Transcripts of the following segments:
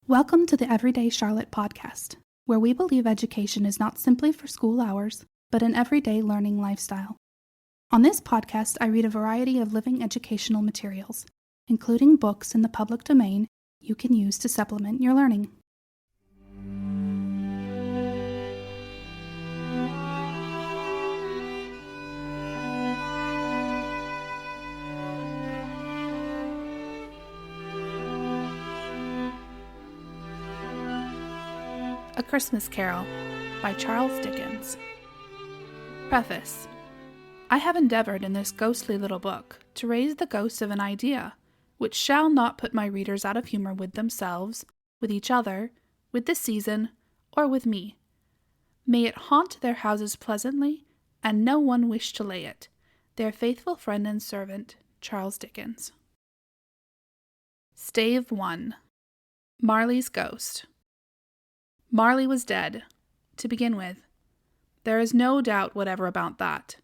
Welcome to the Everyday Charlotte podcast, where we believe education is not simply for school hours, but an everyday learning lifestyle. On this podcast, I read a variety of living educational materials, including books in the public domain you can use to supplement your learning. A Christmas Carol by Charles Dickens. Preface. I have endeavored in this ghostly little book to raise the ghost of an idea, which shall not put my readers out of humor with themselves, with each other, with the season, or with me. May it haunt their houses pleasantly, and no one wish to lay it. Their faithful friend and servant, Charles Dickens. Stave 1. Marley's Ghost. Marley was dead, to begin with. There is no doubt whatever about that.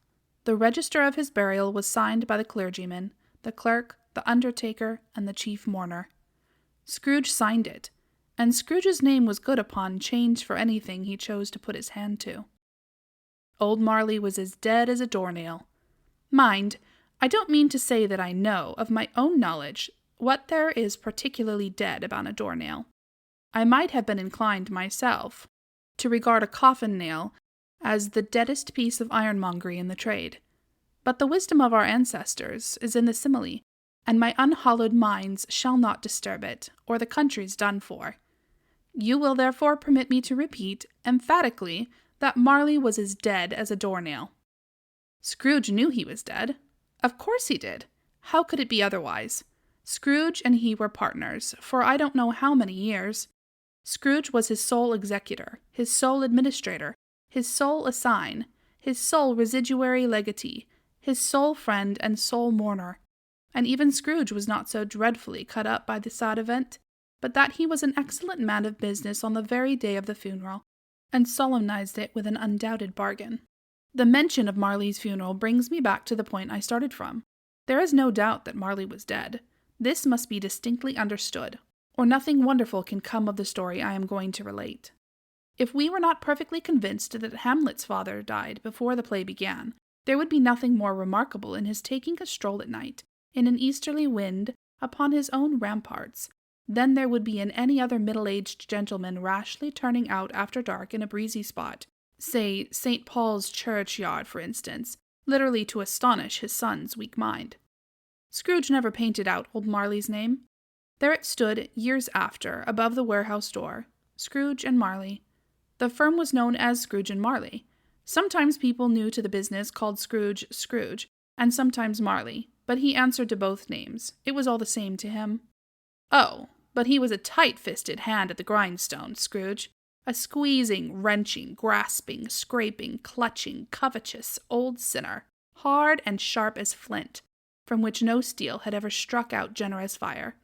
The register of his burial was signed by the clergyman, the clerk, the undertaker, and the chief mourner. Scrooge signed it, and Scrooge's name was good upon change for anything he chose to put his hand to. Old Marley was as dead as a doornail. Mind, I don't mean to say that I know, of my own knowledge, what there is particularly dead about a doornail. I might have been inclined myself to regard a coffin nail as the deadest piece of ironmongery in the trade. But the wisdom of our ancestors is in the simile, and my unhallowed minds shall not disturb it, or the country's done for. You will therefore permit me to repeat, emphatically, that Marley was as dead as a doornail. Scrooge knew he was dead. Of course he did. How could it be otherwise? Scrooge and he were partners, for I don't know how many years. Scrooge was his sole executor, his sole administrator, his sole assign, his sole residuary legatee, his sole friend and sole mourner. And even Scrooge was not so dreadfully cut up by the sad event, but that he was an excellent man of business on the very day of the funeral, and solemnized it with an undoubted bargain. The mention of Marley's funeral brings me back to the point I started from. There is no doubt that Marley was dead. This must be distinctly understood, or nothing wonderful can come of the story I am going to relate. If we were not perfectly convinced that Hamlet's father died before the play began, there would be nothing more remarkable in his taking a stroll at night, in an easterly wind, upon his own ramparts, than there would be in any other middle-aged gentleman rashly turning out after dark in a breezy spot, say St. Paul's churchyard, for instance, literally to astonish his son's weak mind. Scrooge never painted out old Marley's name. There it stood, years after, above the warehouse door, Scrooge and Marley. The firm was known as Scrooge and Marley. Sometimes people new to the business called Scrooge, Scrooge, and sometimes Marley, but he answered to both names. It was all the same to him. Oh, but he was a tight-fisted hand at the grindstone, Scrooge. A squeezing, wrenching, grasping, scraping, clutching, covetous old sinner, hard and sharp as flint, from which no steel had ever struck out generous fire.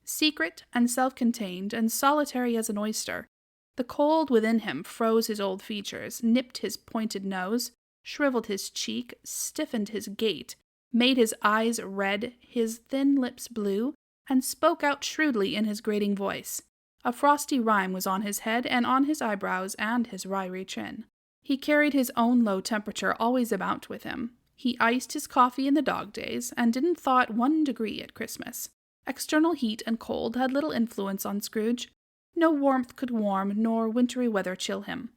Secret and self-contained and solitary as an oyster, the cold within him froze his old features, nipped his pointed nose, shriveled his cheek, stiffened his gait, made his eyes red, his thin lips blue, and spoke out shrewdly in his grating voice. A frosty rime was on his head and on his eyebrows and his wiry chin. He carried his own low temperature always about with him. He iced his coffee in the dog days, and didn't thaw it 1 degree at Christmas. External heat and cold had little influence on Scrooge. No warmth could warm, nor wintry weather chill him.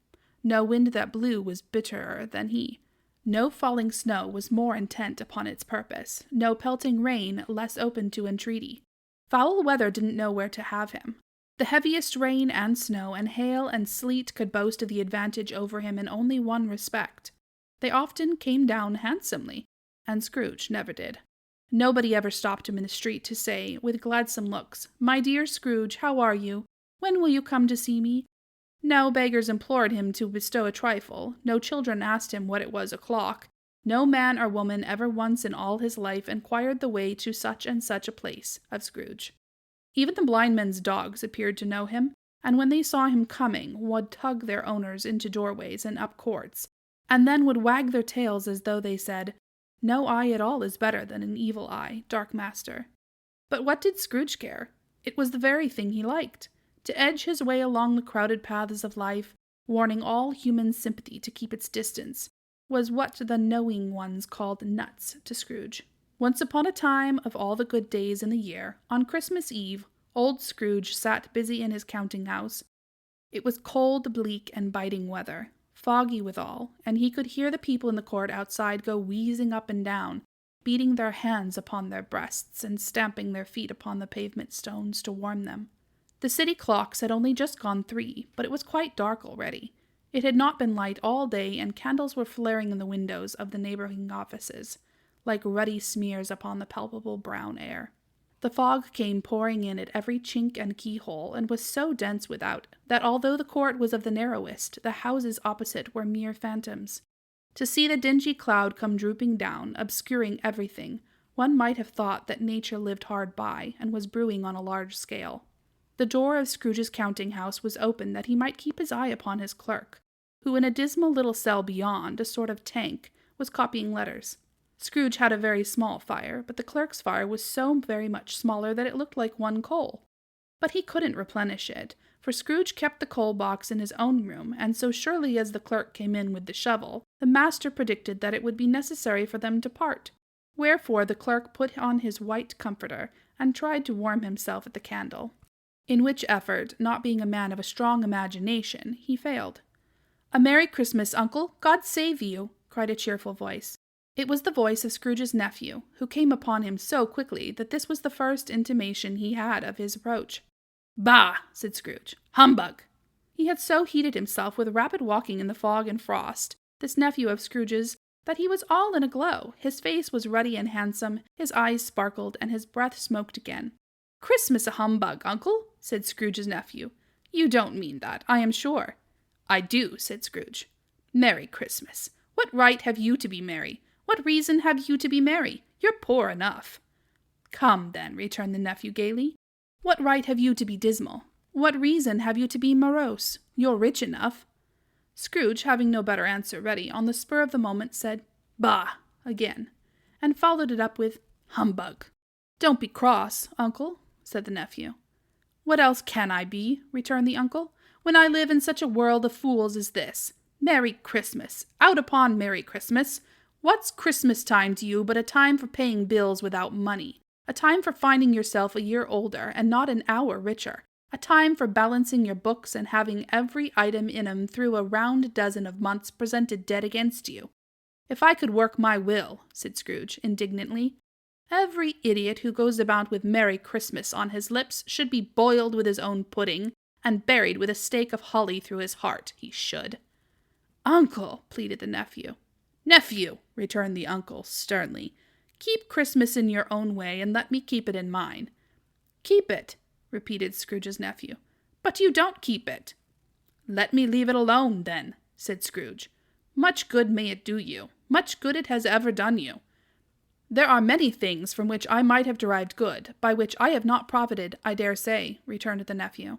No wind that blew was bitterer than he. No falling snow was more intent upon its purpose, no pelting rain less open to entreaty. Foul weather didn't know where to have him. The heaviest rain and snow and hail and sleet could boast of the advantage over him in only one respect. They often came down handsomely, and Scrooge never did. Nobody ever stopped him in the street to say, with gladsome looks, "My dear Scrooge, how are you? When will you come to see me?" No beggars implored him to bestow a trifle, no children asked him what it was o'clock, no man or woman ever once in all his life inquired the way to such and such a place of Scrooge. Even the blind men's dogs appeared to know him, and when they saw him coming, would tug their owners into doorways and up courts, and then would wag their tails as though they said, "No eye at all is better than an evil eye, dark master." But what did Scrooge care? It was the very thing he liked. To edge his way along the crowded paths of life, warning all human sympathy to keep its distance, was what the knowing ones called nuts to Scrooge. Once upon a time, of all the good days in the year, on Christmas Eve, old Scrooge sat busy in his counting-house. It was cold, bleak, and biting weather, foggy withal, and he could hear the people in the court outside go wheezing up and down, beating their hands upon their breasts and stamping their feet upon the pavement stones to warm them. The city clocks had only just gone 3, but it was quite dark already. It had not been light all day, and candles were flaring in the windows of the neighboring offices, like ruddy smears upon the palpable brown air. The fog came pouring in at every chink and keyhole, and was so dense without that although the court was of the narrowest, the houses opposite were mere phantoms. To see the dingy cloud come drooping down, obscuring everything, one might have thought that nature lived hard by, and was brewing on a large scale. The door of Scrooge's counting-house was open that he might keep his eye upon his clerk, who in a dismal little cell beyond, a sort of tank, was copying letters. Scrooge had a very small fire, but the clerk's fire was so very much smaller that it looked like one coal. But he couldn't replenish it, for Scrooge kept the coal box in his own room, and so surely as the clerk came in with the shovel, the master predicted that it would be necessary for them to part. Wherefore the clerk put on his white comforter, and tried to warm himself at the candle. In which effort, not being a man of a strong imagination, he failed. "A Merry Christmas, Uncle! God save you!" cried a cheerful voice. It was the voice of Scrooge's nephew, who came upon him so quickly that this was the first intimation he had of his approach. "Bah!" said Scrooge. "Humbug!" He had so heated himself with rapid walking in the fog and frost, this nephew of Scrooge's, that he was all in a glow. His face was ruddy and handsome, his eyes sparkled, and his breath smoked again. "Christmas a humbug, Uncle?" said Scrooge's nephew. "You don't mean that, I am sure." "I do," said Scrooge. "Merry Christmas! What right have you to be merry? What reason have you to be merry? You're poor enough." "Come, then," returned the nephew gaily. "What right have you to be dismal? What reason have you to be morose? You're rich enough." Scrooge, having no better answer ready, on the spur of the moment said, "Bah!" again, and followed it up with, "Humbug." "Don't be cross, Uncle," said the nephew. "What else can I be?" returned the uncle, "when I live in such a world of fools as this? Merry Christmas! Out upon Merry Christmas! What's Christmas time to you but a time for paying bills without money? A time for finding yourself a year older and not an hour richer? A time for balancing your books and having every item in 'em through a round dozen of months presented dead against you? If I could work my will," said Scrooge, indignantly, "every idiot who goes about with Merry Christmas on his lips should be boiled with his own pudding, and buried with a stake of holly through his heart, he should." "Uncle," pleaded the nephew. "Nephew," returned the uncle, sternly, "keep Christmas in your own way, and let me keep it in mine." "Keep it," repeated Scrooge's nephew. "But you don't keep it." "Let me leave it alone, then," said Scrooge. "Much good may it do you. Much good it has ever done you." "There are many things from which I might have derived good, by which I have not profited, I dare say," returned the nephew.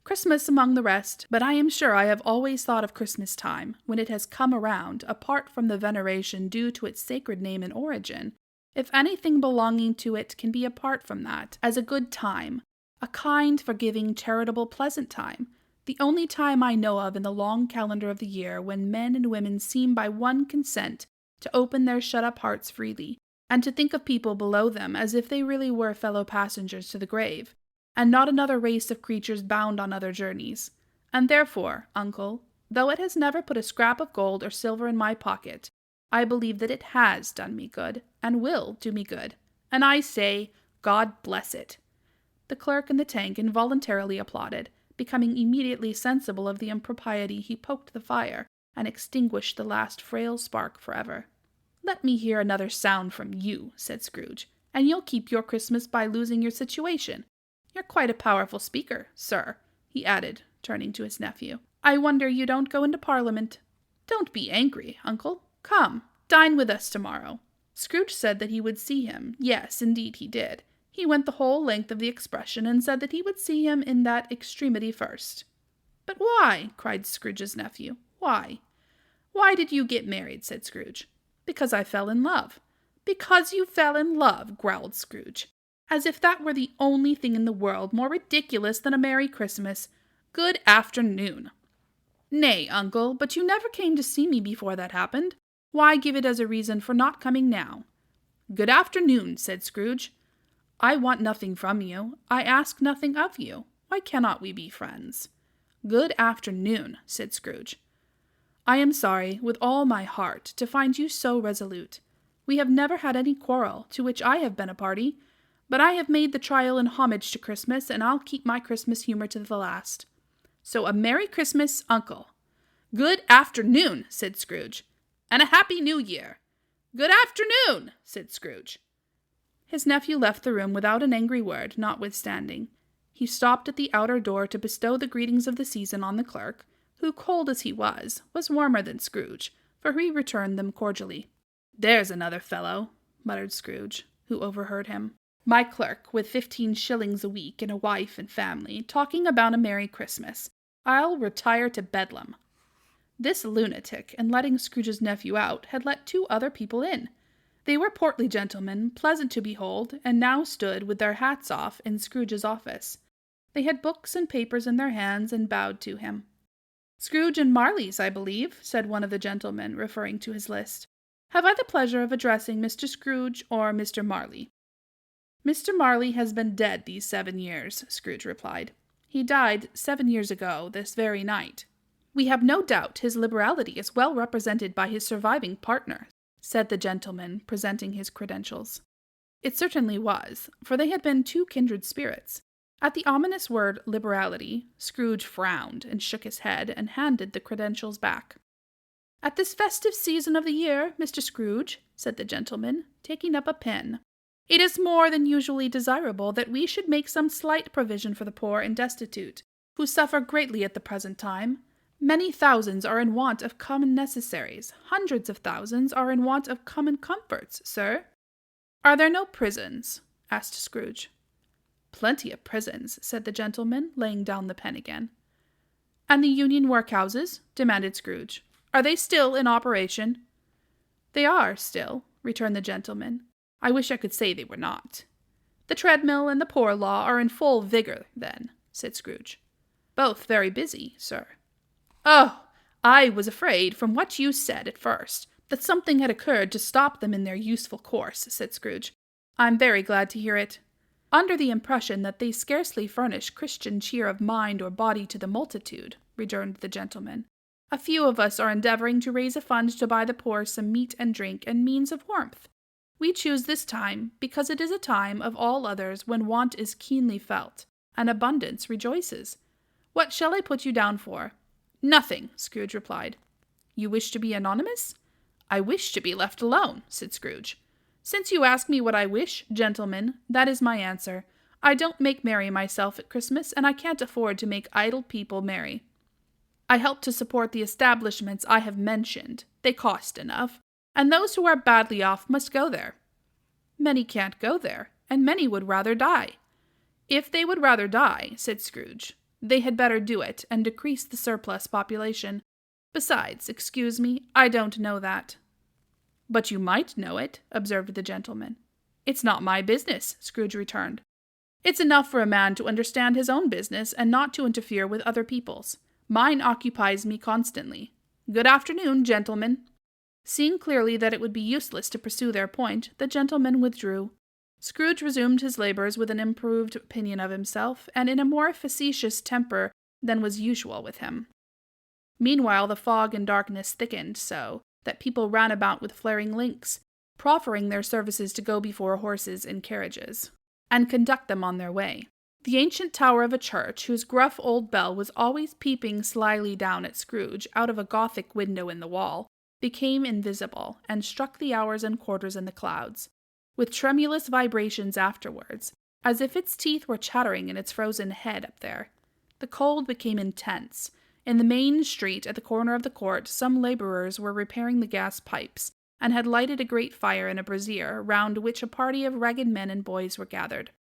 "Christmas among the rest, but I am sure I have always thought of Christmas time, when it has come around, apart from the veneration due to its sacred name and origin, if anything belonging to it can be apart from that, as a good time, a kind, forgiving, charitable, pleasant time, the only time I know of in the long calendar of the year when men and women seem by one consent to open their shut-up hearts freely, and to think of people below them as if they really were fellow passengers to the grave, and not another race of creatures bound on other journeys. And therefore, uncle, though it has never put a scrap of gold or silver in my pocket, I believe that it has done me good, and will do me good. And I say, God bless it." The clerk in the tank involuntarily applauded, becoming immediately sensible of the impropriety. He poked the fire, and extinguished the last frail spark forever. "Let me hear another sound from you," said Scrooge, "and you'll keep your Christmas by losing your situation. You're quite a powerful speaker, sir," he added, turning to his nephew. "I wonder you don't go into Parliament. Don't be angry, uncle. Come, dine with us tomorrow." Scrooge said that he would see him. Yes, indeed he did. He went the whole length of the expression, and said that he would see him in that extremity first. "But why?" cried Scrooge's nephew. "Why?" "Why did you get married?" said Scrooge. "Because I fell in love." "Because you fell in love," growled Scrooge. As if that were the only thing in the world more ridiculous than a Merry Christmas. Good afternoon. Nay, uncle, but you never came to see me before that happened. Why give it as a reason for not coming now? Good afternoon, said Scrooge. I want nothing from you. I ask nothing of you. Why cannot we be friends? Good afternoon, said Scrooge. I am sorry, with all my heart, to find you so resolute. We have never had any quarrel, to which I have been a party, but I have made the trial in homage to Christmas, and I'll keep my Christmas humor to the last. So a Merry Christmas, uncle. Good afternoon, said Scrooge. And a Happy New Year. Good afternoon, said Scrooge. His nephew left the room without an angry word, notwithstanding. He stopped at the outer door to bestow the greetings of the season on the clerk, who, cold as he was warmer than Scrooge, for he returned them cordially. There's another fellow, muttered Scrooge, who overheard him. My clerk, with 15 shillings a week and a wife and family, talking about a Merry Christmas. I'll retire to Bedlam. This lunatic, in letting Scrooge's nephew out, had let 2 other people in. They were portly gentlemen, pleasant to behold, and now stood with their hats off in Scrooge's office. They had books and papers in their hands and bowed to him. Scrooge and Marley's, I believe, said one of the gentlemen, referring to his list. Have I the pleasure of addressing Mr. Scrooge or Mr. Marley? Mr. Marley has been dead these 7 years, Scrooge replied. He died 7 years ago, this very night. We have no doubt his liberality is well represented by his surviving partner, said the gentleman, presenting his credentials. It certainly was, for they had been 2 kindred spirits. At the ominous word liberality, Scrooge frowned and shook his head and handed the credentials back. At this festive season of the year, Mr. Scrooge, said the gentleman, taking up a pen, it is more than usually desirable that we should make some slight provision for the poor and destitute, who suffer greatly at the present time. Many thousands are in want of common necessaries. Hundreds of thousands are in want of common comforts, sir. Are there no prisons? Asked Scrooge. Plenty of prisons, said the gentleman, laying down the pen again. And the union workhouses? Demanded Scrooge. Are they still in operation? They are still, returned the gentleman. I wish I could say they were not. The treadmill and the poor law are in full vigor, then, said Scrooge. Both very busy, sir. Oh, I was afraid, from what you said at first, that something had occurred to stop them in their useful course, said Scrooge. I'm very glad to hear it. Under the impression that they scarcely furnish Christian cheer of mind or body to the multitude, rejoined the gentleman. A few of us are endeavoring to raise a fund to buy the poor some meat and drink and means of warmth. We choose this time because it is a time of all others when want is keenly felt, and abundance rejoices. What shall I put you down for? Nothing, Scrooge replied. You wish to be anonymous? I wish to be left alone, said Scrooge. Since you ask me what I wish, gentlemen, that is my answer. I don't make merry myself at Christmas, and I can't afford to make idle people merry. I help to support the establishments I have mentioned. They cost enough, and those who are badly off must go there. Many can't go there, and many would rather die. If they would rather die, said Scrooge, they had better do it and decrease the surplus population. Besides, excuse me, I don't know that. But you might know it, observed the gentleman. It's not my business, Scrooge returned. It's enough for a man to understand his own business and not to interfere with other people's. Mine occupies me constantly. Good afternoon, gentlemen. Seeing clearly that it would be useless to pursue their point, the gentleman withdrew. Scrooge resumed his labors with an improved opinion of himself, and in a more facetious temper than was usual with him. Meanwhile the fog and darkness thickened so that people ran about with flaring links, proffering their services to go before horses and carriages, and conduct them on their way. The ancient tower of a church, whose gruff old bell was always peeping slyly down at Scrooge out of a Gothic window in the wall, became invisible, and struck the hours and quarters in the clouds, with tremulous vibrations afterwards, as if its teeth were chattering in its frozen head up there. The cold became intense. In the main street at the corner of the court, some labourers were repairing the gas pipes, and had lighted a great fire in a brazier, round which a party of ragged men and boys were gathered,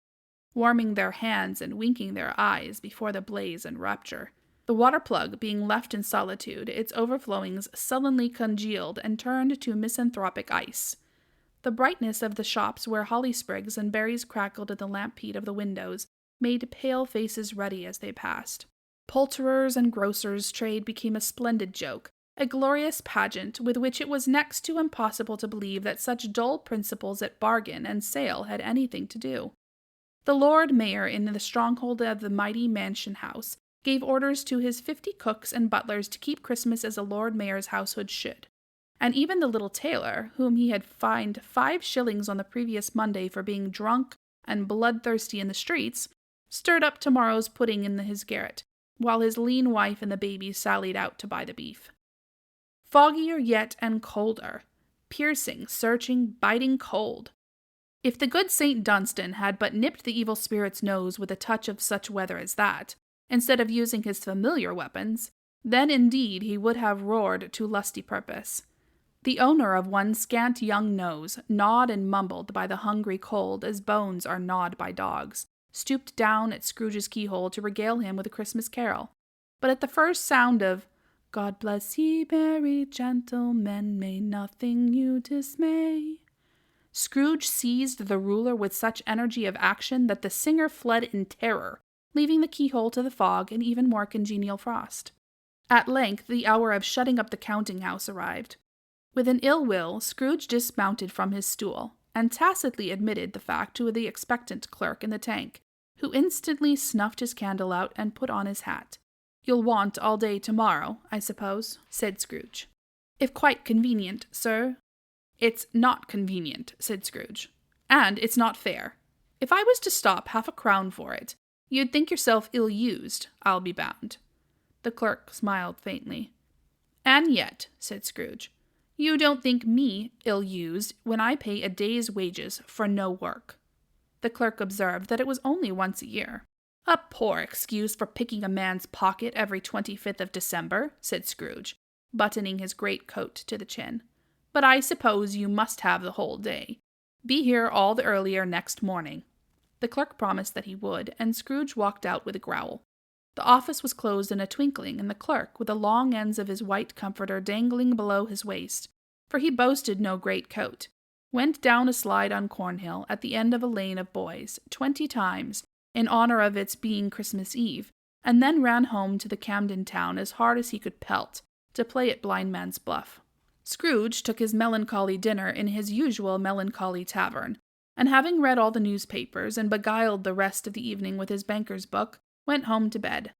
warming their hands and winking their eyes before the blaze and rapture. The water-plug being left in solitude, its overflowings sullenly congealed and turned to misanthropic ice. The brightness of the shops where holly sprigs and berries crackled in the lamp-heat of the windows made pale faces ruddy as they passed. Poulterers' and grocers' trade became a splendid joke, a glorious pageant with which it was next to impossible to believe that such dull principles at bargain and sale had anything to do. The Lord Mayor in the stronghold of the mighty mansion house gave orders to his 50 cooks and butlers to keep Christmas as a Lord Mayor's household should, and even the little tailor, whom he had fined 5 shillings on the previous Monday for being drunk and bloodthirsty in the streets, stirred up tomorrow's pudding in his garret, while his lean wife and the baby sallied out to buy the beef. Foggier yet and colder. Piercing, searching, biting cold. If the good St. Dunstan had but nipped the evil spirit's nose with a touch of such weather as that, instead of using his familiar weapons, then indeed he would have roared to lusty purpose. The owner of one scant young nose, gnawed and mumbled by the hungry cold as bones are gnawed by dogs, stooped down at Scrooge's keyhole to regale him with a Christmas carol. But at the first sound of "God bless ye merry gentlemen, may nothing you dismay," Scrooge seized the ruler with such energy of action that the singer fled in terror, leaving the keyhole to the fog and even more congenial frost. At length the hour of shutting up the counting-house arrived. With an ill will, Scrooge dismounted from his stool, and tacitly admitted the fact to the expectant clerk in the tank, who instantly snuffed his candle out and put on his hat. "You'll want all day tomorrow, I suppose," said Scrooge. "If quite convenient, sir." "It's not convenient," said Scrooge. "And it's not fair. If I was to stop 1/2 for it, you'd think yourself ill-used, I'll be bound." The clerk smiled faintly. "And yet," said Scrooge, "you don't think me ill-used when I pay a day's wages for no work." The clerk observed that it was only once a year. "A poor excuse for picking a man's pocket every 25th of December," said Scrooge, buttoning his great coat to the chin. "But I suppose you must have the whole day. Be here all the earlier next morning." The clerk promised that he would, and Scrooge walked out with a growl. The office was closed in a twinkling, and the clerk, with the long ends of his white comforter dangling below his waist, for he boasted no great coat, went down a slide on Cornhill at the end of a lane of boys 20 times, in honor of its being Christmas Eve, and then ran home to the Camden town as hard as he could pelt, to play at blind man's buff. Scrooge took his melancholy dinner in his usual melancholy tavern, and having read all the newspapers and beguiled the rest of the evening with his banker's book, went home to bed.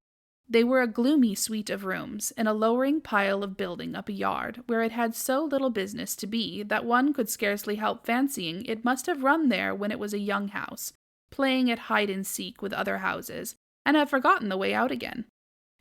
They were a gloomy suite of rooms, in a lowering pile of building up a yard, where it had so little business to be that one could scarcely help fancying it must have run there when it was a young house, playing at hide-and-seek with other houses, and have forgotten the way out again.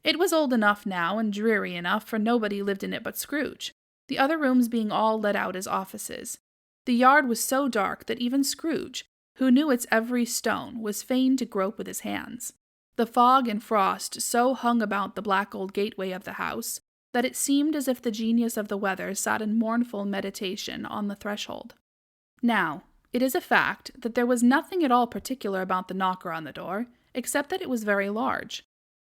It was old enough now and dreary enough, for nobody lived in it but Scrooge, the other rooms being all let out as offices. The yard was so dark that even Scrooge, who knew its every stone, was fain to grope with his hands. The fog and frost so hung about the black old gateway of the house that it seemed as if the genius of the weather sat in mournful meditation on the threshold. Now, it is a fact that there was nothing at all particular about the knocker on the door, except that it was very large.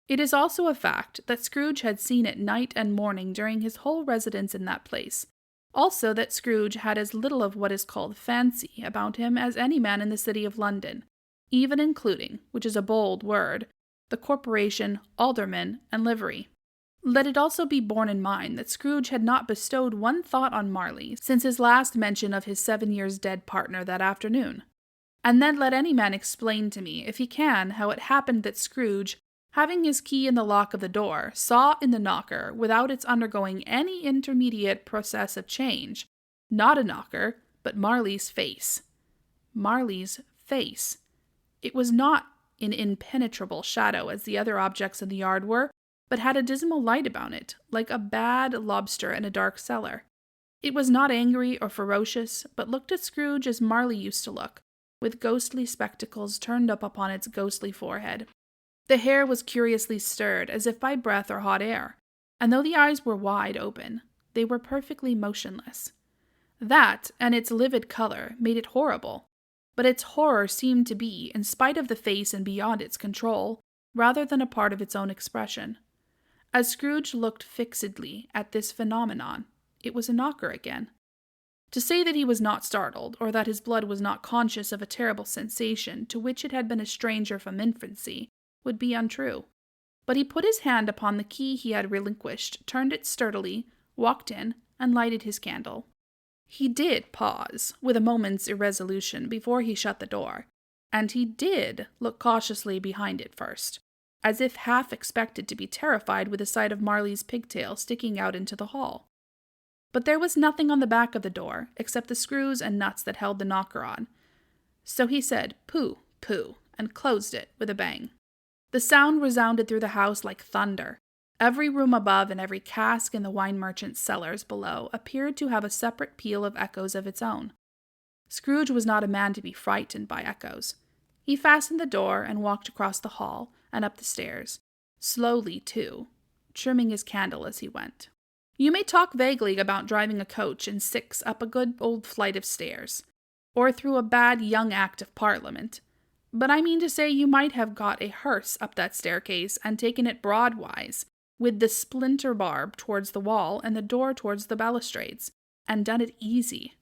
It is also a fact that Scrooge had seen it night and morning during his whole residence in that place. Also that Scrooge had as little of what is called fancy about him as any man in the city of London, even including, which is a bold word, the corporation, aldermen, and livery. Let it also be borne in mind that Scrooge had not bestowed one thought on Marley since his last mention of his 7 years dead partner that afternoon. And then let any man explain to me, if he can, how it happened that Scrooge, having his key in the lock of the door, saw in the knocker, without its undergoing any intermediate process of change, not a knocker, but Marley's face. Marley's face. It was not in impenetrable shadow as the other objects in the yard were, but had a dismal light about it, like a bad lobster in a dark cellar. It was not angry or ferocious, but looked at Scrooge as Marley used to look, with ghostly spectacles turned up upon its ghostly forehead. The hair was curiously stirred, as if by breath or hot air, and though the eyes were wide open, they were perfectly motionless. That, and its livid color, made it horrible, but its horror seemed to be, in spite of the face and beyond its control, rather than a part of its own expression. As Scrooge looked fixedly at this phenomenon, it was a knocker again. To say that he was not startled, or that his blood was not conscious of a terrible sensation to which it had been a stranger from infancy, would be untrue. But he put his hand upon the key he had relinquished, turned it sturdily, walked in, and lighted his candle. He did pause, with a moment's irresolution, before he shut the door, and he did look cautiously behind it first, as if half expected to be terrified with the sight of Marley's pigtail sticking out into the hall. But there was nothing on the back of the door, except the screws and nuts that held the knocker on. So he said, "Pooh, pooh," and closed it with a bang. The sound resounded through the house like thunder. Every room above and every cask in the wine merchant's cellars below appeared to have a separate peal of echoes of its own. Scrooge was not a man to be frightened by echoes. He fastened the door and walked across the hall and up the stairs, slowly too, trimming his candle as he went. You may talk vaguely about driving a coach and six up a good old flight of stairs, or through a bad young Act of Parliament, but I mean to say you might have got a hearse up that staircase and taken it broadwise, with the splinter barb towards the wall and the door towards the balustrades, and done it easy.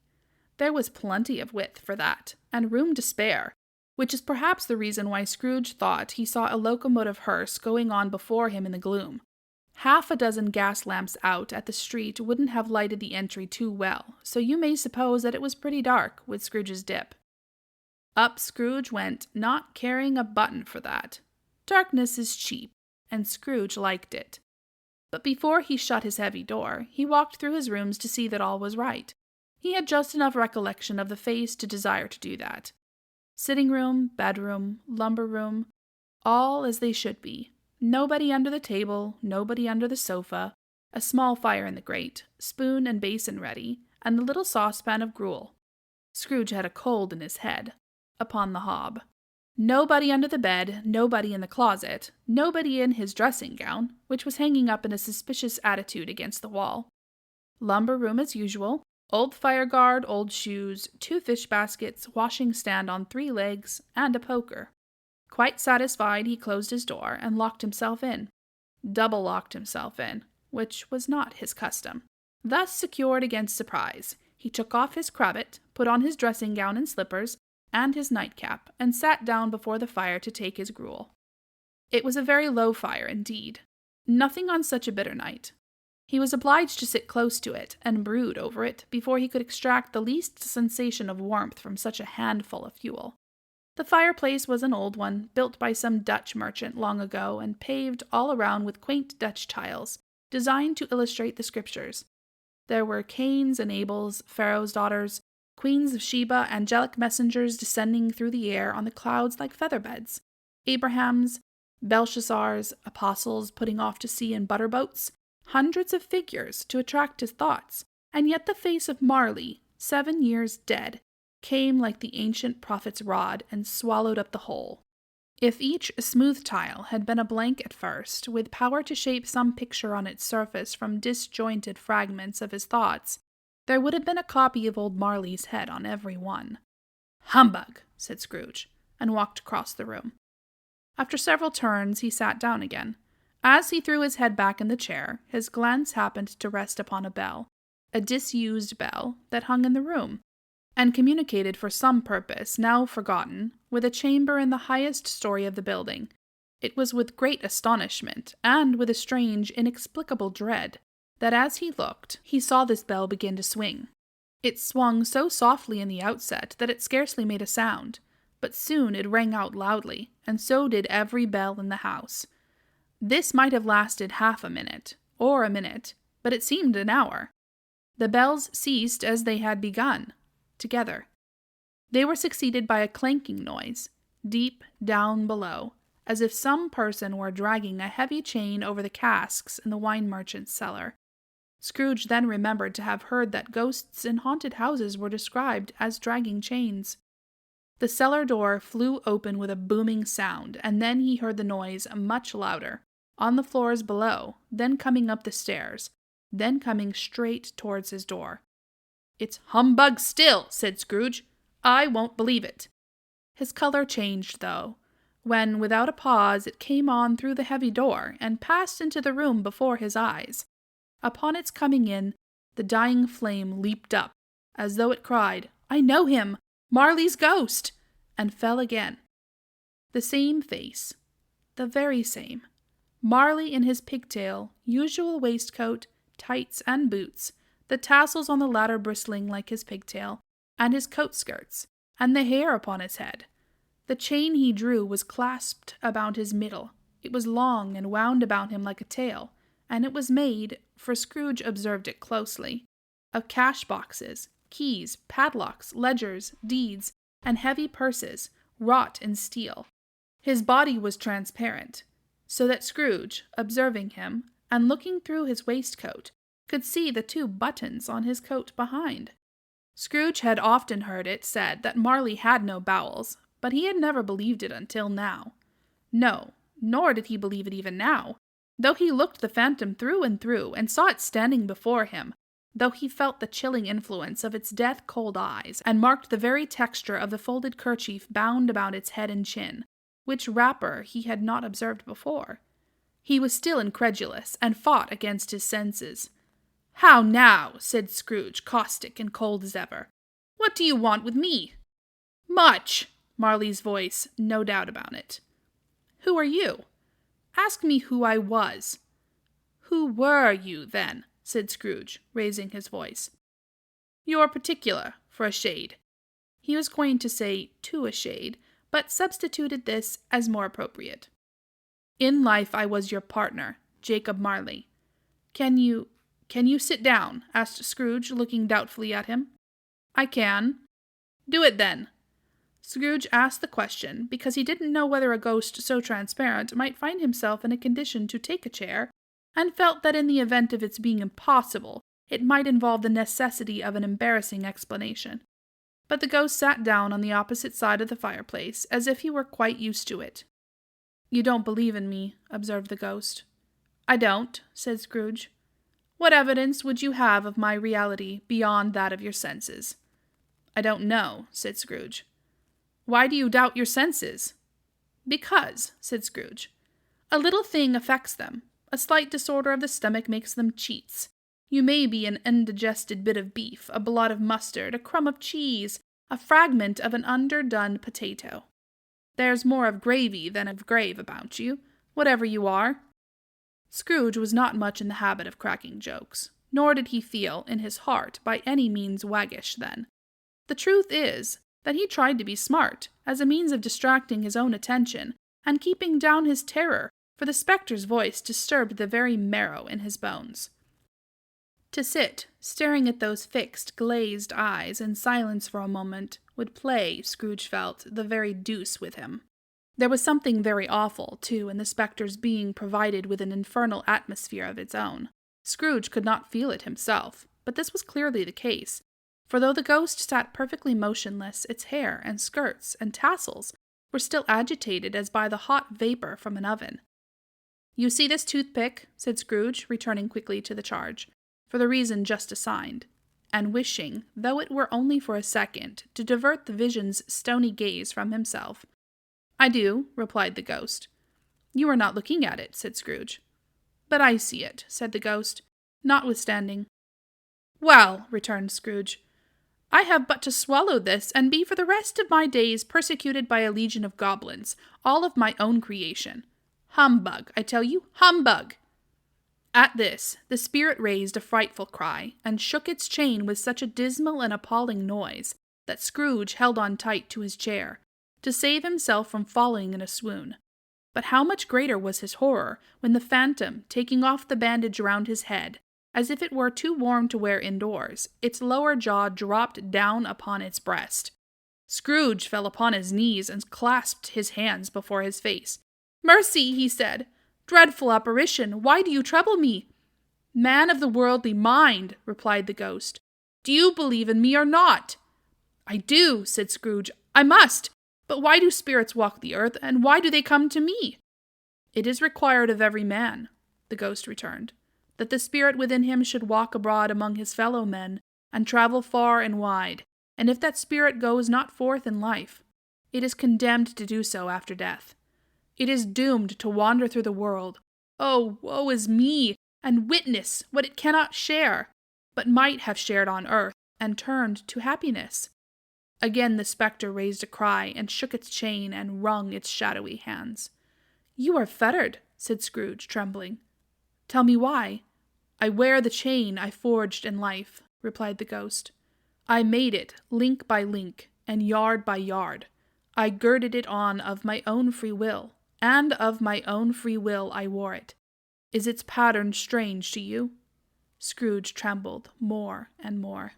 There was plenty of width for that, and room to spare, which is perhaps the reason why Scrooge thought he saw a locomotive hearse going on before him in the gloom. Half a dozen gas lamps out at the street wouldn't have lighted the entry too well, so you may suppose that it was pretty dark with Scrooge's dip. Up Scrooge went, not caring a button for that. Darkness is cheap, and Scrooge liked it. But before he shut his heavy door, he walked through his rooms to see that all was right. He had just enough recollection of the face to desire to do that. Sitting room, bedroom, lumber room, all as they should be. Nobody under the table, nobody under the sofa, a small fire in the grate, spoon and basin ready, and the little saucepan of gruel. Scrooge had a cold in his head, upon the hob. Nobody under the bed, nobody in the closet, nobody in his dressing gown, which was hanging up in a suspicious attitude against the wall. Lumber room as usual, old fire guard, old shoes, 2 fish baskets, washing stand on 3 legs, and a poker. Quite satisfied, he closed his door and locked himself in. Double-locked himself in, which was not his custom. Thus secured against surprise, he took off his cravat, put on his dressing gown and slippers, and his nightcap, and sat down before the fire to take his gruel. It was a very low fire indeed. Nothing on such a bitter night. He was obliged to sit close to it and brood over it before he could extract the least sensation of warmth from such a handful of fuel. The fireplace was an old one, built by some Dutch merchant long ago and paved all around with quaint Dutch tiles, designed to illustrate the scriptures. There were Cains and Abels, Pharaoh's daughters, Queens of Sheba, angelic messengers descending through the air on the clouds like feather-beds, Abrahams, Belshazzars, apostles putting off to sea in butter-boats, hundreds of figures to attract his thoughts, and yet the face of Marley, 7 years dead, came like the ancient prophet's rod and swallowed up the whole. If each smooth tile had been a blank at first, with power to shape some picture on its surface from disjointed fragments of his thoughts, there would have been a copy of old Marley's head on every one. "Humbug!" said Scrooge, and walked across the room. After several turns, he sat down again. As he threw his head back in the chair, his glance happened to rest upon a bell, a disused bell that hung in the room, and communicated for some purpose, now forgotten, with a chamber in the highest story of the building. It was with great astonishment, and with a strange, inexplicable dread, that as he looked, he saw this bell begin to swing. It swung so softly in the outset that it scarcely made a sound, but soon it rang out loudly, and so did every bell in the house. This might have lasted half a minute, or a minute, but it seemed an hour. The bells ceased as they had begun, together. They were succeeded by a clanking noise, deep down below, as if some person were dragging a heavy chain over the casks in the wine merchant's cellar. Scrooge then remembered to have heard that ghosts in haunted houses were described as dragging chains. The cellar door flew open with a booming sound, and then he heard the noise much louder, on the floors below, then coming up the stairs, then coming straight towards his door. "It's humbug still," said Scrooge. "I won't believe it." His color changed, though, when, without a pause, it came on through the heavy door, and passed into the room before his eyes. Upon its coming in, the dying flame leaped up, as though it cried, "I know him! Marley's ghost!" and fell again. The same face. The very same. Marley in his pigtail, usual waistcoat, tights, and boots, the tassels on the latter bristling like his pigtail, and his coat skirts, and the hair upon his head. The chain he drew was clasped about his middle. It was long and wound about him like a tail, and it was made, for Scrooge observed it closely, of cash boxes, keys, padlocks, ledgers, deeds, and heavy purses, wrought in steel. His body was transparent, so that Scrooge, observing him, and looking through his waistcoat, could see the 2 buttons on his coat behind. Scrooge had often heard it said that Marley had no bowels, but he had never believed it until now. No, nor did he believe it even now, though he looked the phantom through and saw it standing before him, though he felt the chilling influence of its death-cold eyes, and marked the very texture of the folded kerchief bound about its head and chin, which wrapper he had not observed before. He was still incredulous, and fought against his senses. "How now?" said Scrooge, caustic and cold as ever. "What do you want with me?" "Much!" Marley's voice, no doubt about it. "Who are you?" "Ask me who I was." "Who were you, then?" said Scrooge, raising his voice. "You're particular, for a shade." He was going to say "to a shade," but substituted this as more appropriate. "In life I was your partner, Jacob Marley." Can you sit down?" asked Scrooge, looking doubtfully at him. "I can." "Do it, then." Scrooge asked the question because he didn't know whether a ghost so transparent might find himself in a condition to take a chair, and felt that in the event of its being impossible, it might involve the necessity of an embarrassing explanation. But the ghost sat down on the opposite side of the fireplace, as if he were quite used to it. "You don't believe in me," observed the ghost. "I don't," said Scrooge. "What evidence would you have of my reality beyond that of your senses?" "I don't know," said Scrooge. "Why do you doubt your senses?" "Because," said Scrooge, "a little thing affects them. A slight disorder of the stomach makes them cheats. You may be an undigested bit of beef, a blot of mustard, a crumb of cheese, a fragment of an underdone potato. There's more of gravy than of grave about you, whatever you are." Scrooge was not much in the habit of cracking jokes, nor did he feel, in his heart, by any means waggish then. The truth is, that he tried to be smart, as a means of distracting his own attention, and keeping down his terror, for the spectre's voice disturbed the very marrow in his bones. To sit, staring at those fixed, glazed eyes in silence for a moment, would play, Scrooge felt, the very deuce with him. There was something very awful, too, in the spectre's being provided with an infernal atmosphere of its own. Scrooge could not feel it himself, but this was clearly the case, for though the ghost sat perfectly motionless, its hair and skirts and tassels were still agitated as by the hot vapor from an oven. "You see this toothpick?" said Scrooge, returning quickly to the charge, for the reason just assigned, and wishing, though it were only for a second, to divert the vision's stony gaze from himself. "I do," replied the ghost. "You are not looking at it," said Scrooge. "But I see it," said the ghost, notwithstanding. "Well," returned Scrooge, "I have but to swallow this, and be for the rest of my days persecuted by a legion of goblins, all of my own creation. Humbug, I tell you, humbug!" At this, the spirit raised a frightful cry, and shook its chain with such a dismal and appalling noise, that Scrooge held on tight to his chair, to save himself from falling in a swoon. But how much greater was his horror, when the phantom, taking off the bandage round his head, as if it were too warm to wear indoors, its lower jaw dropped down upon its breast. Scrooge fell upon his knees and clasped his hands before his face. "Mercy," he said. "Dreadful apparition, why do you trouble me?" "Man of the worldly mind," replied the ghost, "do you believe in me or not?" "I do," said Scrooge. "I must. But why do spirits walk the earth, and why do they come to me?" "It is required of every man," the ghost returned, "that the spirit within him should walk abroad among his fellow men, and travel far and wide, and if that spirit goes not forth in life, it is condemned to do so after death. It is doomed to wander through the world, oh, woe is me, and witness what it cannot share, but might have shared on earth, and turned to happiness. Again the spectre raised a cry and shook its chain and wrung its shadowy hands. "You are fettered," said Scrooge, trembling. "Tell me why." "I wear the chain I forged in life," replied the ghost. "I made it link by link and yard by yard. I girded it on of my own free will, and of my own free will I wore it. Is its pattern strange to you?" Scrooge trembled more and more.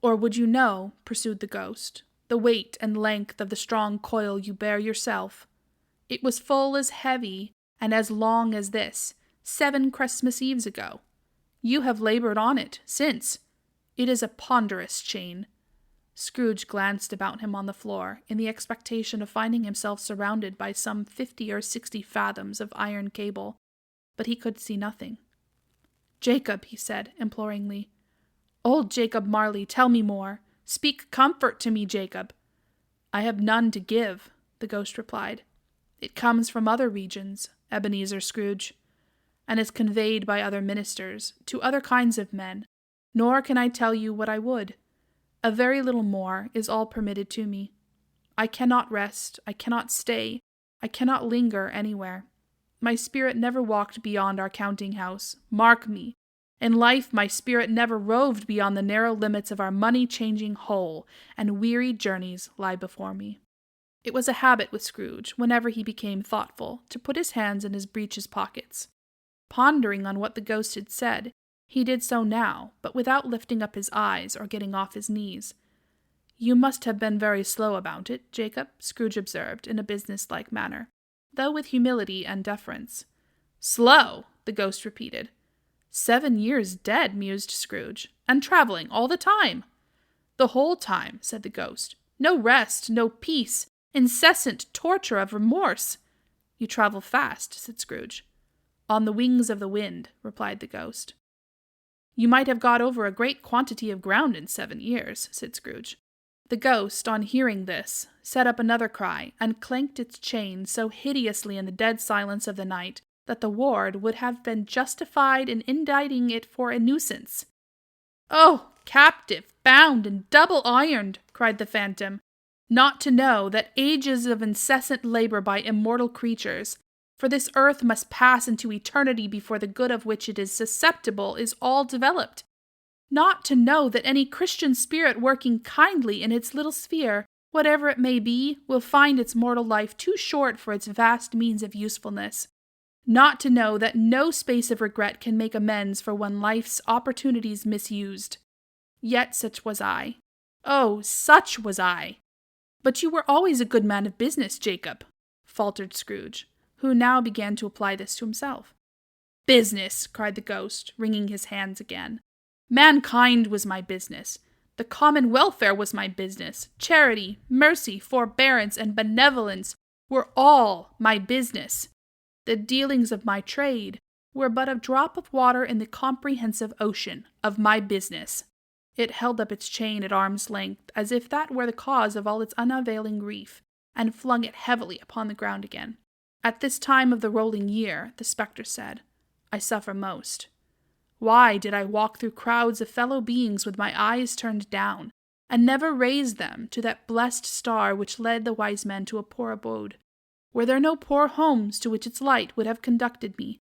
"Or would you know," pursued the ghost, "the weight and length of the strong coil you bear yourself? It was full as heavy and as long as this, 7 Christmas Eves ago. You have labored on it since. It is a ponderous chain." Scrooge glanced about him on the floor, in the expectation of finding himself surrounded by some 50 or 60 fathoms of iron cable, but he could see nothing. "Jacob," he said, imploringly. "Old Jacob Marley, tell me more. Speak comfort to me, Jacob." "I have none to give," the ghost replied. "It comes from other regions, Ebenezer Scrooge, and is conveyed by other ministers, to other kinds of men, nor can I tell you what I would. A very little more is all permitted to me. I cannot rest, I cannot stay, I cannot linger anywhere. My spirit never walked beyond our counting-house. Mark me. In life my spirit never roved beyond the narrow limits of our money-changing hole, and weary journeys lie before me." It was a habit with Scrooge, whenever he became thoughtful, to put his hands in his breeches pockets. Pondering on what the ghost had said, he did so now, but without lifting up his eyes or getting off his knees. "You must have been very slow about it, Jacob," Scrooge observed in a business-like manner, though with humility and deference. "Slow!" the ghost repeated. 7 years dead," mused Scrooge, "and traveling all the time." "The whole time," said the ghost. "No rest, no peace, incessant torture of remorse." "You travel fast," said Scrooge. "On the wings of the wind," replied the ghost. "You might have got over a great quantity of ground in 7 years," said Scrooge. The ghost, on hearing this, set up another cry, and clanked its chain so hideously in the dead silence of the night that the ward would have been justified in indicting it for a nuisance. "Oh, captive, bound, and double ironed," cried the phantom, "not to know that ages of incessant labor by immortal creatures, for this earth must pass into eternity before the good of which it is susceptible is all developed. Not to know that any Christian spirit working kindly in its little sphere, whatever it may be, will find its mortal life too short for its vast means of usefulness. Not to know that no space of regret can make amends for one life's opportunities misused. Yet such was I. Oh, such was I!" "But you were always a good man of business, Jacob," faltered Scrooge, who now began to apply this to himself. "Business!" cried the ghost, wringing his hands again. "Mankind was my business. The common welfare was my business. Charity, mercy, forbearance, and benevolence were all my business. The dealings of my trade were but a drop of water in the comprehensive ocean of my business." It held up its chain at arm's length, as if that were the cause of all its unavailing grief, and flung it heavily upon the ground again. "At this time of the rolling year," the spectre said, "I suffer most. Why did I walk through crowds of fellow beings with my eyes turned down, and never raise them to that blessed star which led the wise men to a poor abode? Were there no poor homes to which its light would have conducted me?"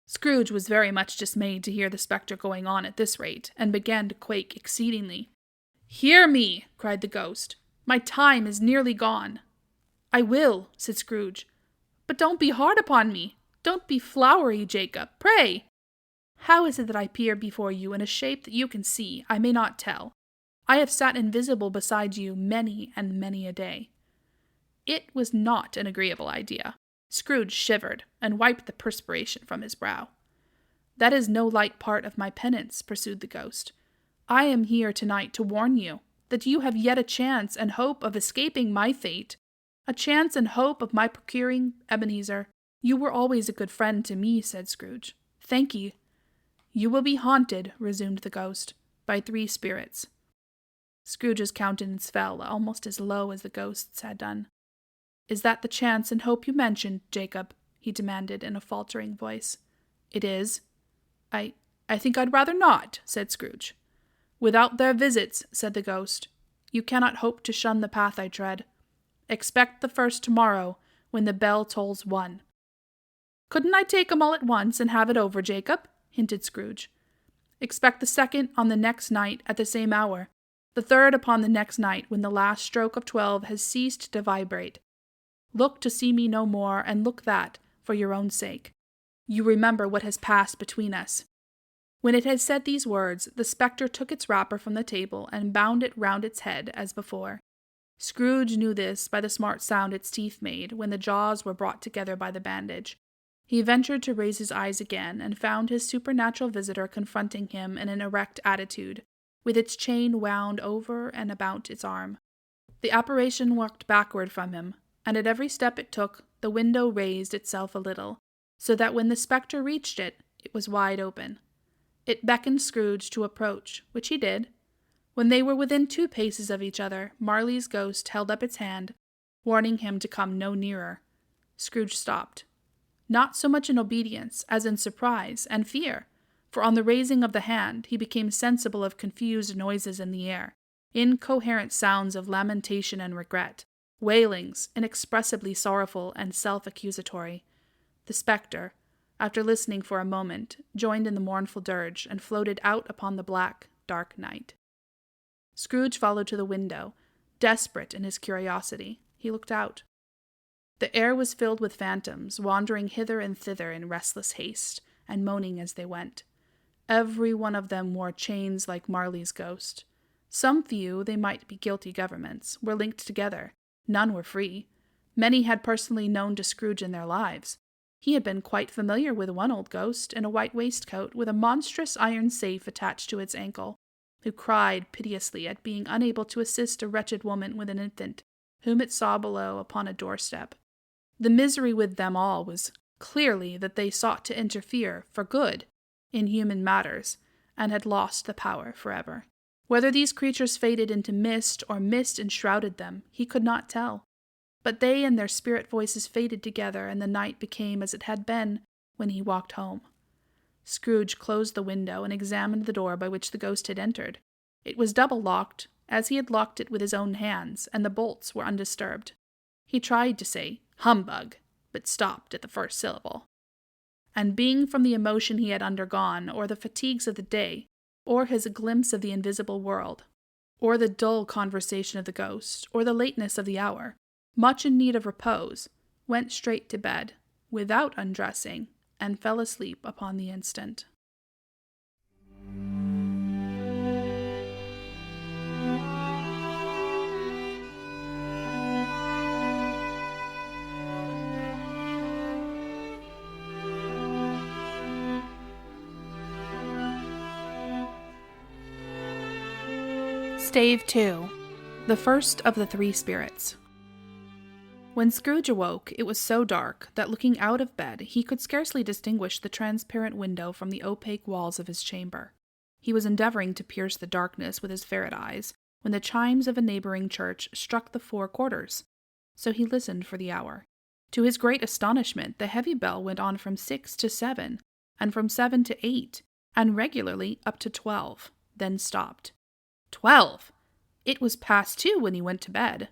Scrooge was very much dismayed to hear the spectre going on at this rate, and began to quake exceedingly. "Hear me!" cried the ghost. "My time is nearly gone." "I will," said Scrooge. "But don't be hard upon me. Don't be flowery, Jacob, pray. How is it that I appear before you in a shape that you can see, I may not tell? I have sat invisible beside you many and many a day." It was not an agreeable idea. Scrooge shivered, and wiped the perspiration from his brow. "That is no light part of my penance," pursued the ghost. "I am here tonight to warn you that you have yet a chance and hope of escaping my fate, a chance and hope of my procuring Ebenezer." "You were always a good friend to me," said Scrooge. "Thank ye." "You will be haunted," resumed the ghost, "by 3 spirits." Scrooge's countenance fell almost as low as the ghost's had done. "Is that the chance and hope you mentioned, Jacob?" he demanded in a faltering voice. "It is." I think I'd rather not," said Scrooge. "Without their visits," said the ghost, "you cannot hope to shun the path I tread. Expect the first tomorrow, when the bell tolls 1. "Couldn't I take 'em all at once and have it over, Jacob?" hinted Scrooge. "Expect the second on the next night at the same hour, the third upon the next night when the last stroke of 12 has ceased to vibrate. Look to see me no more, and look that, for your own sake, you remember what has passed between us." When it had said these words, the spectre took its wrapper from the table and bound it round its head as before. Scrooge knew this by the smart sound its teeth made when the jaws were brought together by the bandage. He ventured to raise his eyes again, and found his supernatural visitor confronting him in an erect attitude, with its chain wound over and about its arm. The apparition walked backward from him, and at every step it took, the window raised itself a little, so that when the spectre reached it, it was wide open. It beckoned Scrooge to approach, which he did. When they were within 2 paces of each other, Marley's ghost held up its hand, warning him to come no nearer. Scrooge stopped, not so much in obedience as in surprise and fear, for on the raising of the hand he became sensible of confused noises in the air, incoherent sounds of lamentation and regret, wailings inexpressibly sorrowful and self-accusatory. The spectre, after listening for a moment, joined in the mournful dirge and floated out upon the black, dark night. Scrooge followed to the window, desperate in his curiosity. He looked out. The air was filled with phantoms, wandering hither and thither in restless haste, and moaning as they went. Every one of them wore chains like Marley's ghost. Some few, they might be guilty governments, were linked together. None were free. Many had personally known to Scrooge in their lives. He had been quite familiar with one old ghost in a white waistcoat with a monstrous iron safe attached to its ankle, who cried piteously at being unable to assist a wretched woman with an infant, whom it saw below upon a doorstep. The misery with them all was clearly that they sought to interfere, for good, in human matters, and had lost the power forever. Whether these creatures faded into mist or mist enshrouded them, he could not tell. But they and their spirit voices faded together, and the night became as it had been when he walked home. Scrooge closed the window and examined the door by which the ghost had entered. It was double-locked, as he had locked it with his own hands, and the bolts were undisturbed. He tried to say, "Humbug," but stopped at the first syllable. And being from the emotion he had undergone, or the fatigues of the day, or his glimpse of the invisible world, or the dull conversation of the ghost, or the lateness of the hour, much in need of repose, went straight to bed, without undressing, and fell asleep upon the instant. Stave 2. The first of the 3 spirits. When Scrooge awoke, it was so dark that looking out of bed, he could scarcely distinguish the transparent window from the opaque walls of his chamber. He was endeavoring to pierce the darkness with his ferret eyes, when the chimes of a neighboring church struck the 4 quarters. So he listened for the hour. To his great astonishment, the heavy bell went on from 6 to 7, and from 7 to 8, and regularly up to 12, then stopped. 12! It was past 2 when he went to bed.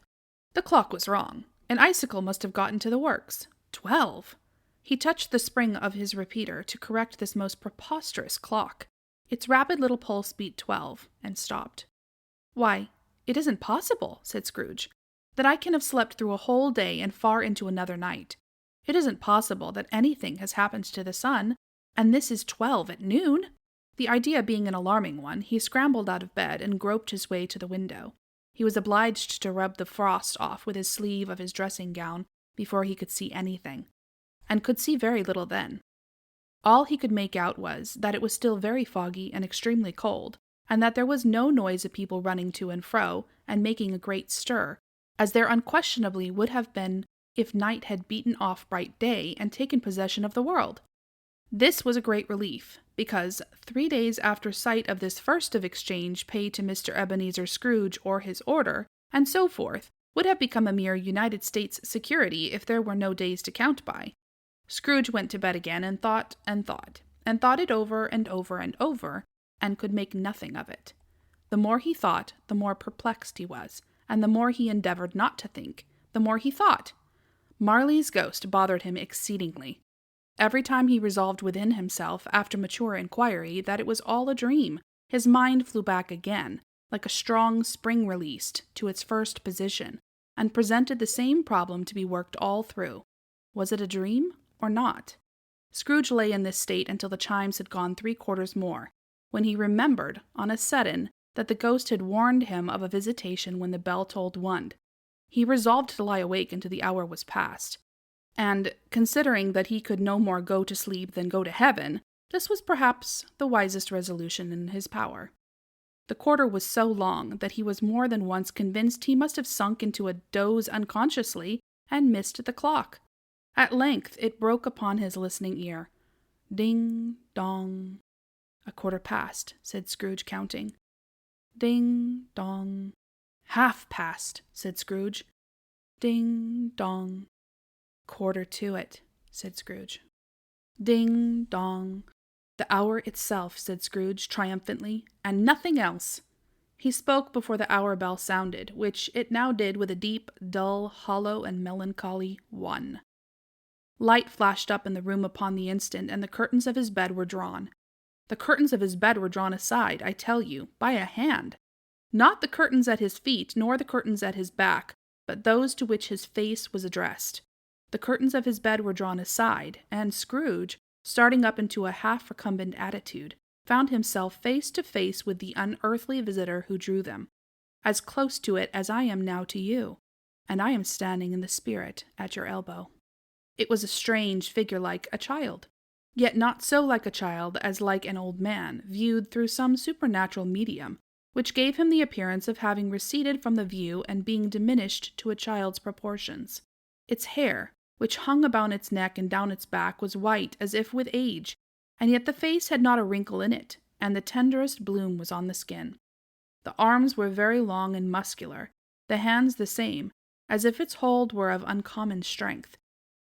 The clock was wrong. An icicle must have got into the works. 12! He touched the spring of his repeater to correct this most preposterous clock. Its rapid little pulse beat 12, and stopped. "Why, it isn't possible," said Scrooge, "that I can have slept through a whole day and far into another night. It isn't possible that anything has happened to the sun, and this is 12 at noon." The idea being an alarming one, he scrambled out of bed and groped his way to the window. He was obliged to rub the frost off with his sleeve of his dressing gown before he could see anything, and could see very little then. All he could make out was that it was still very foggy and extremely cold, and that there was no noise of people running to and fro and making a great stir, as there unquestionably would have been if night had beaten off bright day and taken possession of the world. This was a great relief, because 3 days after sight of this first of exchange paid to Mr. Ebenezer Scrooge or his order, and so forth, would have become a mere United States security if there were no days to count by. Scrooge went to bed again and thought it over and over and over, and could make nothing of it. The more he thought, the more perplexed he was, and the more he endeavored not to think, the more he thought. Marley's ghost bothered him exceedingly. Every time he resolved within himself, after mature inquiry, that it was all a dream, his mind flew back again, like a strong spring released, to its first position, and presented the same problem to be worked all through. Was it a dream or not? Scrooge lay in this state until the chimes had gone 3/4 more, when he remembered, on a sudden, that the ghost had warned him of a visitation when the bell tolled 1. He resolved to lie awake until the hour was past, and, considering that he could no more go to sleep than go to heaven, this was perhaps the wisest resolution in his power. The quarter was so long that he was more than once convinced he must have sunk into a doze unconsciously and missed the clock. At length it broke upon his listening ear. Ding, dong. 1/4 past, said Scrooge, counting. Ding, dong. 1/2 past, said Scrooge. Ding, dong. 1/4 to it, said Scrooge. Ding, dong. The hour itself, said Scrooge triumphantly, and nothing else. He spoke before the hour bell sounded, which it now did with a deep, dull, hollow, and melancholy 1. Light flashed up in the room upon the instant, and the curtains of his bed were drawn. The curtains of his bed were drawn aside, I tell you, by a hand. Not the curtains at his feet, nor the curtains at his back, but those to which his face was addressed. The curtains of his bed were drawn aside, and Scrooge, starting up into a half-recumbent attitude, found himself face to face with the unearthly visitor who drew them, as close to it as I am now to you, and I am standing in the spirit at your elbow. It was a strange figure like a child, yet not so like a child as like an old man, viewed through some supernatural medium, which gave him the appearance of having receded from the view and being diminished to a child's proportions. Its hair, which hung about its neck and down its back, was white as if with age, and yet the face had not a wrinkle in it, and the tenderest bloom was on the skin. The arms were very long and muscular, the hands the same, as if its hold were of uncommon strength.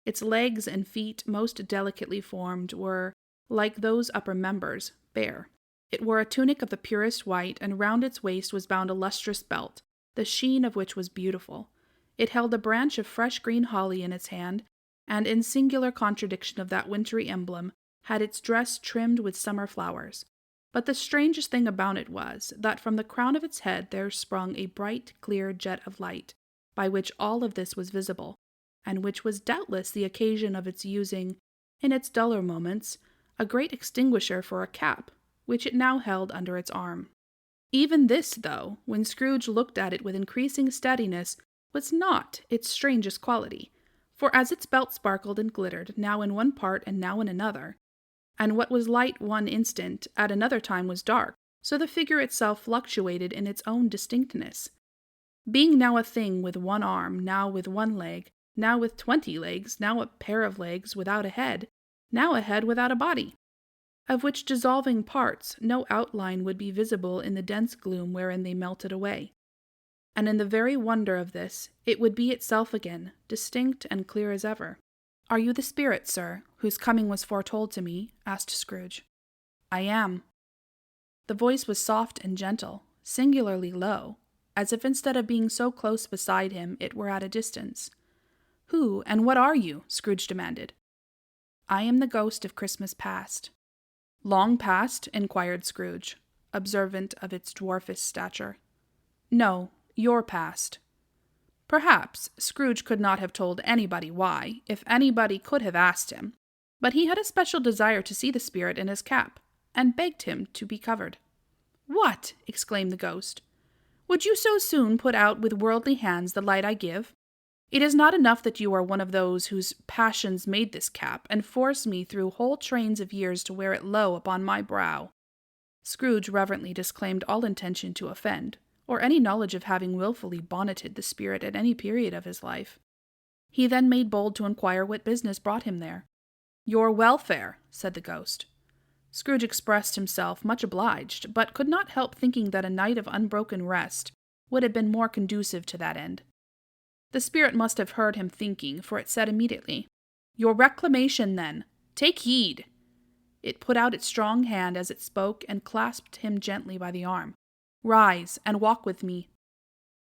Its legs and feet, most delicately formed, were, like those upper members, bare. It wore a tunic of the purest white, and round its waist was bound a lustrous belt, the sheen of which was beautiful. It held a branch of fresh green holly in its hand, and, in singular contradiction of that wintry emblem, had its dress trimmed with summer flowers. But the strangest thing about it was, that from the crown of its head there sprung a bright, clear jet of light, by which all of this was visible, and which was doubtless the occasion of its using, in its duller moments, a great extinguisher for a cap, which it now held under its arm. Even this, though, when Scrooge looked at it with increasing steadiness, was not its strangest quality, for as its belt sparkled and glittered, now in one part and now in another, and what was light one instant, at another time was dark, so the figure itself fluctuated in its own distinctness. Being now a thing with one arm, now with one leg, now with 20 legs, now a pair of legs without a head, now a head without a body, of which dissolving parts no outline would be visible in the dense gloom wherein they melted away. And in the very wonder of this, it would be itself again, distinct and clear as ever. "Are you the spirit, sir, whose coming was foretold to me?" asked Scrooge. "I am." The voice was soft and gentle, singularly low, as if instead of being so close beside him, it were at a distance. "Who and what are you?" Scrooge demanded. "I am the ghost of Christmas past." "Long past?" inquired Scrooge, observant of its dwarfish stature. "No, your past." Perhaps Scrooge could not have told anybody why, if anybody could have asked him, but he had a special desire to see the spirit in his cap, and begged him to be covered. "What!" exclaimed the ghost. "Would you so soon put out with worldly hands the light I give? It is not enough that you are one of those whose passions made this cap, and force me through whole trains of years to wear it low upon my brow." Scrooge reverently disclaimed all intention to offend, or any knowledge of having wilfully bonneted the spirit at any period of his life. He then made bold to inquire what business brought him there. "Your welfare," said the ghost. Scrooge expressed himself much obliged, but could not help thinking that a night of unbroken rest would have been more conducive to that end. The spirit must have heard him thinking, for it said immediately, "Your reclamation, then. Take heed." It put out its strong hand as it spoke and clasped him gently by the arm. Rise, and walk with me."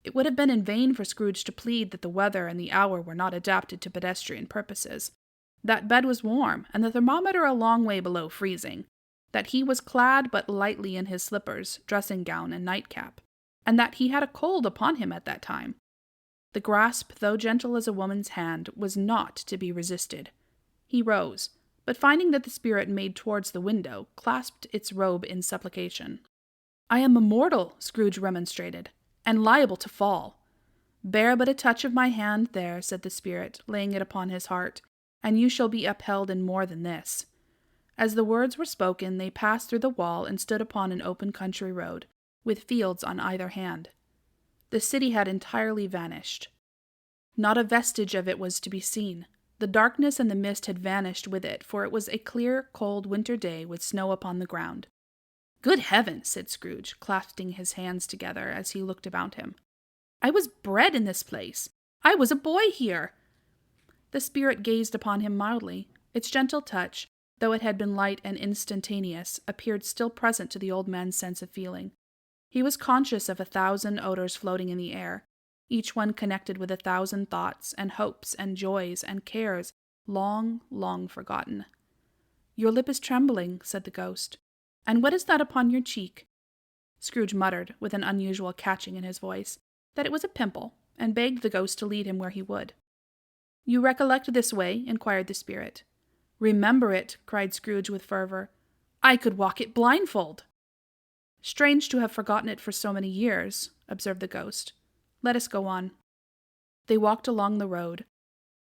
It would have been in vain for Scrooge to plead that the weather and the hour were not adapted to pedestrian purposes, that bed was warm, and the thermometer a long way below freezing, that he was clad but lightly in his slippers, dressing gown, and nightcap, and that he had a cold upon him at that time. The grasp, though gentle as a woman's hand, was not to be resisted. He rose, but finding that the spirit made towards the window, clasped its robe in supplication. "I am a mortal," Scrooge remonstrated, "and liable to fall." "Bear but a touch of my hand there," said the spirit, laying it upon his heart, "and you shall be upheld in more than this." As the words were spoken, they passed through the wall and stood upon an open country road, with fields on either hand. The city had entirely vanished. Not a vestige of it was to be seen. The darkness and the mist had vanished with it, for it was a clear, cold winter day with snow upon the ground. "Good heavens," said Scrooge, clasping his hands together as he looked about him. "I was bred in this place. I was a boy here." The spirit gazed upon him mildly. Its gentle touch, though it had been light and instantaneous, appeared still present to the old man's sense of feeling. He was conscious of 1,000 odors floating in the air, each one connected with 1,000 thoughts and hopes and joys and cares long, long forgotten. "Your lip is trembling," said the ghost. "And what is that upon your cheek?" Scrooge muttered, with an unusual catching in his voice, that it was a pimple, and begged the ghost to lead him where he would. "You recollect this way?" inquired the spirit. "Remember it!" cried Scrooge with fervor. "I could walk it blindfold." "Strange to have forgotten it for so many years," observed the ghost. "Let us go on." They walked along the road,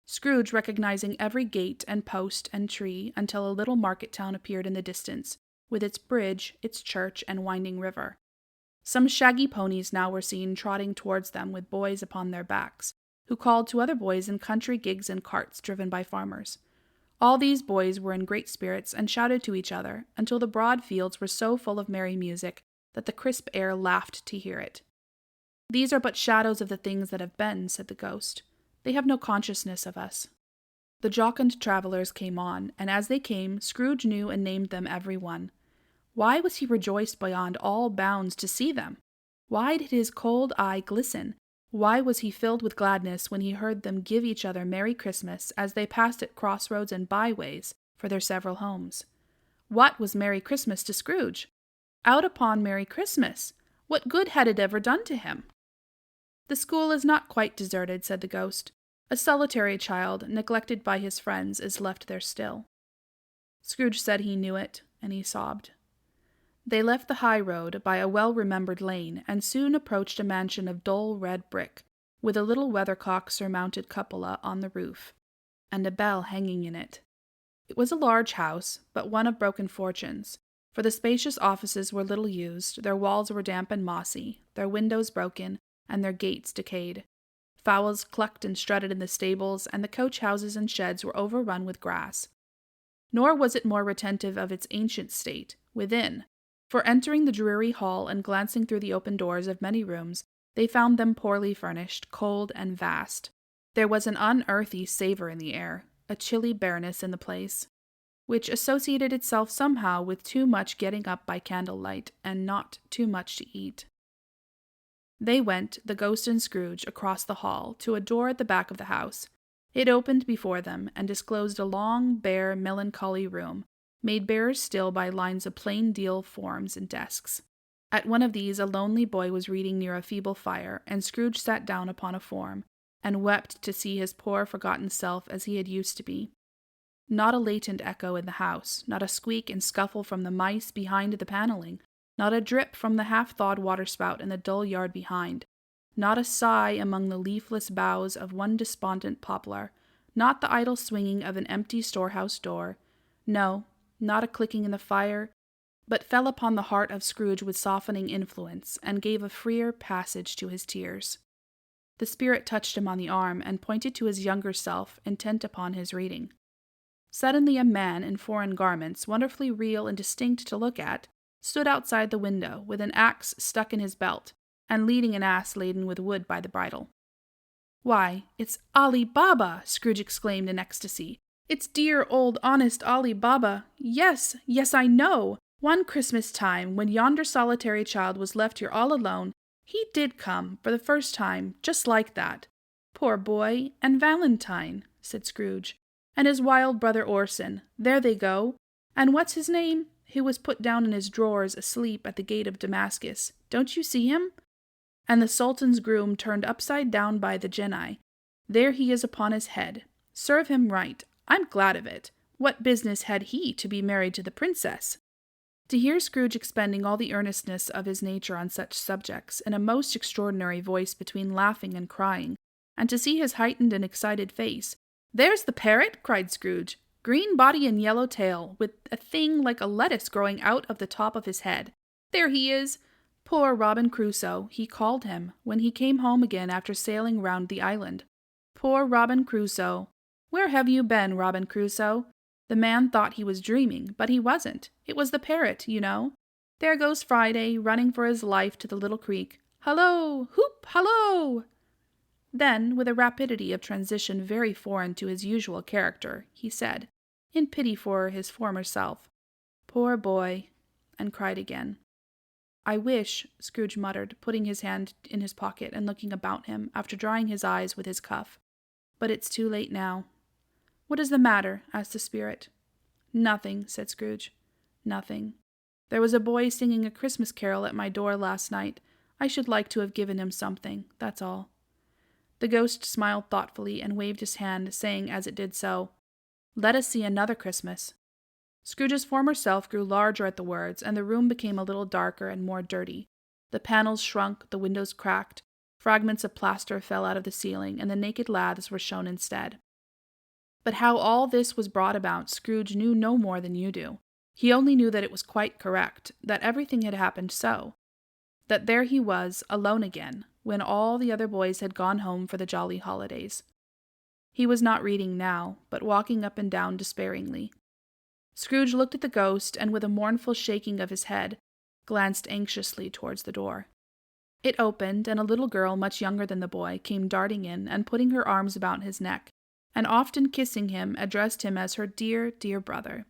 Scrooge recognizing every gate and post and tree, until a little market town appeared in the distance, with its bridge, its church, and winding river. Some shaggy ponies now were seen trotting towards them with boys upon their backs, who called to other boys in country gigs and carts driven by farmers. All these boys were in great spirits and shouted to each other, until the broad fields were so full of merry music that the crisp air laughed to hear it. "These are but shadows of the things that have been," said the ghost. "They have no consciousness of us." The jocund travelers came on, and as they came, Scrooge knew and named them every one. Why was he rejoiced beyond all bounds to see them? Why did his cold eye glisten? Why was he filled with gladness when he heard them give each other Merry Christmas as they passed at crossroads and byways for their several homes? What was Merry Christmas to Scrooge? Out upon Merry Christmas! What good had it ever done to him? "The school is not quite deserted," said the ghost. "A solitary child, neglected by his friends, is left there still." Scrooge said he knew it, and he sobbed. They left the high road by a well-remembered lane, and soon approached a mansion of dull red brick, with a little weathercock-surmounted cupola on the roof, and a bell hanging in it. It was a large house, but one of broken fortunes, for the spacious offices were little used, their walls were damp and mossy, their windows broken, and their gates decayed. Fowls clucked and strutted in the stables, and the coach-houses and sheds were overrun with grass. Nor was it more retentive of its ancient state, within, for entering the dreary hall and glancing through the open doors of many rooms, they found them poorly furnished, cold, and vast. There was an unearthly savour in the air, a chilly bareness in the place, which associated itself somehow with too much getting up by candlelight, and not too much to eat. They went, the ghost and Scrooge, across the hall, to a door at the back of the house. It opened before them, and disclosed a long, bare, melancholy room, made barer still by lines of plain deal forms and desks. At one of these a lonely boy was reading near a feeble fire, and Scrooge sat down upon a form, and wept to see his poor forgotten self as he had used to be. Not a latent echo in the house, not a squeak and scuffle from the mice behind the panelling, not a drip from the half-thawed waterspout in the dull yard behind, not a sigh among the leafless boughs of one despondent poplar, not the idle swinging of an empty storehouse door, no, not a clicking in the fire, but fell upon the heart of Scrooge with softening influence, and gave a freer passage to his tears. The spirit touched him on the arm, and pointed to his younger self, intent upon his reading. Suddenly a man in foreign garments, wonderfully real and distinct to look at, stood outside the window, with an axe stuck in his belt, and leading an ass laden with wood by the bridle. "Why, it's Ali Baba!" Scrooge exclaimed in ecstasy. "It's dear old honest Ali Baba. Yes, yes, I know. One Christmas time, when yonder solitary child was left here all alone, he did come, for the first time, just like that. Poor boy, and Valentine, said Scrooge, and his wild brother Orson, there they go. And what's his name, who was put down in his drawers asleep at the gate of Damascus? Don't you see him? And the Sultan's groom turned upside down by the Genii. There he is upon his head. Serve him right. I'm glad of it. What business had he to be married to the princess? To hear Scrooge expending all the earnestness of his nature on such subjects, in a most extraordinary voice between laughing and crying, and to see his heightened and excited face. "There's the parrot!" cried Scrooge. "Green body and yellow tail, with a thing like a lettuce growing out of the top of his head. There he is! Poor Robin Crusoe, he called him, when he came home again after sailing round the island. Poor Robin Crusoe! Where have you been, Robin Crusoe?" The man thought he was dreaming, but he wasn't. It was the parrot, you know. There goes Friday, running for his life to the little creek. Hallo! Hoop! Hallo! Then, with a rapidity of transition very foreign to his usual character, he said, in pity for his former self, "Poor boy," and cried again. "I wish," Scrooge muttered, putting his hand in his pocket and looking about him, after drying his eyes with his cuff. "But it's too late now." "What is the matter?" asked the spirit. "Nothing," said Scrooge. "Nothing. There was a boy singing a Christmas carol at my door last night. I should like to have given him something, that's all." The ghost smiled thoughtfully and waved his hand, saying as it did so, "Let us see another Christmas." Scrooge's former self grew larger at the words, and the room became a little darker and more dirty. The panels shrunk, the windows cracked, fragments of plaster fell out of the ceiling, and the naked laths were shown instead. But how all this was brought about, Scrooge knew no more than you do. He only knew that it was quite correct, that everything had happened so, that there he was, alone again, when all the other boys had gone home for the jolly holidays. He was not reading now, but walking up and down despairingly. Scrooge looked at the ghost, and with a mournful shaking of his head, glanced anxiously towards the door. It opened, and a little girl much younger than the boy came darting in, and putting her arms about his neck, and often kissing him, addressed him as her dear, dear brother.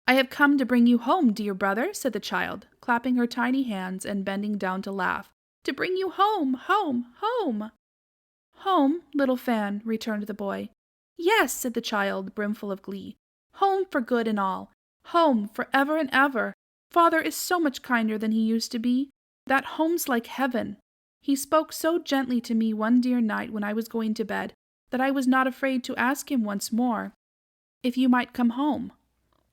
"I have come to bring you home, dear brother," said the child, clapping her tiny hands and bending down to laugh. "To bring you home, home, home!" "Home, little Fan," returned the boy. "Yes," said the child, brimful of glee. "Home for good and all. Home for ever and ever. Father is so much kinder than he used to be. That home's like heaven. He spoke so gently to me one dear night when I was going to bed, that I was not afraid to ask him once more if you might come home.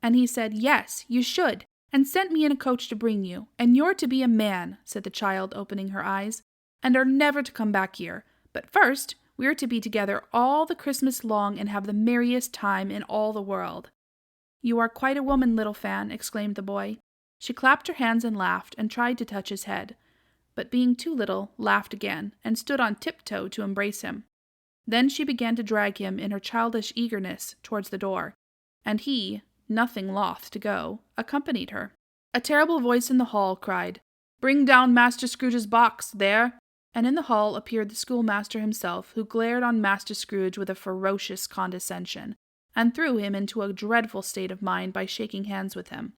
And he said, 'Yes, you should,' and sent me in a coach to bring you. And you're to be a man," said the child, opening her eyes, "and are never to come back here. But first, we're to be together all the Christmas long and have the merriest time in all the world." "You are quite a woman, little Fan," exclaimed the boy. She clapped her hands and laughed, and tried to touch his head, but being too little, laughed again, and stood on tiptoe to embrace him. Then she began to drag him in her childish eagerness towards the door, and he, nothing loth to go, accompanied her. A terrible voice in the hall cried, "Bring down Master Scrooge's box, there!" And in the hall appeared the schoolmaster himself, who glared on Master Scrooge with a ferocious condescension, and threw him into a dreadful state of mind by shaking hands with him.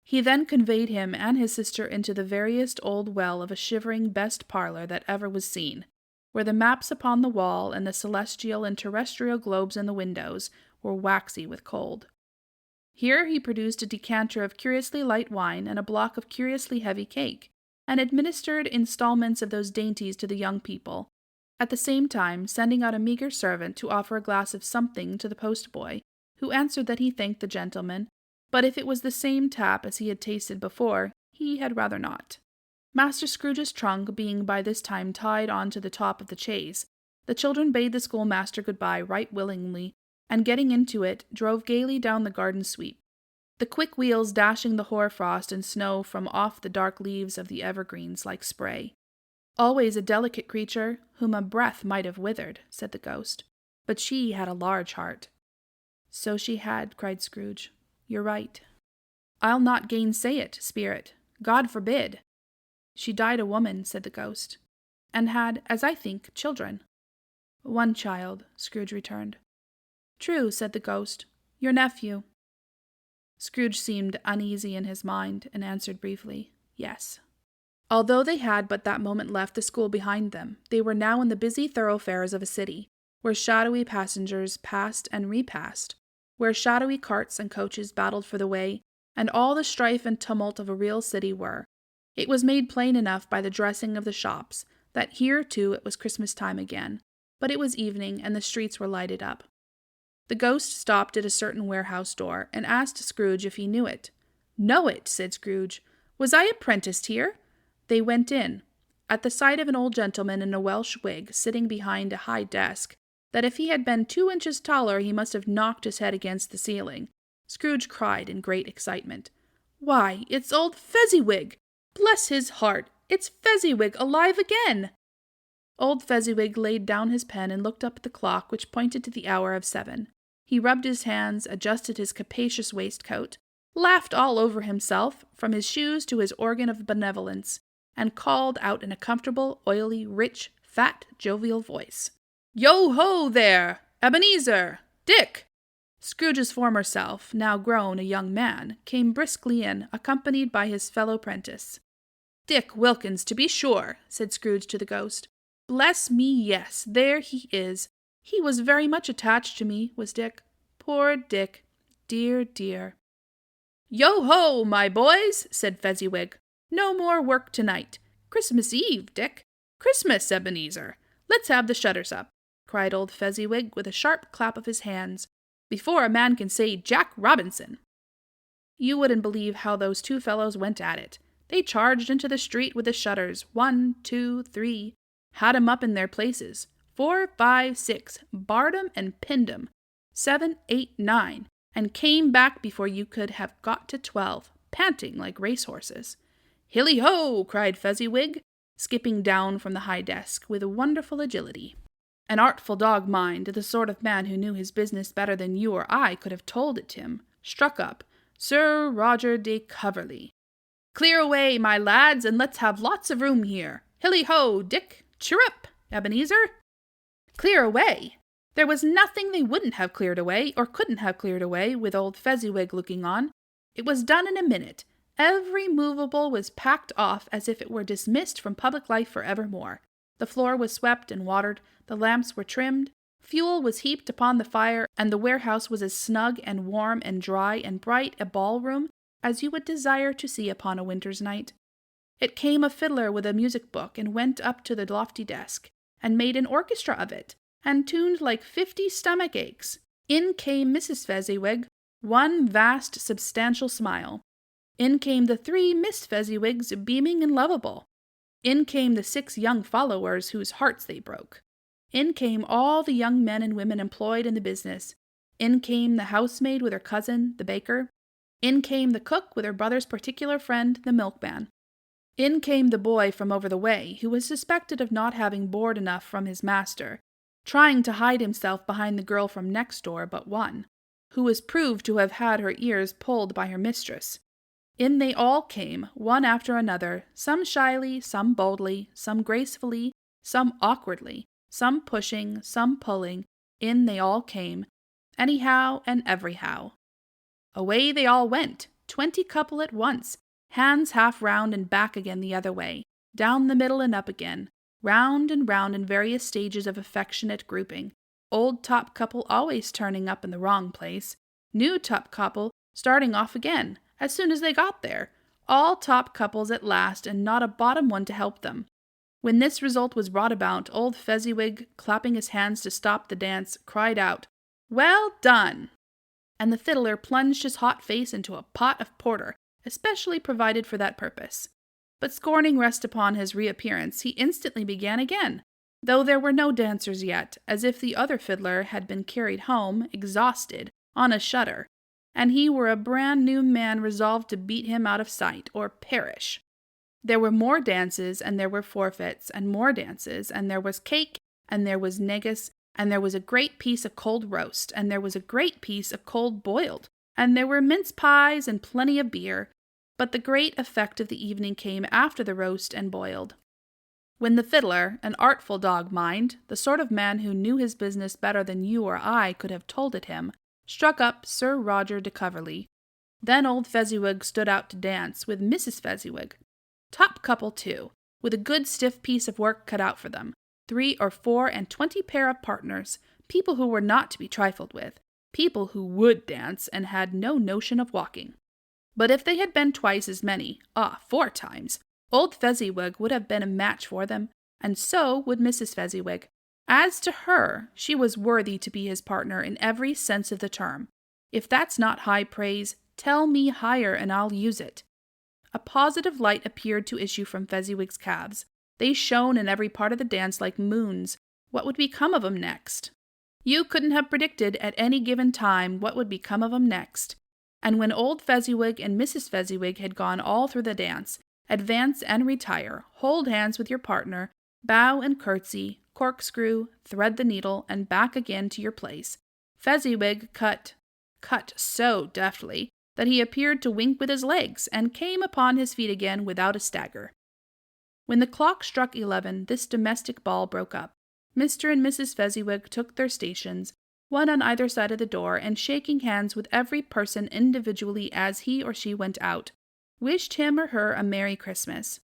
He then conveyed him and his sister into the veriest old well of a shivering best parlour that ever was seen, where the maps upon the wall and the celestial and terrestrial globes in the windows were waxy with cold. Here he produced a decanter of curiously light wine and a block of curiously heavy cake, and administered installments of those dainties to the young people, at the same time sending out a meagre servant to offer a glass of something to the post-boy, who answered that he thanked the gentleman, but if it was the same tap as he had tasted before, he had rather not. Master Scrooge's trunk being by this time tied on to the top of the chaise, the children bade the schoolmaster good-bye right willingly, and getting into it, drove gaily down the garden sweep, the quick wheels dashing the hoar-frost and snow from off the dark leaves of the evergreens like spray. "Always a delicate creature, whom a breath might have withered," said the ghost, "but she had a large heart." "So she had," cried Scrooge. "You're right." "I'll not gainsay it, spirit. God forbid." "She died a woman," said the ghost, "and had, as I think, children." "One child," Scrooge returned. "True," said the ghost. "Your nephew." Scrooge seemed uneasy in his mind, and answered briefly, yes. Although they had but that moment left the school behind them, they were now in the busy thoroughfares of a city, where shadowy passengers passed and repassed, where shadowy carts and coaches battled for the way, and all the strife and tumult of a real city were. It was made plain enough by the dressing of the shops, that here, too, it was Christmas time again, but it was evening, and the streets were lighted up. The ghost stopped at a certain warehouse door, and asked Scrooge if he knew it. "Know it," said Scrooge. "Was I apprenticed here?" They went in, at the sight of an old gentleman in a Welsh wig sitting behind a high desk, that if he had been 2 inches taller he must have knocked his head against the ceiling. Scrooge cried in great excitement, "Why, it's old Fezziwig! Bless his heart, it's Fezziwig alive again!" Old Fezziwig laid down his pen and looked up at the clock, which pointed to the hour of 7. He rubbed his hands, adjusted his capacious waistcoat, laughed all over himself, from his shoes to his organ of benevolence, and called out in a comfortable, oily, rich, fat, jovial voice, "Yo-ho there! Ebenezer! Dick!" Scrooge's former self, now grown a young man, came briskly in, accompanied by his fellow prentice. "Dick Wilkins, to be sure," said Scrooge to the ghost. "Bless me, yes, there he is. He was very much attached to me, was Dick. Poor Dick. Dear, dear." "Yo-ho, my boys," said Fezziwig. "No more work tonight. Christmas Eve, Dick. Christmas, Ebenezer. Let's have the shutters up," cried old Fezziwig with a sharp clap of his hands, "before a man can say Jack Robinson." You wouldn't believe how those 2 fellows went at it. They charged into the street with the shutters, 1, 2, 3, had 'em up in their places, 4, 5, 6, barred 'em and pinned 'em, 7, 8, 9, and came back before you could have got to 12, panting like racehorses. "Hilly-ho!" cried Fezziwig, skipping down from the high desk with a wonderful agility. An artful dog mind, the sort of man who knew his business better than you or I could have told it him, struck up, Sir Roger de Coverley. "Clear away, my lads, and let's have lots of room here. Hilly-ho, Dick! Chirrup, Ebenezer!" Clear away! There was nothing they wouldn't have cleared away, or couldn't have cleared away, with old Fezziwig looking on. It was done in a minute. Every movable was packed off as if it were dismissed from public life for evermore. The floor was swept and watered, the lamps were trimmed, fuel was heaped upon the fire, and the warehouse was as snug and warm and dry and bright a ballroom as you would desire to see upon a winter's night. It came a fiddler with a music book and went up to the lofty desk, and made an orchestra of it, and tuned like 50 stomach aches. In came Mrs. Fezziwig, one vast substantial smile. In came the 3 Miss Fezziwigs, beaming and lovable. In came the 6 young followers whose hearts they broke. In came all the young men and women employed in the business. In came the housemaid with her cousin, the baker. In came the cook with her brother's particular friend, the milkman. In came the boy from over the way, who was suspected of not having board enough from his master, trying to hide himself behind the girl from next door but one, who was proved to have had her ears pulled by her mistress. In they all came, one after another, some shyly, some boldly, some gracefully, some awkwardly, some pushing, some pulling. In they all came, anyhow and everyhow. Away they all went, 20 couple at once, hands half round and back again the other way, down the middle and up again, round and round in various stages of affectionate grouping, old top couple always turning up in the wrong place, new top couple starting off again, as soon as they got there, all top couples at last and not a bottom one to help them. When this result was brought about, old Fezziwig, clapping his hands to stop the dance, cried out, "Well done!" And the fiddler plunged his hot face into a pot of porter, especially provided for that purpose. But scorning rest upon his reappearance, he instantly began again, though there were no dancers yet, as if the other fiddler had been carried home, exhausted, on a shutter, and he were a brand-new man resolved to beat him out of sight, or perish. There were more dances, and there were forfeits, and more dances, and there was cake, and there was negus, and there was a great piece of cold roast, and there was a great piece of cold boiled, and there were mince pies and plenty of beer, but the great effect of the evening came after the roast and boiled. When the fiddler, an artful dog mind, the sort of man who knew his business better than you or I could have told it him, struck up Sir Roger de Coverley, Then old Fezziwig stood out to dance with Mrs. Fezziwig. Top couple, too, with a good stiff piece of work cut out for them. 3 or 4 and 20 pair of partners, people who were not to be trifled with, people who would dance and had no notion of walking. But if they had been twice as many, 4 times, old Fezziwig would have been a match for them, and so would Mrs. Fezziwig. As to her, she was worthy to be his partner in every sense of the term. If that's not high praise, tell me higher and I'll use it. A positive light appeared to issue from Fezziwig's calves. They shone in every part of the dance like moons. What would become of 'em next? You couldn't have predicted at any given time what would become of 'em next. And when old Fezziwig and Mrs. Fezziwig had gone all through the dance, advance and retire, hold hands with your partner, bow and curtsy, corkscrew, thread the needle, and back again to your place, Fezziwig cut so deftly that he appeared to wink with his legs, and came upon his feet again without a stagger. When the clock struck 11, this domestic ball broke up. Mr. and Mrs. Fezziwig took their stations, one on either side of the door, and shaking hands with every person individually as he or she went out, wished him or her a Merry Christmas.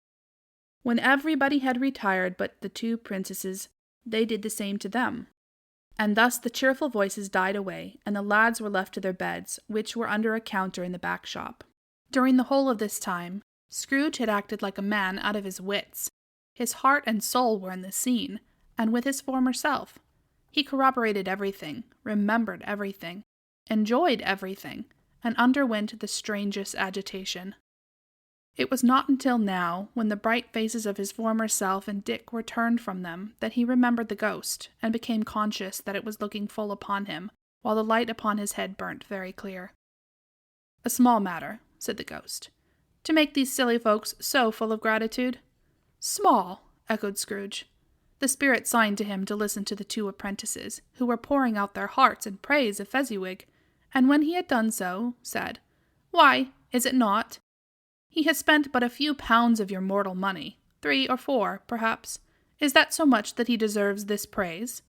When everybody had retired but the 2 princesses, they did the same to them. And thus the cheerful voices died away, and the lads were left to their beds, which were under a counter in the back shop. During the whole of this time, Scrooge had acted like a man out of his wits. His heart and soul were in the scene, and with his former self. He corroborated everything, remembered everything, enjoyed everything, and underwent the strangest agitation. It was not until now, when the bright faces of his former self and Dick were turned from them, that he remembered the ghost, and became conscious that it was looking full upon him, while the light upon his head burnt very clear. "A small matter," said the ghost, "to make these silly folks so full of gratitude." "Small," echoed Scrooge. The spirit signed to him to listen to the 2 apprentices, who were pouring out their hearts in praise of Fezziwig, and when he had done so, said, "Why, is it not? He has spent but a few pounds of your mortal money, 3 or 4, perhaps. Is that so much that he deserves this praise?"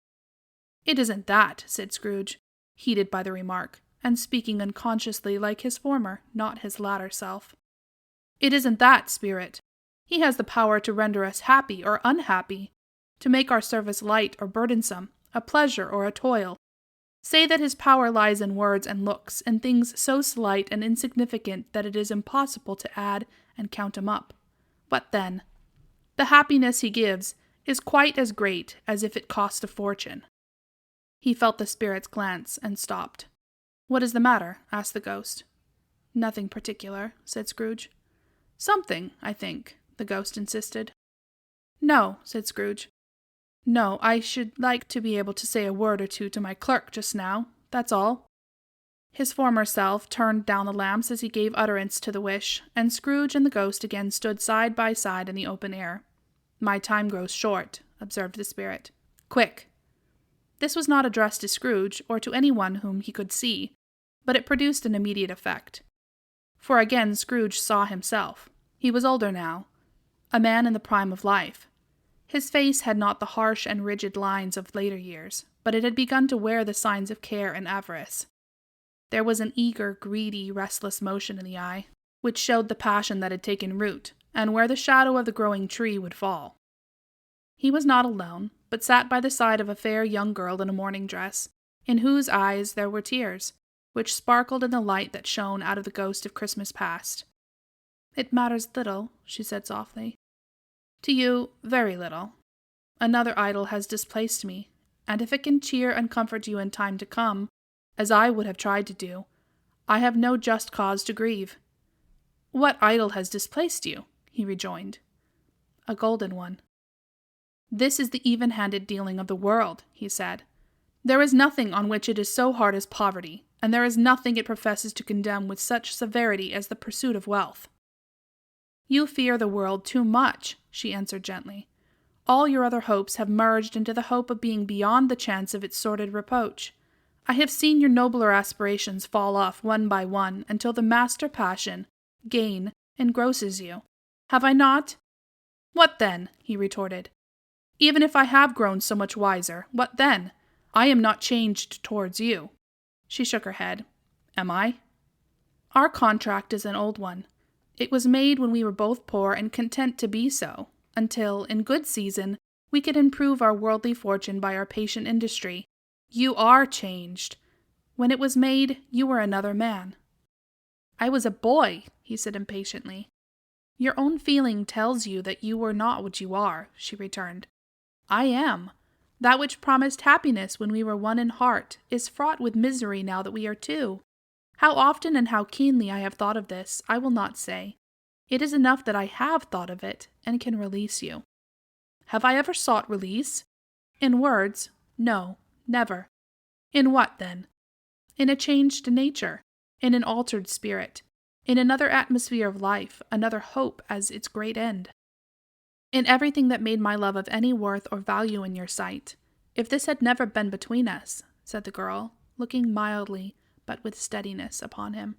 "It isn't that," said Scrooge, heated by the remark, and speaking unconsciously like his former, not his latter self. "It isn't that, spirit. He has the power to render us happy or unhappy, to make our service light or burdensome, a pleasure or a toil. Say that his power lies in words and looks, in things so slight and insignificant that it is impossible to add and count 'em up. What then? The happiness he gives is quite as great as if it cost a fortune." He felt the spirit's glance and stopped. "What is the matter?" asked the ghost. "Nothing particular," said Scrooge. "Something, I think," the ghost insisted. "No," said Scrooge. "No, I should like to be able to say a word or 2 to my clerk just now, that's all." His former self turned down the lamps as he gave utterance to the wish, and Scrooge and the ghost again stood side by side in the open air. "My time grows short," observed the spirit. "Quick." This was not addressed to Scrooge, or to anyone whom he could see, but it produced an immediate effect. For again Scrooge saw himself. He was older now, a man in the prime of life. His face had not the harsh and rigid lines of later years, but it had begun to wear the signs of care and avarice. There was an eager, greedy, restless motion in the eye, which showed the passion that had taken root, and where the shadow of the growing tree would fall. He was not alone, but sat by the side of a fair young girl in a morning dress, in whose eyes there were tears, which sparkled in the light that shone out of the ghost of Christmas past. "It matters little," she said softly. "To you, very little. Another idol has displaced me, and if it can cheer and comfort you in time to come, as I would have tried to do, I have no just cause to grieve." "What idol has displaced you?" he rejoined. "A golden one." "This is the even-handed dealing of the world," he said. "There is nothing on which it is so hard as poverty, and there is nothing it professes to condemn with such severity as the pursuit of wealth." "You fear the world too much," she answered gently. "All your other hopes have merged into the hope of being beyond the chance of its sordid reproach. I have seen your nobler aspirations fall off one by one until the master passion, gain, engrosses you. Have I not?" "What then?" he retorted. "Even if I have grown so much wiser, what then? I am not changed towards you." She shook her head. "Am I?" Our contract is an old one. It was made when we were both poor and content to be so, until, in good season, we could improve our worldly fortune by our patient industry. You are changed. When it was made, you were another man." "I was a boy," he said impatiently. "Your own feeling tells you that you were not what you are," she returned. "I am. That which promised happiness when we were one in heart is fraught with misery now that we are two. How often and how keenly I have thought of this, I will not say. It is enough that I have thought of it and can release you." "Have I ever sought release?" "In words, no, never." "In what, then?" "In a changed nature, in an altered spirit, in another atmosphere of life, another hope as its great end." "In everything that made my love of any worth or value in your sight. If this had never been between us," said the girl, looking mildly, but with steadiness, upon him.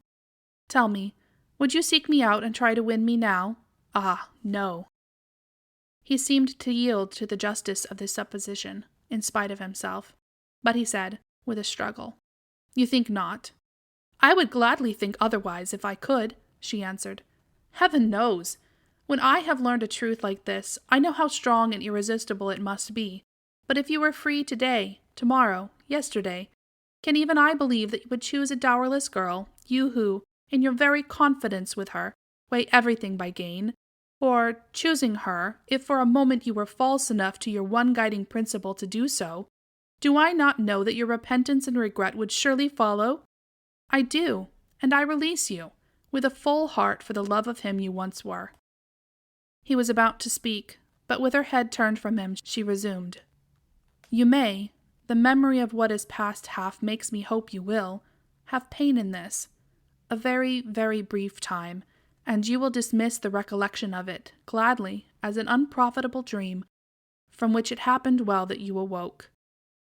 "Tell me, would you seek me out and try to win me now? Ah, no." He seemed to yield to the justice of this supposition, in spite of himself. But he said, with a struggle, "You think not?" "I would gladly think otherwise if I could," she answered. "Heaven knows! When I have learned a truth like this, I know how strong and irresistible it must be. But if you were free today, tomorrow, yesterday, can even I believe that you would choose a dowerless girl, you who, in your very confidence with her, weigh everything by gain? Or, choosing her, if for a moment you were false enough to your one guiding principle to do so, do I not know that your repentance and regret would surely follow? I do, and I release you, with a full heart for the love of him you once were." He was about to speak, but with her head turned from him, she resumed. "You may, the memory of what is past half makes me hope you will, have pain in this, a very, very brief time, and you will dismiss the recollection of it, gladly, as an unprofitable dream, from which it happened well that you awoke.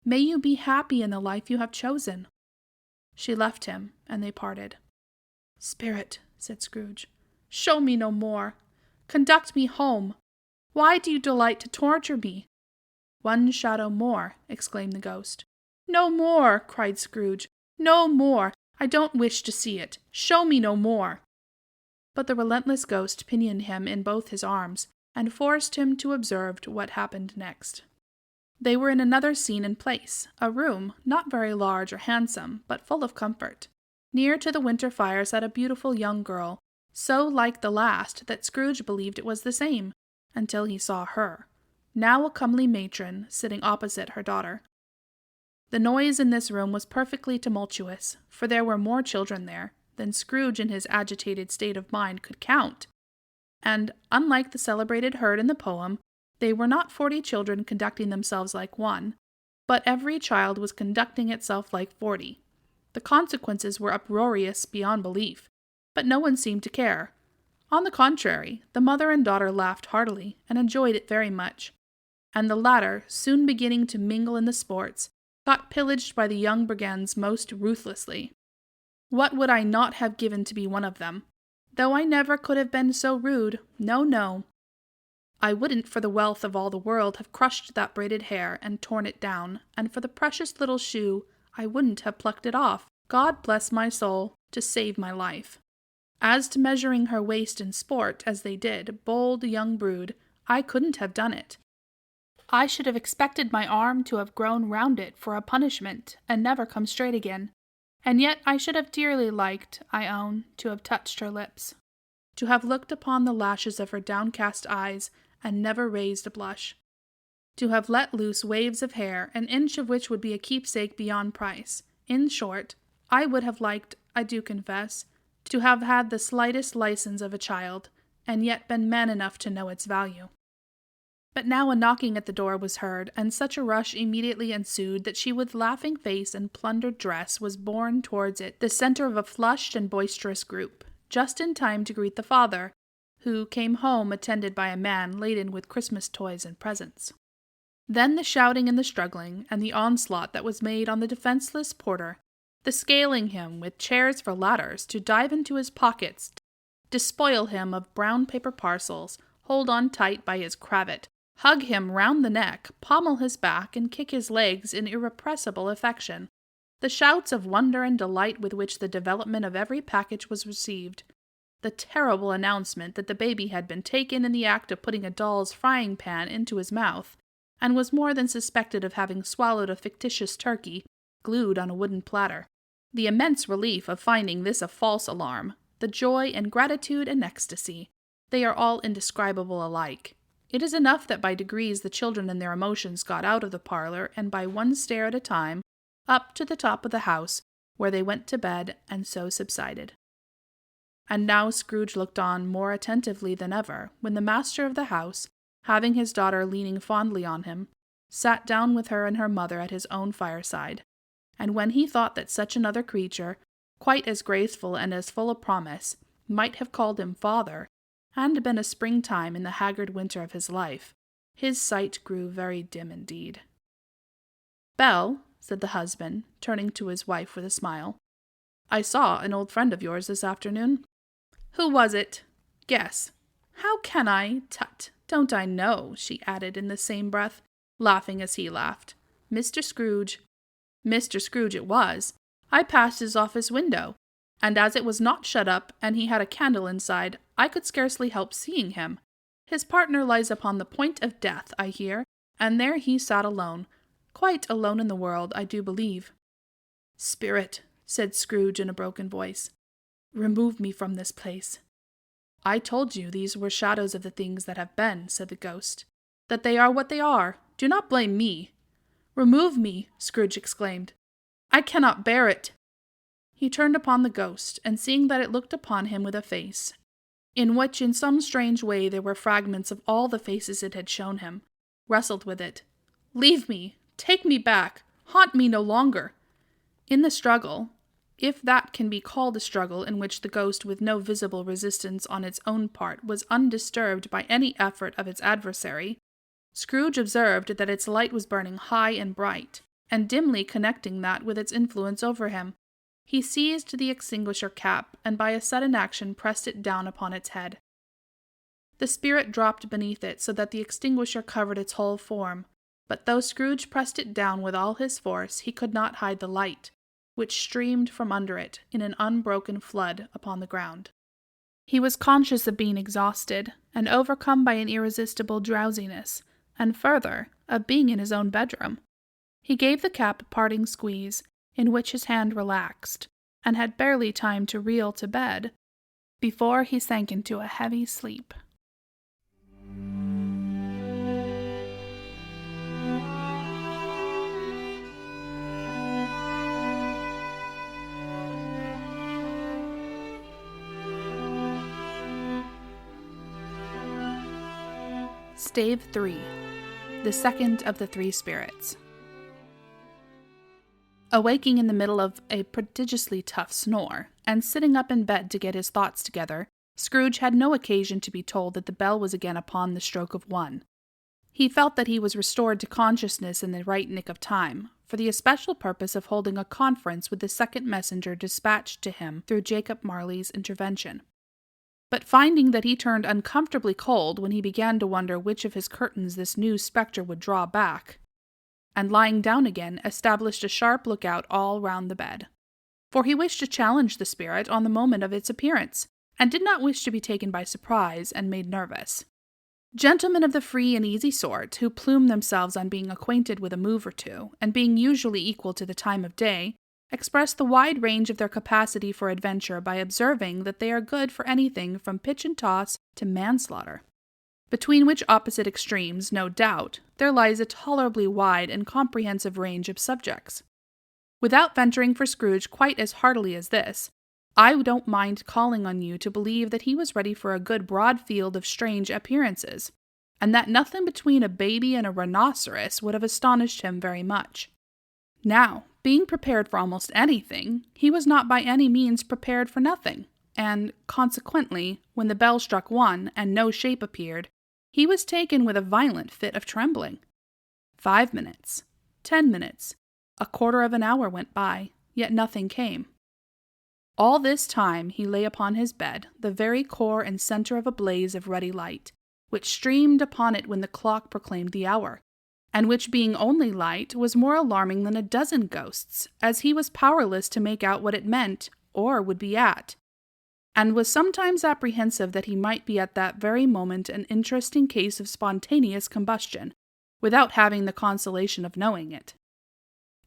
May you be happy in the life you have chosen." She left him, and they parted. "Spirit," said Scrooge, "show me no more. Conduct me home. Why do you delight to torture me?" "One shadow more," exclaimed the ghost. "No more," cried Scrooge. "No more. I don't wish to see it. Show me no more." But the relentless ghost pinioned him in both his arms, and forced him to observe what happened next. They were in another scene and place, a room, not very large or handsome, but full of comfort. Near to the winter fire sat a beautiful young girl, so like the last that Scrooge believed it was the same, until he saw her, now a comely matron, sitting opposite her daughter. The noise in this room was perfectly tumultuous, for there were more children there than Scrooge in his agitated state of mind could count, and, unlike the celebrated herd in the poem, they were not 40 children conducting themselves like one, but every child was conducting itself like 40. The consequences were uproarious beyond belief, but no one seemed to care. On the contrary, the mother and daughter laughed heartily, and enjoyed it very much, and the latter, soon beginning to mingle in the sports, got pillaged by the young brigands most ruthlessly. What would I not have given to be one of them? Though I never could have been so rude, no, no. I wouldn't for the wealth of all the world have crushed that braided hair and torn it down, and for the precious little shoe I wouldn't have plucked it off, God bless my soul, to save my life. As to measuring her waist in sport, as they did, bold young brood, I couldn't have done it. I should have expected my arm to have grown round it for a punishment, and never come straight again. And yet I should have dearly liked, I own, to have touched her lips, to have looked upon the lashes of her downcast eyes, and never raised a blush, to have let loose waves of hair, an inch of which would be a keepsake beyond price. In short, I would have liked, I do confess, to have had the slightest license of a child, and yet been man enough to know its value. But now a knocking at the door was heard, and such a rush immediately ensued that she with laughing face and plundered dress was borne towards it, the centre of a flushed and boisterous group, just in time to greet the father, who came home attended by a man laden with Christmas toys and presents. Then the shouting and the struggling, and the onslaught that was made on the defenceless porter, the scaling him with chairs for ladders to dive into his pockets, despoil him of brown paper parcels, hold on tight by his cravat, hug him round the neck, pommel his back, and kick his legs in irrepressible affection. The shouts of wonder and delight with which the development of every package was received, the terrible announcement that the baby had been taken in the act of putting a doll's frying pan into his mouth, and was more than suspected of having swallowed a fictitious turkey glued on a wooden platter, the immense relief of finding this a false alarm, the joy and gratitude and ecstasy, they are all indescribable alike. It is enough that by degrees the children and their emotions got out of the parlor, and by one stair at a time, up to the top of the house, where they went to bed, and so subsided. And now Scrooge looked on more attentively than ever, when the master of the house, having his daughter leaning fondly on him, sat down with her and her mother at his own fireside, and when he thought that such another creature, quite as graceful and as full of promise, might have called him father, and been a springtime in the haggard winter of his life, his sight grew very dim indeed. "Belle," said the husband, turning to his wife with a smile, "I saw an old friend of yours this afternoon." "Who was it?" "Guess." "How can I? Tut, don't I know?" she added in the same breath, laughing as he laughed. "Mr. Scrooge." "Mr. Scrooge it was. I passed his office window, and as it was not shut up, and he had a candle inside, I could scarcely help seeing him. His partner lies upon the point of death, I hear, and there he sat alone, quite alone in the world, I do believe." "Spirit," said Scrooge in a broken voice, "remove me from this place." "I told you these were shadows of the things that have been," said the ghost. "That they are what they are. Do not blame me." "Remove me," Scrooge exclaimed. "I cannot bear it." He turned upon the ghost, and seeing that it looked upon him with a face, in which in some strange way there were fragments of all the faces it had shown him, wrestled with it. "Leave me! Take me back! Haunt me no longer!" In the struggle, if that can be called a struggle in which the ghost with no visible resistance on its own part was undisturbed by any effort of its adversary, Scrooge observed that its light was burning high and bright, and dimly connecting that with its influence over him. He seized the extinguisher cap, and by a sudden action pressed it down upon its head. The spirit dropped beneath it, so that the extinguisher covered its whole form, but though Scrooge pressed it down with all his force, he could not hide the light, which streamed from under it in an unbroken flood upon the ground. He was conscious of being exhausted, and overcome by an irresistible drowsiness, and further, of being in his own bedroom. He gave the cap a parting squeeze, in which his hand relaxed, and had barely time to reel to bed, before he sank into a heavy sleep. Stave 3. The second of the three spirits. Awaking in the middle of a prodigiously tough snore, and sitting up in bed to get his thoughts together, Scrooge had no occasion to be told that the bell was again upon the stroke of 1. He felt that he was restored to consciousness in the right nick of time, for the especial purpose of holding a conference with the second messenger dispatched to him through Jacob Marley's intervention. But finding that he turned uncomfortably cold when he began to wonder which of his curtains this new spectre would draw back, and lying down again, established a sharp lookout all round the bed. For he wished to challenge the spirit on the moment of its appearance, and did not wish to be taken by surprise and made nervous. Gentlemen of the free and easy sort, who plume themselves on being acquainted with a move or two, and being usually equal to the time of day, express the wide range of their capacity for adventure by observing that they are good for anything from pitch and toss to manslaughter, between which opposite extremes, no doubt, there lies a tolerably wide and comprehensive range of subjects. Without venturing for Scrooge quite as heartily as this, I don't mind calling on you to believe that he was ready for a good broad field of strange appearances, and that nothing between a baby and a rhinoceros would have astonished him very much. Now, being prepared for almost anything, he was not by any means prepared for nothing, and, consequently, when the bell struck 1 and no shape appeared, he was taken with a violent fit of trembling. 5 minutes, 10 minutes, a quarter of an hour went by, yet nothing came. All this time he lay upon his bed, the very core and center of a blaze of ruddy light, which streamed upon it when the clock proclaimed the hour, and which being only light was more alarming than a dozen ghosts, as he was powerless to make out what it meant, or would be at, and was sometimes apprehensive that he might be at that very moment an interesting case of spontaneous combustion, without having the consolation of knowing it.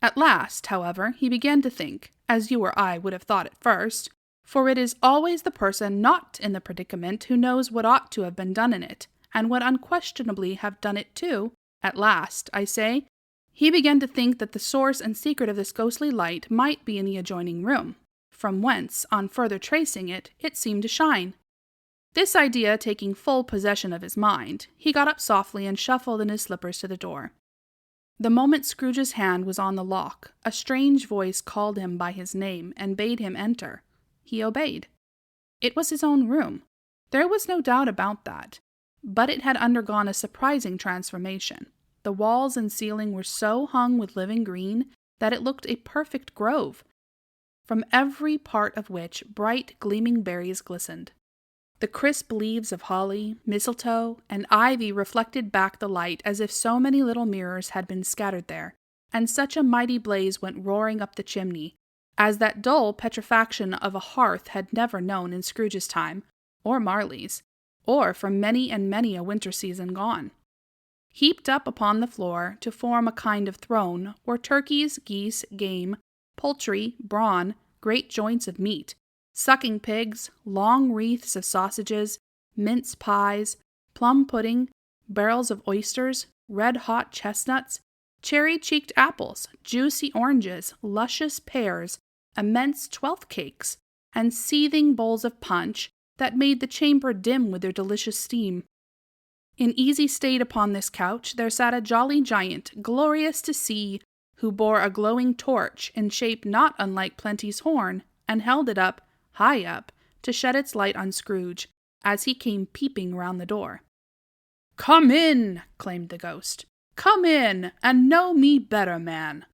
At last, however, he began to think, as you or I would have thought at first, for it is always the person not in the predicament who knows what ought to have been done in it, and would unquestionably have done it too. At last, I say, he began to think that the source and secret of this ghostly light might be in the adjoining room, from whence, on further tracing it, it seemed to shine. This idea taking full possession of his mind, he got up softly and shuffled in his slippers to the door. The moment Scrooge's hand was on the lock, a strange voice called him by his name and bade him enter. He obeyed. It was his own room. There was no doubt about that. But it had undergone a surprising transformation. The walls and ceiling were so hung with living green that it looked a perfect grove, from every part of which bright gleaming berries glistened. The crisp leaves of holly, mistletoe, and ivy reflected back the light as if so many little mirrors had been scattered there, and such a mighty blaze went roaring up the chimney, as that dull petrifaction of a hearth had never known in Scrooge's time, or Marley's, or for many and many a winter season gone. Heaped up upon the floor to form a kind of throne were turkeys, geese, game, poultry, brawn, great joints of meat, sucking pigs, long wreaths of sausages, mince pies, plum pudding, barrels of oysters, red-hot chestnuts, cherry-cheeked apples, juicy oranges, luscious pears, immense twelfth cakes, and seething bowls of punch that made the chamber dim with their delicious steam. In easy state upon this couch there sat a jolly giant, glorious to see, who bore a glowing torch in shape not unlike Plenty's horn, and held it up, high up, to shed its light on Scrooge, as he came peeping round the door. "Come in," claimed the ghost. "Come in, and know me better, man."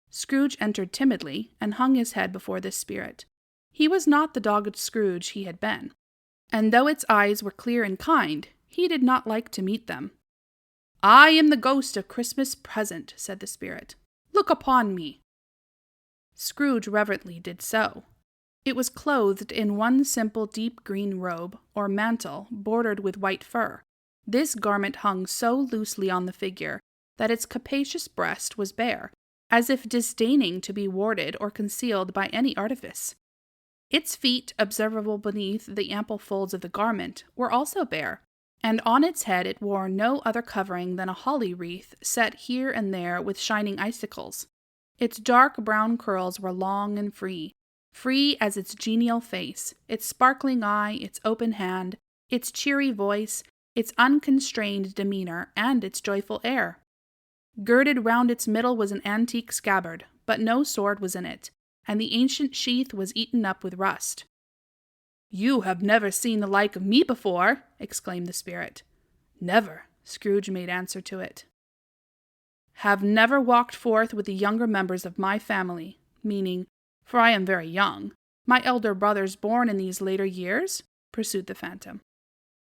Scrooge entered timidly, and hung his head before this spirit. He was not the dogged Scrooge he had been, and though its eyes were clear and kind, he did not like to meet them. "I am the ghost of Christmas Present," said the spirit. "Look upon me." Scrooge reverently did so. It was clothed in one simple deep green robe, or mantle, bordered with white fur. This garment hung so loosely on the figure that its capacious breast was bare, as if disdaining to be warded or concealed by any artifice. Its feet, observable beneath the ample folds of the garment, were also bare, and on its head it wore no other covering than a holly wreath set here and there with shining icicles. Its dark brown curls were long and free as its genial face, its sparkling eye, its open hand, its cheery voice, its unconstrained demeanor, and its joyful air. Girded round its middle was an antique scabbard, but no sword was in it, and the ancient sheath was eaten up with rust. "You have never seen the like of me before," exclaimed the spirit. "Never," Scrooge made answer to it. "Have never walked forth with the younger members of my family," meaning, for I am very young, my elder brothers born in these later years? Pursued the phantom.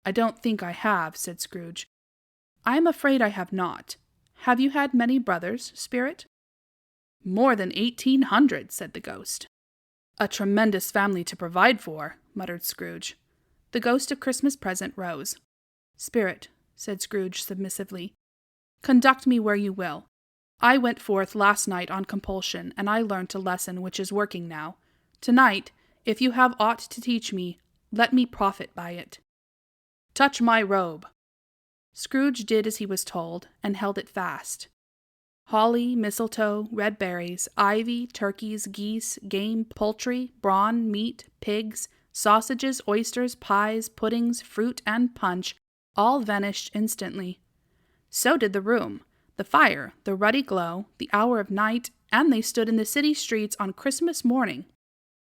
"I don't think I have," said Scrooge. "I am afraid I have not. Have you had many brothers, spirit?" "More than 1,800, said the ghost. "A tremendous family to provide for," muttered Scrooge. The ghost of Christmas Present rose. "Spirit," said Scrooge submissively, "conduct me where you will. I went forth last night on compulsion, and I learnt a lesson which is working now. Tonight, if you have aught to teach me, let me profit by it. Touch my robe." Scrooge did as he was told, and held it fast. Holly, mistletoe, red berries, ivy, turkeys, geese, game, poultry, brawn, meat, pigs, sausages, oysters, pies, puddings, fruit, and punch all vanished instantly. So did the room, the fire, the ruddy glow, the hour of night, and they stood in the city streets on Christmas morning,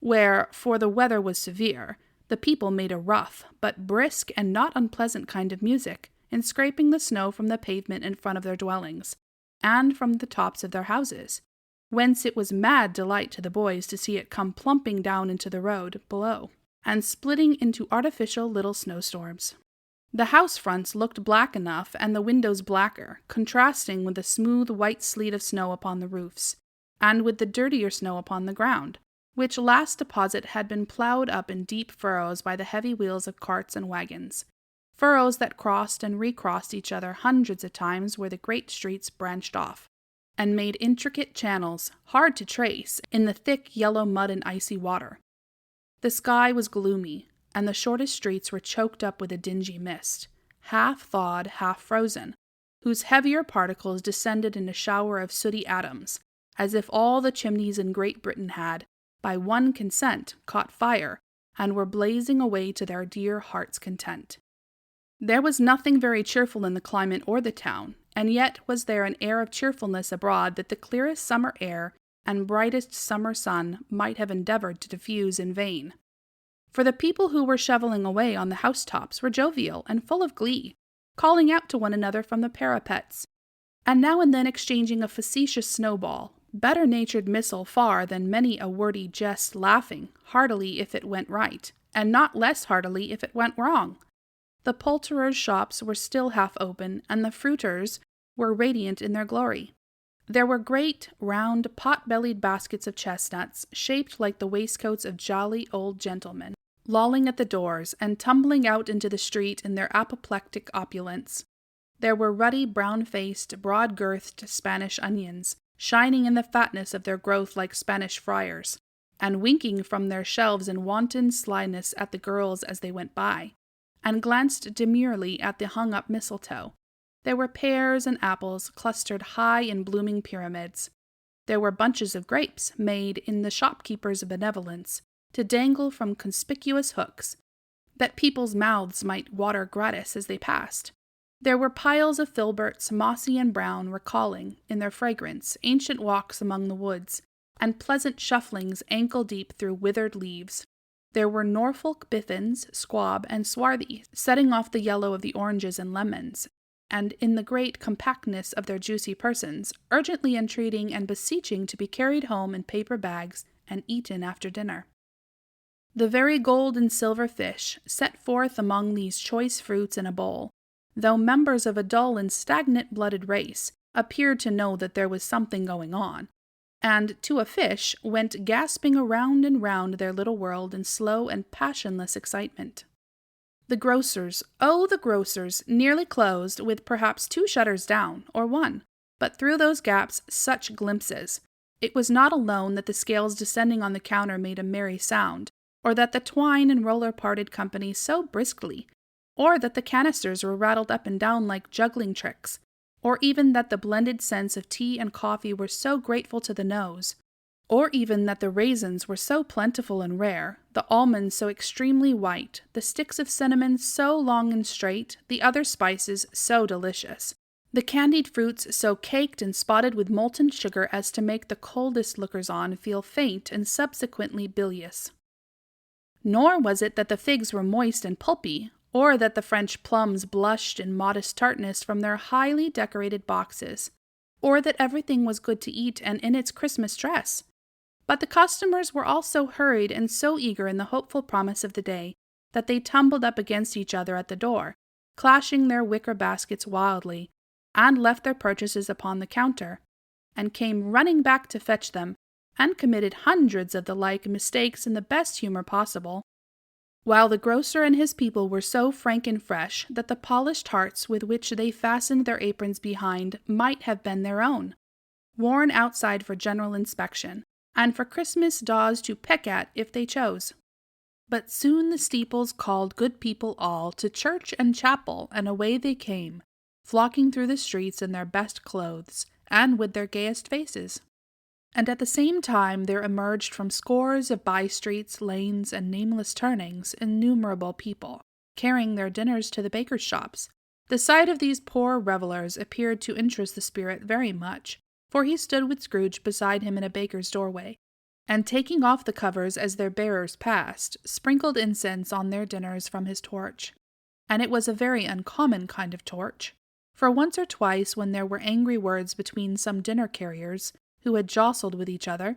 where, for the weather was severe, the people made a rough, but brisk and not unpleasant kind of music, in scraping the snow from the pavement in front of their dwellings, and from the tops of their houses, whence it was mad delight to the boys to see it come plumping down into the road below, and splitting into artificial little snowstorms. The house fronts looked black enough, and the windows blacker, contrasting with the smooth white sleet of snow upon the roofs, and with the dirtier snow upon the ground, which last deposit had been ploughed up in deep furrows by the heavy wheels of carts and wagons, furrows that crossed and recrossed each other hundreds of times where the great streets branched off, and made intricate channels, hard to trace, in the thick yellow mud and icy water. The sky was gloomy, and the shortest streets were choked up with a dingy mist, half thawed, half frozen, whose heavier particles descended in a shower of sooty atoms, as if all the chimneys in Great Britain had, by one consent, caught fire, and were blazing away to their dear heart's content. There was nothing very cheerful in the climate or the town, and yet was there an air of cheerfulness abroad that the clearest summer air and brightest summer sun might have endeavored to diffuse in vain. For the people who were shoveling away on the housetops were jovial and full of glee, calling out to one another from the parapets, and now and then exchanging a facetious snowball, better-natured missile far than many a wordy jest, laughing heartily if it went right, and not less heartily if it went wrong. The poulterers' shops were still half open, and the fruiters were radiant in their glory. There were great, round, pot-bellied baskets of chestnuts, shaped like the waistcoats of jolly old gentlemen, lolling at the doors and tumbling out into the street in their apoplectic opulence. There were ruddy, brown-faced, broad-girthed Spanish onions, shining in the fatness of their growth like Spanish friars, and winking from their shelves in wanton slyness at the girls as they went by, and glanced demurely at the hung-up mistletoe. There were pears and apples clustered high in blooming pyramids. There were bunches of grapes made in the shopkeeper's benevolence to dangle from conspicuous hooks, that people's mouths might water gratis as they passed. There were piles of filberts, mossy and brown, recalling, in their fragrance, ancient walks among the woods, and pleasant shufflings ankle-deep through withered leaves. There were Norfolk biffins, squab, and swarthy, setting off the yellow of the oranges and lemons, and in the great compactness of their juicy persons, urgently entreating and beseeching to be carried home in paper bags and eaten after dinner. The very gold and silver fish, set forth among these choice fruits in a bowl, though members of a dull and stagnant-blooded race, appeared to know that there was something going on, and, to a fish, went gasping around and round their little world in slow and passionless excitement. The grocers, oh, the grocers, nearly closed, with perhaps 2 shutters down, or 1, but through those gaps such glimpses. It was not alone that the scales descending on the counter made a merry sound, or that the twine and roller parted company so briskly, or that the canisters were rattled up and down like juggling tricks, or even that the blended scents of tea and coffee were so grateful to the nose, or even that the raisins were so plentiful and rare, the almonds so extremely white, the sticks of cinnamon so long and straight, the other spices so delicious, the candied fruits so caked and spotted with molten sugar as to make the coldest lookers-on feel faint and subsequently bilious. Nor was it that the figs were moist and pulpy, or that the French plums blushed in modest tartness from their highly decorated boxes, or that everything was good to eat and in its Christmas dress. But the customers were all so hurried and so eager in the hopeful promise of the day that they tumbled up against each other at the door, clashing their wicker baskets wildly, and left their purchases upon the counter, and came running back to fetch them, and committed hundreds of the like mistakes in the best humor possible, while the grocer and his people were so frank and fresh that the polished hearts with which they fastened their aprons behind might have been their own, worn outside for general inspection, and for Christmas daws to peck at if they chose. But soon the steeples called good people all to church and chapel, and away they came, flocking through the streets in their best clothes, and with their gayest faces. And at the same time there emerged from scores of by-streets, lanes, and nameless turnings innumerable people, carrying their dinners to the bakers' shops. The sight of these poor revellers appeared to interest the spirit very much, for he stood with Scrooge beside him in a baker's doorway, and taking off the covers as their bearers passed, sprinkled incense on their dinners from his torch. And it was a very uncommon kind of torch, for once or twice when there were angry words between some dinner-carriers, who had jostled with each other,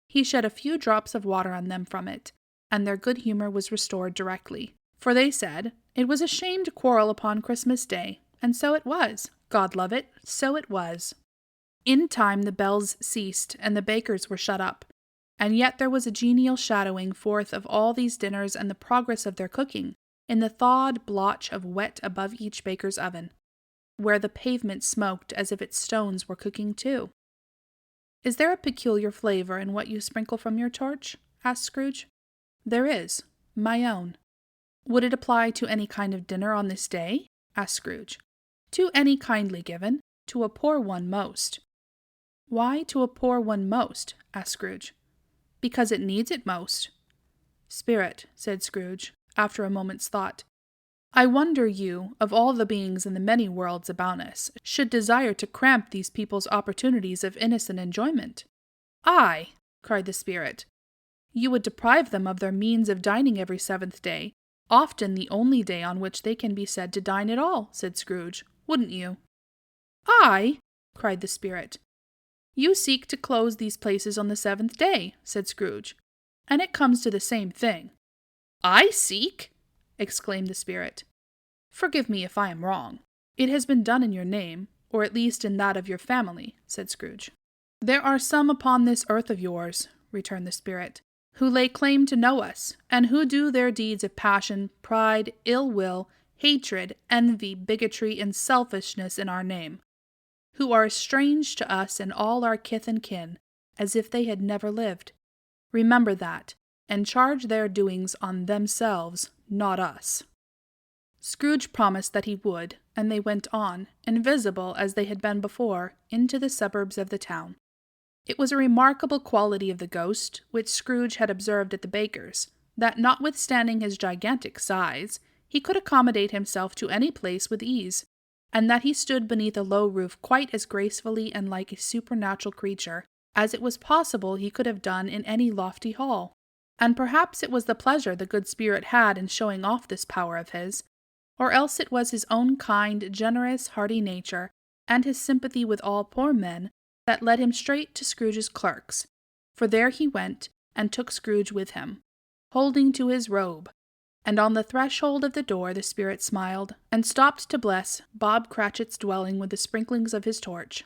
he shed a few drops of water on them from it, and their good humor was restored directly, For they said, it was a shame to quarrel upon Christmas Day, and so it was. God love it, so it was. In time the bells ceased, and the bakers were shut up. And yet there was a genial shadowing forth of all these dinners and the progress of their cooking, in the thawed blotch of wet above each baker's oven, where the pavement smoked as if its stones were cooking too. "Is there a peculiar flavor in what you sprinkle from your torch?" asked Scrooge. "There is. My own." "Would it apply to any kind of dinner on this day?" asked Scrooge. "To any kindly given. To a poor one most." "Why to a poor one most?" asked Scrooge. "Because it needs it most." "Spirit," said Scrooge, after a moment's thought, "I wonder you, of all the beings in the many worlds about us, should desire to cramp these people's opportunities of innocent enjoyment." "Aye!" cried the spirit. "You would deprive them of their means of dining every seventh day, often the only day on which they can be said to dine at all," said Scrooge. "Wouldn't you?" "Aye!" cried the spirit. "You seek to close these places on the seventh day," said Scrooge, "and it comes to the same thing." "I seek!" exclaimed the spirit. "Forgive me if I am wrong. It has been done in your name, or at least in that of your family," said Scrooge. "There are some upon this earth of yours," returned the spirit, "who lay claim to know us, and who do their deeds of passion, pride, ill will, hatred, envy, bigotry, and selfishness in our name, who are as strange to us and all our kith and kin, as if they had never lived. Remember that, and charge their doings on themselves, not us." Scrooge promised that he would, and they went on, invisible as they had been before, into the suburbs of the town. It was a remarkable quality of the ghost, which Scrooge had observed at the baker's, that notwithstanding his gigantic size, he could accommodate himself to any place with ease, and that he stood beneath a low roof quite as gracefully and like a supernatural creature as it was possible he could have done in any lofty hall. And perhaps it was the pleasure the good spirit had in showing off this power of his, or else it was his own kind, generous, hearty nature, and his sympathy with all poor men, that led him straight to Scrooge's clerk's, for there he went, and took Scrooge with him, holding to his robe, and on the threshold of the door the spirit smiled, and stopped to bless Bob Cratchit's dwelling with the sprinklings of his torch.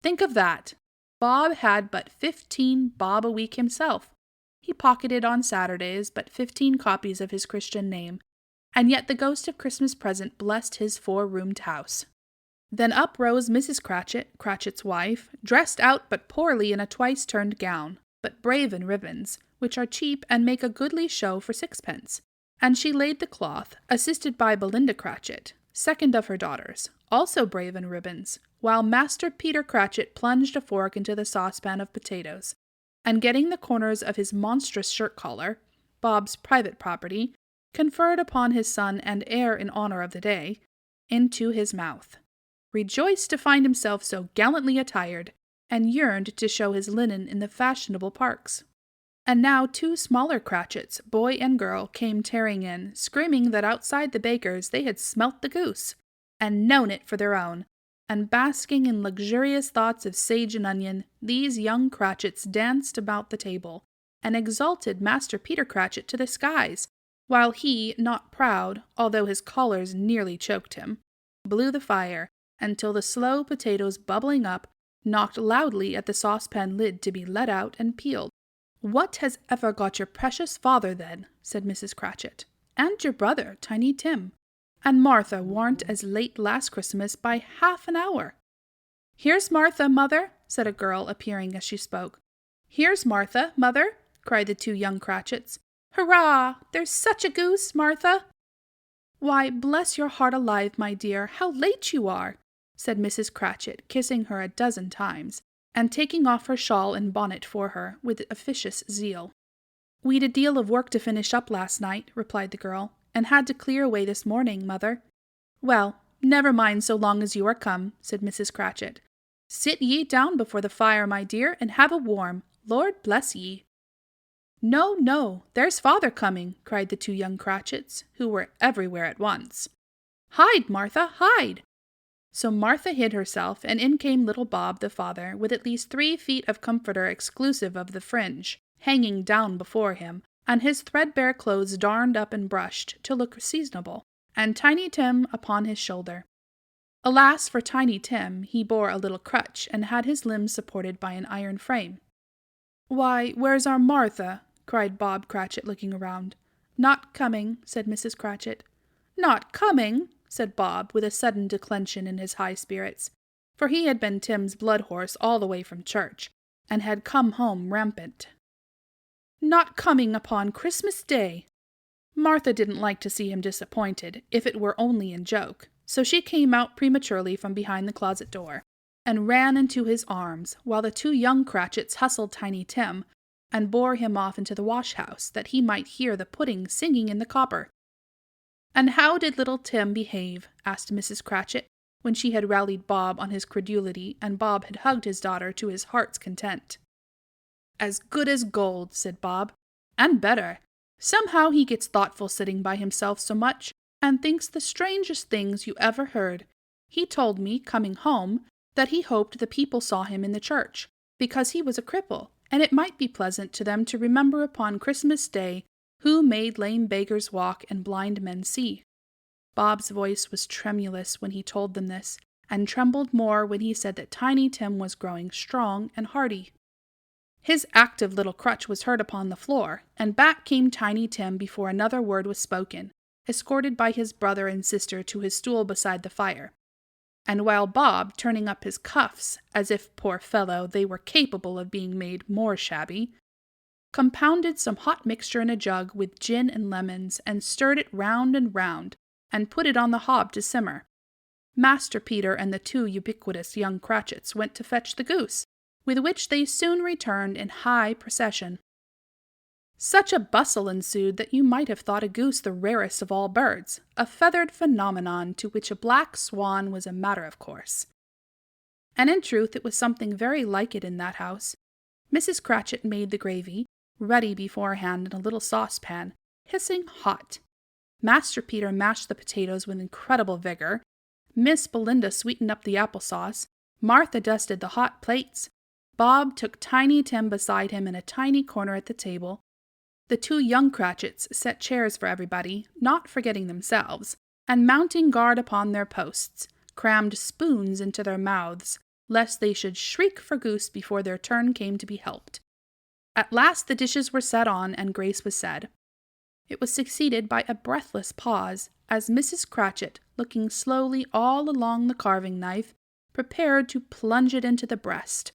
Think of that! Bob had but 15 bob a week himself. He pocketed on Saturdays but 15 copies of his Christian name, and yet the ghost of Christmas present blessed his 4-roomed house. Then up rose Mrs. Cratchit, Cratchit's wife, dressed out but poorly in a twice-turned gown, but brave in ribbons, which are cheap and make a goodly show for 6pence. And she laid the cloth, assisted by Belinda Cratchit, second of her daughters, also brave in ribbons, while Master Peter Cratchit plunged a fork into the saucepan of potatoes, and getting the corners of his monstrous shirt-collar, Bob's private property, conferred upon his son and heir in honor of the day, into his mouth, rejoiced to find himself so gallantly attired, and yearned to show his linen in the fashionable parks. And now 2 smaller Cratchits, boy and girl, came tearing in, screaming that outside the baker's they had smelt the goose, and known it for their own, and basking in luxurious thoughts of sage and onion, these young Cratchits danced about the table, and exalted Master Peter Cratchit to the skies, while he, not proud, although his collars nearly choked him, blew the fire, until the slow potatoes bubbling up knocked loudly at the saucepan lid to be let out and peeled. "What has ever got your precious father, then?" said Mrs. Cratchit. "And your brother, Tiny Tim. And Martha warn't as late last Christmas by half an hour." "Here's Martha, mother," said a girl, appearing as she spoke. "Here's Martha, mother," cried the 2 young Cratchits. "Hurrah! There's such a goose, Martha!" "Why, bless your heart alive, my dear, how late you are!" said Mrs. Cratchit, kissing her a dozen times, and taking off her shawl and bonnet for her, with officious zeal. "We'd a deal of work to finish up last night," replied the girl, "and had to clear away this morning, mother." "Well, never mind so long as you are come," said Mrs. Cratchit. "Sit ye down before the fire, my dear, and have a warm. Lord bless ye." "No, no, there's father coming," cried the 2 young Cratchits, who were everywhere at once. "Hide, Martha, hide!" So Martha hid herself, and in came little Bob the father, with at least 3 feet of comforter exclusive of the fringe, hanging down before him, and his threadbare clothes darned up and brushed to look seasonable, and Tiny Tim upon his shoulder. Alas for Tiny Tim, he bore a little crutch, and had his limbs supported by an iron frame. "Why, where's our Martha?" cried Bob Cratchit, looking around. "Not coming," said Mrs. Cratchit. "Not coming!" said Bob, with a sudden declension in his high spirits, for he had been Tim's blood horse all the way from church, and had come home rampant. "Not coming upon Christmas Day!" Martha didn't like to see him disappointed, if it were only in joke, so she came out prematurely from behind the closet door, and ran into his arms, while the two young Cratchits hustled Tiny Tim, and bore him off into the wash-house, that he might hear the pudding singing in the copper. "And how did little Tim behave?" asked Mrs. Cratchit, when she had rallied Bob on his credulity, and Bob had hugged his daughter to his heart's content. "As good as gold," said Bob, "and better. Somehow he gets thoughtful sitting by himself so much, and thinks the strangest things you ever heard. He told me, coming home, that he hoped the people saw him in the church, because he was a cripple, and it might be pleasant to them to remember upon Christmas Day who made lame beggars walk and blind men see." Bob's voice was tremulous when he told them this, and trembled more when he said that Tiny Tim was growing strong and hearty. His active little crutch was heard upon the floor, and back came Tiny Tim before another word was spoken, escorted by his brother and sister to his stool beside the fire. And while Bob, turning up his cuffs, as if, poor fellow, they were capable of being made more shabby, compounded some hot mixture in a jug with gin and lemons, and stirred it round, and put it on the hob to simmer, Master Peter and the two ubiquitous young Cratchits went to fetch the goose, with which they soon returned in high procession. Such a bustle ensued that you might have thought a goose the rarest of all birds, a feathered phenomenon to which a black swan was a matter of course. And in truth it was something very like it in that house. Mrs. Cratchit made the gravy, ready beforehand in a little saucepan, hissing hot. Master Peter mashed the potatoes with incredible vigor. Miss Belinda sweetened up the apple-sauce. Martha dusted the hot plates. Bob took Tiny Tim beside him in a tiny corner at the table. The two young Cratchits set chairs for everybody, not forgetting themselves, and mounting guard upon their posts, crammed spoons into their mouths, lest they should shriek for goose before their turn came to be helped. At last the dishes were set on, and grace was said. It was succeeded by a breathless pause, as Mrs. Cratchit, looking slowly all along the carving-knife, prepared to plunge it into the breast.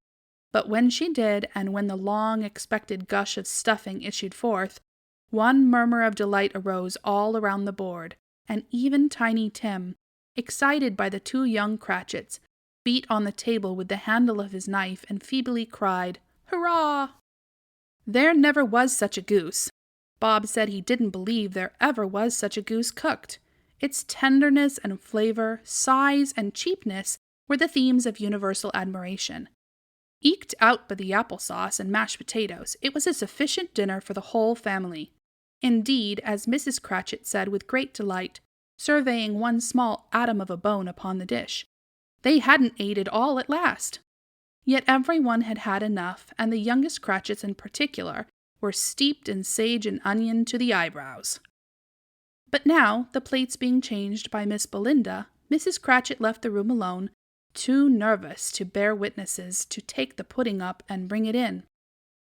But when she did, and when the long-expected gush of stuffing issued forth, one murmur of delight arose all around the board, and even Tiny Tim, excited by the two young Cratchits, beat on the table with the handle of his knife and feebly cried, "Hurrah!" There never was such a goose. Bob said he didn't believe there ever was such a goose cooked. Its tenderness and flavor, size and cheapness were the themes of universal admiration. Eked out by the apple-sauce and mashed potatoes, it was a sufficient dinner for the whole family. Indeed, as Mrs. Cratchit said with great delight, surveying one small atom of a bone upon the dish, they hadn't ate it all at last. Yet every one had had enough, and the youngest Cratchits in particular were steeped in sage and onion to the eyebrows. But now, the plates being changed by Miss Belinda, Mrs. Cratchit left the room alone, too nervous to bear witnesses, to take the pudding up and bring it in.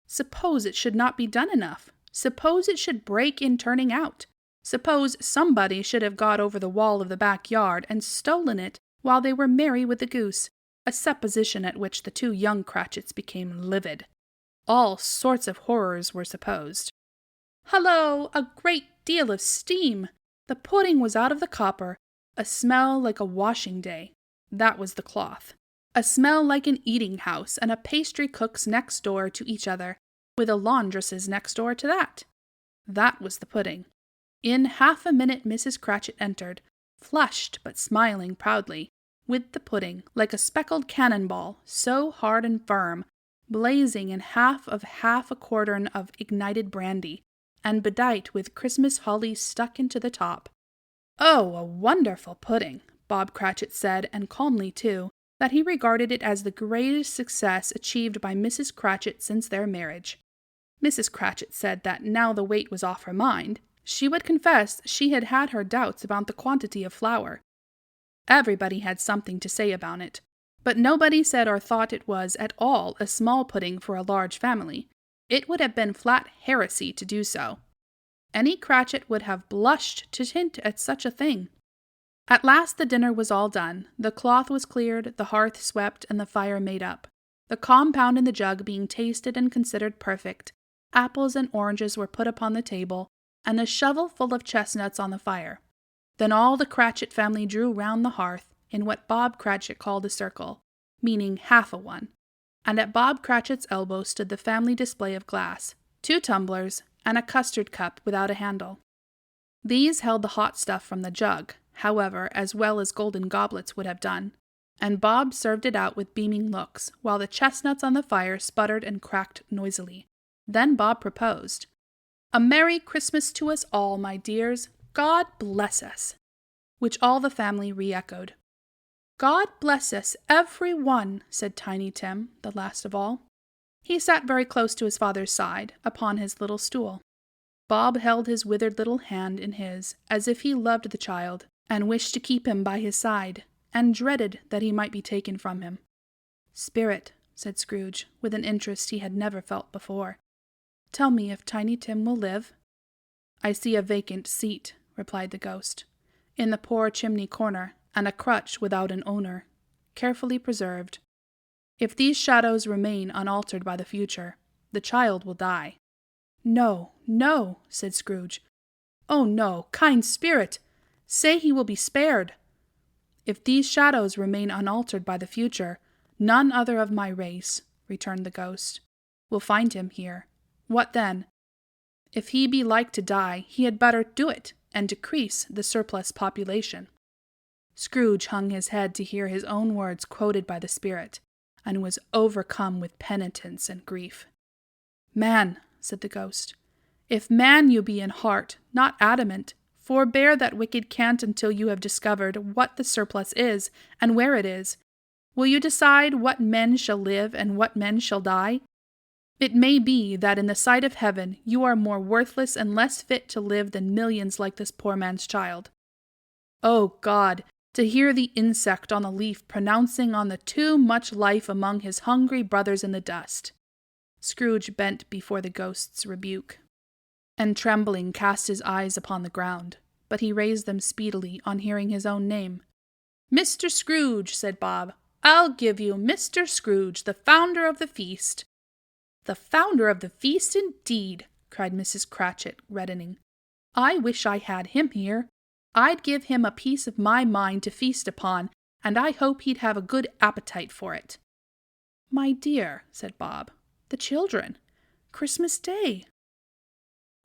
Suppose it should not be done enough? Suppose it should break in turning out? Suppose somebody should have got over the wall of the backyard and stolen it while they were merry with the goose, a supposition at which the two young Cratchits became livid. All sorts of horrors were supposed. Hullo! A great deal of steam! The pudding was out of the copper, a smell like a washing day. That was the cloth. A smell like an eating-house, and a pastry cook's next door to each other, with a laundress's next door to that. That was the pudding. In half a minute Mrs. Cratchit entered, flushed but smiling proudly, with the pudding, like a speckled cannon-ball, so hard and firm, blazing in half a quartern of ignited brandy, and bedight with Christmas holly stuck into the top. "Oh, a wonderful pudding!" Bob Cratchit said, and calmly too, that he regarded it as the greatest success achieved by Mrs. Cratchit since their marriage. Mrs. Cratchit said that now the weight was off her mind, she would confess she had had her doubts about the quantity of flour. Everybody had something to say about it, but nobody said or thought it was at all a small pudding for a large family. It would have been flat heresy to do so. Any Cratchit would have blushed to hint at such a thing. At last the dinner was all done. The cloth was cleared, the hearth swept, and the fire made up. The compound in the jug being tasted and considered perfect, apples and oranges were put upon the table, and a shovel full of chestnuts on the fire. Then all the Cratchit family drew round the hearth in what Bob Cratchit called a circle, meaning half a one, and at Bob Cratchit's elbow stood the family display of glass, 2 tumblers, and a custard cup without a handle. These held the hot stuff from the jug, however, as well as golden goblets would have done, and Bob served it out with beaming looks, while the chestnuts on the fire sputtered and cracked noisily. Then Bob proposed, "A Merry Christmas to us all, my dears. God bless us," which all the family re-echoed. "God bless us, every one," said Tiny Tim, the last of all. He sat very close to his father's side, upon his little stool. Bob held his withered little hand in his, as if he loved the child, and wished to keep him by his side, and dreaded that he might be taken from him. "Spirit," said Scrooge, with an interest he had never felt before, "tell me if Tiny Tim will live?" "I see a vacant seat," replied the ghost, "in the poor chimney corner, and a crutch without an owner, carefully preserved. If these shadows remain unaltered by the future, the child will die." "No, no," said Scrooge. "Oh, no, kind spirit! Say he will be spared." "If these shadows remain unaltered by the future, none other of my race," returned the ghost, "will find him here. What then? If he be like to die, he had better do it, and decrease the surplus population." Scrooge hung his head to hear his own words quoted by the spirit, and was overcome with penitence and grief. "Man," said the ghost, "if man you be in heart, not adamant, forbear that wicked cant until you have discovered what the surplus is, and where it is. Will you decide what men shall live and what men shall die? It may be that in the sight of heaven you are more worthless and less fit to live than millions like this poor man's child. Oh God, to hear the insect on the leaf pronouncing on the too much life among his hungry brothers in the dust." Scrooge bent before the ghost's rebuke, and trembling cast his eyes upon the ground, but he raised them speedily on hearing his own name. "Mr. Scrooge," said Bob, "I'll give you Mr. Scrooge, the founder of the feast." "The founder of the feast, indeed!" cried Mrs. Cratchit, reddening. "I wish I had him here. I'd give him a piece of my mind to feast upon, and I hope he'd have a good appetite for it." "My dear," said Bob, "the children. Christmas Day."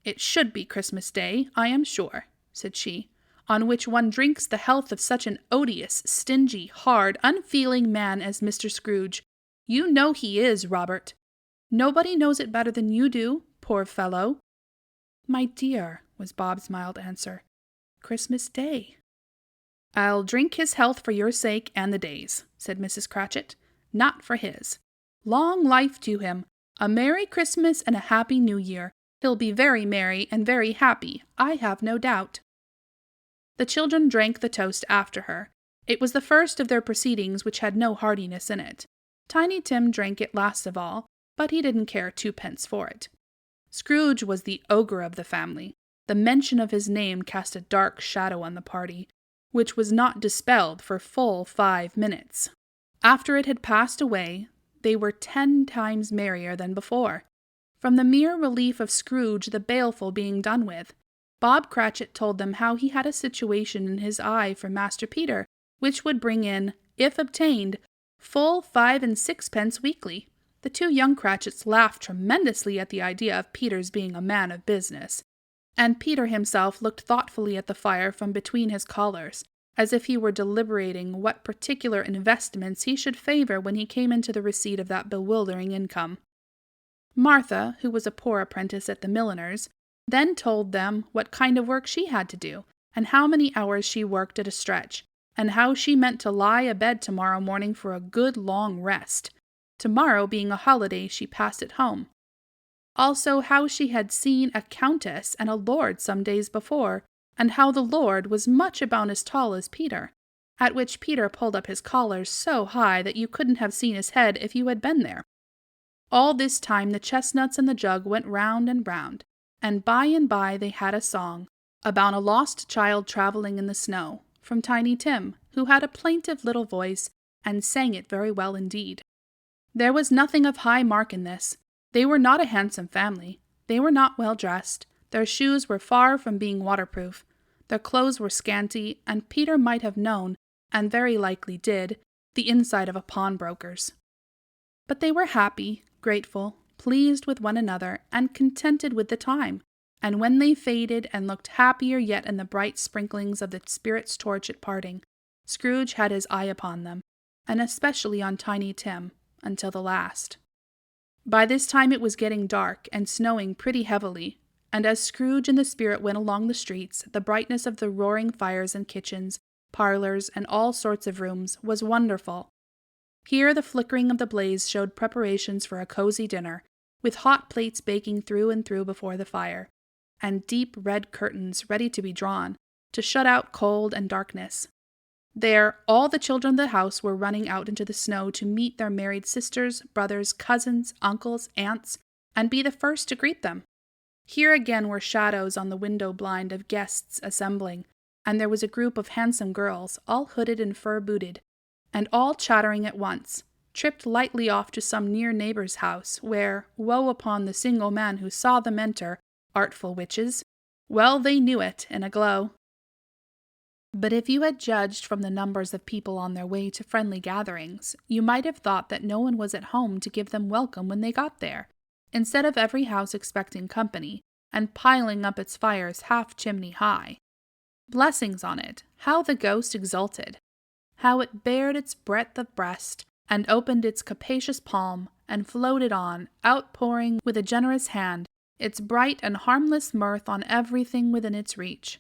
"It should be Christmas Day, I am sure," said she, "on which one drinks the health of such an odious, stingy, hard, unfeeling man as Mr. Scrooge. You know he is, Robert. Nobody knows it better than you do, poor fellow." "My dear," was Bob's mild answer, "Christmas Day." "I'll drink his health for your sake and the day's," said Mrs. Cratchit, "not for his. Long life to him, a Merry Christmas and a Happy New Year. He'll be very merry and very happy, I have no doubt." The children drank the toast after her. It was the first of their proceedings which had no heartiness in it. Tiny Tim drank it last of all, but he didn't care 2 pence for it. Scrooge was the ogre of the family. The mention of his name cast a dark shadow on the party, which was not dispelled for full 5 minutes. After it had passed away, they were 10 times merrier than before. From the mere relief of Scrooge the baleful being done with, Bob Cratchit told them how he had a situation in his eye for Master Peter, which would bring in, if obtained, full 5 and 6 pence weekly. The 2 young Cratchits laughed tremendously at the idea of Peter's being a man of business, and Peter himself looked thoughtfully at the fire from between his collars, as if he were deliberating what particular investments he should favor when he came into the receipt of that bewildering income. Martha, who was a poor apprentice at the milliner's, then told them what kind of work she had to do, and how many hours she worked at a stretch, and how she meant to lie abed tomorrow morning for a good long rest. Tomorrow being a holiday, she passed at home. Also how she had seen a countess and a lord some days before, and how the lord was much about as tall as Peter, at which Peter pulled up his collar so high that you couldn't have seen his head if you had been there. All this time the chestnuts and the jug went round and round, and by they had a song about a lost child traveling in the snow, from Tiny Tim, who had a plaintive little voice, and sang it very well indeed. There was nothing of high mark in this. They were not a handsome family. They were not well dressed. Their shoes were far from being waterproof. Their clothes were scanty, and Peter might have known, and very likely did, the inside of a pawnbroker's. But they were happy, grateful, pleased with one another, and contented with the time. And when they faded and looked happier yet in the bright sprinklings of the Spirit's torch at parting, Scrooge had his eye upon them, and especially on Tiny Tim, until the last. By this time it was getting dark and snowing pretty heavily, and as Scrooge and the Spirit went along the streets, the brightness of the roaring fires in kitchens, parlors, and all sorts of rooms was wonderful. Here the flickering of the blaze showed preparations for a cozy dinner, with hot plates baking through and through before the fire, and deep red curtains ready to be drawn, to shut out cold and darkness. There, all the children of the house were running out into the snow to meet their married sisters, brothers, cousins, uncles, aunts, and be the first to greet them. Here again were shadows on the window blind of guests assembling, and there was a group of handsome girls, all hooded and fur-booted, and all chattering at once, tripped lightly off to some near neighbor's house, where, woe upon the single man who saw them enter, artful witches! Well they knew it in a glow. But if you had judged from the numbers of people on their way to friendly gatherings, you might have thought that no one was at home to give them welcome when they got there, instead of every house expecting company, and piling up its fires half chimney high. Blessings on it! How the ghost exulted! How it bared its breadth of breast, and opened its capacious palm, and floated on, outpouring with a generous hand, its bright and harmless mirth on everything within its reach.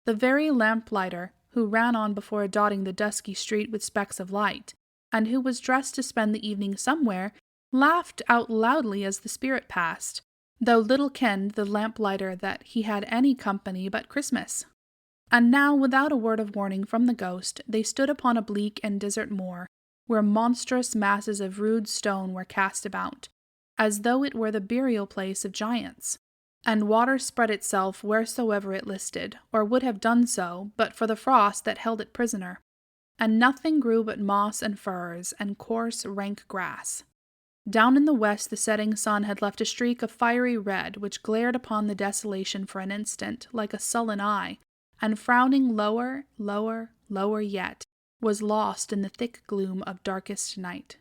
The very lamplighter, who ran on before dotting the dusky street with specks of light, and who was dressed to spend the evening somewhere, laughed out loudly as the Spirit passed, though little kenned the lamplighter that he had any company but Christmas. And now, without a word of warning from the ghost, they stood upon a bleak and desert moor, where monstrous masses of rude stone were cast about, as though it were the burial place of giants. And water spread itself wheresoever it listed, or would have done so, but for the frost that held it prisoner. And nothing grew but moss and furze, and coarse, rank grass. Down in the west the setting sun had left a streak of fiery red, which glared upon the desolation for an instant, like a sullen eye, and frowning lower, lower yet, was lost in the thick gloom of darkest night.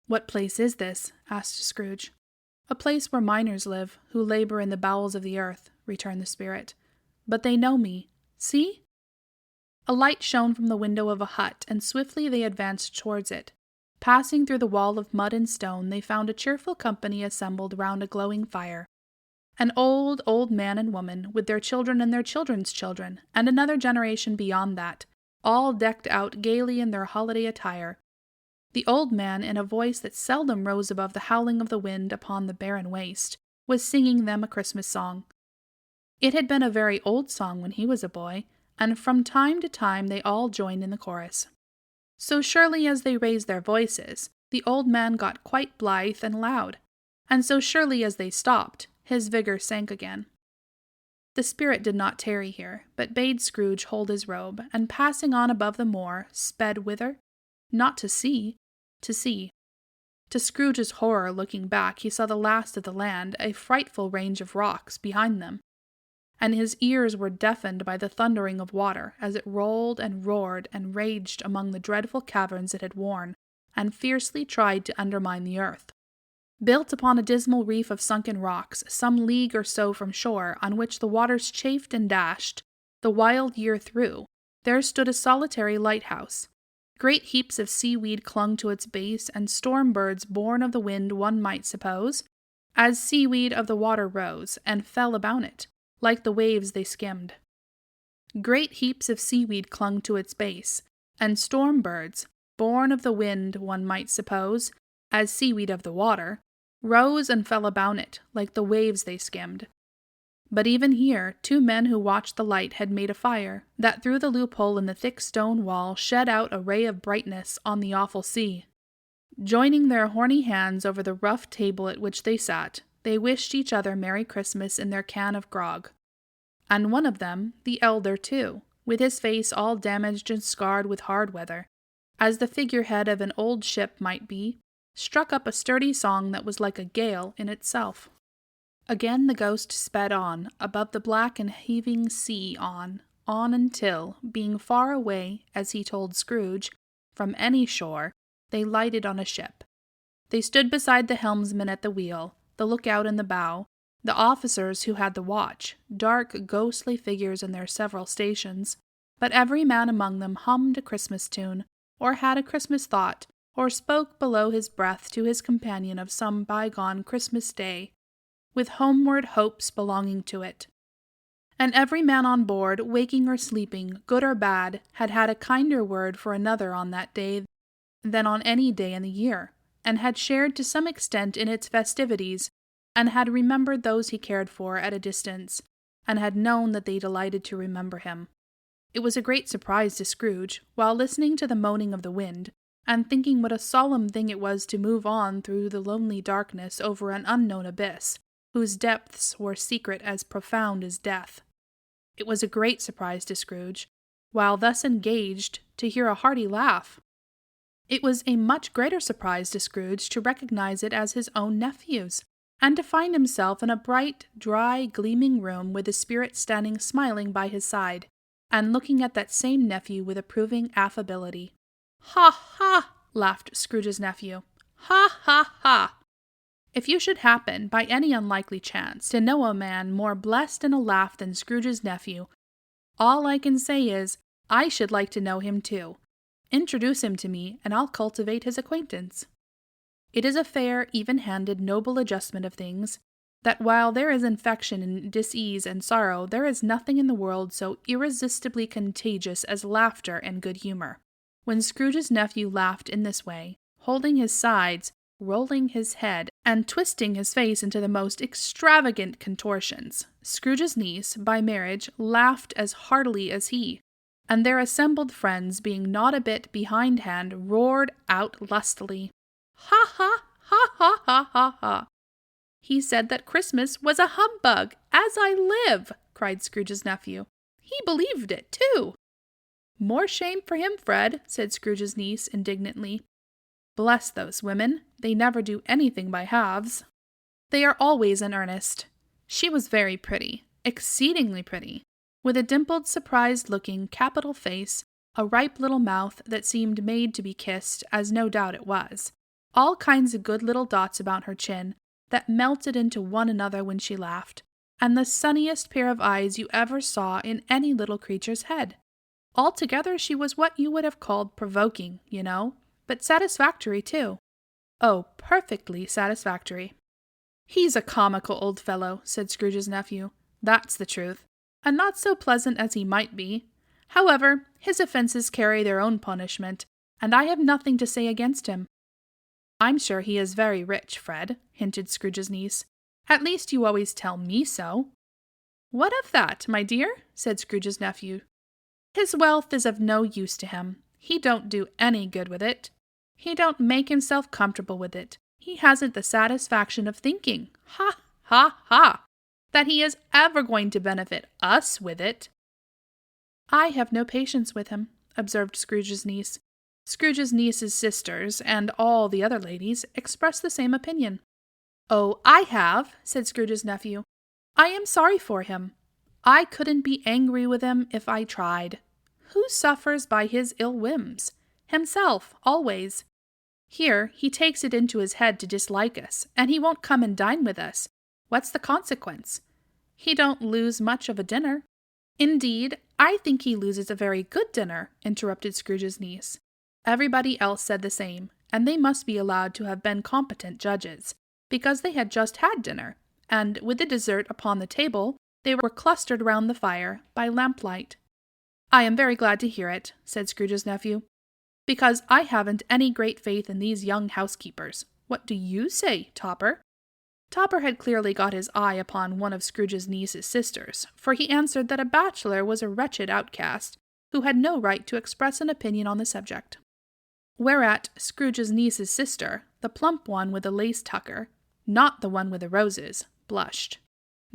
"What place is this?" asked Scrooge. "A place where miners live, who labor in the bowels of the earth," returned the Spirit. "But they know me. See?" A light shone from the window of a hut, and swiftly they advanced towards it. Passing through the wall of mud and stone, they found a cheerful company assembled round a glowing fire. An old man and woman, with their children and their children's children, and another generation beyond that, all decked out gaily in their holiday attire. The old man, in a voice that seldom rose above the howling of the wind upon the barren waste, was singing them a Christmas song. It had been a very old song when he was a boy, and from time to time they all joined in the chorus. So surely as they raised their voices, the old man got quite blithe and loud, and so surely as they stopped, his vigor sank again. The Spirit did not tarry here, but bade Scrooge hold his robe, and passing on above the moor, sped whither? Not to sea, to sea. To Scrooge's horror, looking back, he saw the last of the land, a frightful range of rocks behind them, and his ears were deafened by the thundering of water as it rolled and roared and raged among the dreadful caverns it had worn, and fiercely tried to undermine the earth. Built upon a dismal reef of sunken rocks, some league or so from shore, on which the waters chafed and dashed the wild year through, there stood a solitary lighthouse. Great heaps of seaweed clung to its base, and storm birds born of the wind, one might suppose, as seaweed of the water rose, and fell about it, like the waves they skimmed. Great heaps of seaweed clung to its base, and storm birds, born of the wind, one might suppose, as seaweed of the water, rose and fell about it, like the waves they skimmed. But even here, 2 men who watched the light had made a fire, that through the loophole in the thick stone wall shed out a ray of brightness on the awful sea. Joining their horny hands over the rough table at which they sat, they wished each other Merry Christmas in their can of grog. And one of them, the elder too, with his face all damaged and scarred with hard weather, as the figurehead of an old ship might be, struck up a sturdy song that was like a gale in itself. Again the ghost sped on, above the black and heaving sea on until, being far away, as he told Scrooge, from any shore, they lighted on a ship. They stood beside the helmsman at the wheel, the lookout in the bow, the officers who had the watch, dark, ghostly figures in their several stations, but every man among them hummed a Christmas tune, or had a Christmas thought, or spoke below his breath to his companion of some bygone Christmas day, with homeward hopes belonging to it. And every man on board, waking or sleeping, good or bad, had had a kinder word for another on that day than on any day in the year, and had shared to some extent in its festivities, and had remembered those he cared for at a distance, and had known that they delighted to remember him. It was a great surprise to Scrooge, while listening to the moaning of the wind, and thinking what a solemn thing it was to move on through the lonely darkness over an unknown abyss, whose depths were secret as profound as death. It was a great surprise to Scrooge, while thus engaged, to hear a hearty laugh. It was a much greater surprise to Scrooge to recognize it as his own nephew's, and to find himself in a bright, dry, gleaming room with the spirit standing smiling by his side, and looking at that same nephew with approving affability. "Ha, ha!" laughed Scrooge's nephew. "Ha, ha, ha! If you should happen, by any unlikely chance, to know a man more blessed in a laugh than Scrooge's nephew, all I can say is, I should like to know him too. Introduce him to me, and I'll cultivate his acquaintance." It is a fair, even-handed, noble adjustment of things, that while there is infection and dis-ease and sorrow, there is nothing in the world so irresistibly contagious as laughter and good humor. When Scrooge's nephew laughed in this way, holding his sides, rolling his head, and twisting his face into the most extravagant contortions, Scrooge's niece, by marriage, laughed as heartily as he, and their assembled friends, being not a bit behindhand, roared out lustily. "Ha, ha, ha, ha, ha, ha, ha! He said that Christmas was a humbug, as I live!" cried Scrooge's nephew. "He believed it, too." "More shame for him, Fred," said Scrooge's niece indignantly. "Bless those women, they never do anything by halves. They are always in earnest." She was very pretty, exceedingly pretty, with a dimpled, surprised-looking, capital face, a ripe little mouth that seemed made to be kissed, as no doubt it was, all kinds of good little dots about her chin that melted into one another when she laughed, and the sunniest pair of eyes you ever saw in any little creature's head. Altogether she was what you would have called provoking, you know, but satisfactory too. Oh, perfectly satisfactory. "He's a comical old fellow," said Scrooge's nephew. "That's the truth, and not so pleasant as he might be. However, his offenses carry their own punishment, and I have nothing to say against him." "I'm sure he is very rich, Fred," hinted Scrooge's niece. "At least you always tell me so." "What of that, my dear?" said Scrooge's nephew. "His wealth is of no use to him. He don't do any good with it. He don't make himself comfortable with it. He hasn't the satisfaction of thinking, ha, ha, ha, that he is ever going to benefit us with it." "I have no patience with him," observed Scrooge's niece. Scrooge's niece's sisters, and all the other ladies, expressed the same opinion. "Oh, I have," said Scrooge's nephew. "I am sorry for him. I couldn't be angry with him if I tried. Who suffers by his ill whims? Himself, always. Here, he takes it into his head to dislike us, and he won't come and dine with us. What's the consequence? He don't lose much of a dinner." "Indeed, I think he loses a very good dinner," interrupted Scrooge's niece. Everybody else said the same, and they must be allowed to have been competent judges, because they had just had dinner, and, with the dessert upon the table, they were clustered round the fire by lamplight. "I am very glad to hear it," said Scrooge's nephew, "because I haven't any great faith in these young housekeepers. What do you say, Topper?" Topper had clearly got his eye upon one of Scrooge's niece's sisters, for he answered that a bachelor was a wretched outcast, who had no right to express an opinion on the subject. Whereat Scrooge's niece's sister, the plump one with the lace tucker, not the one with the roses, blushed.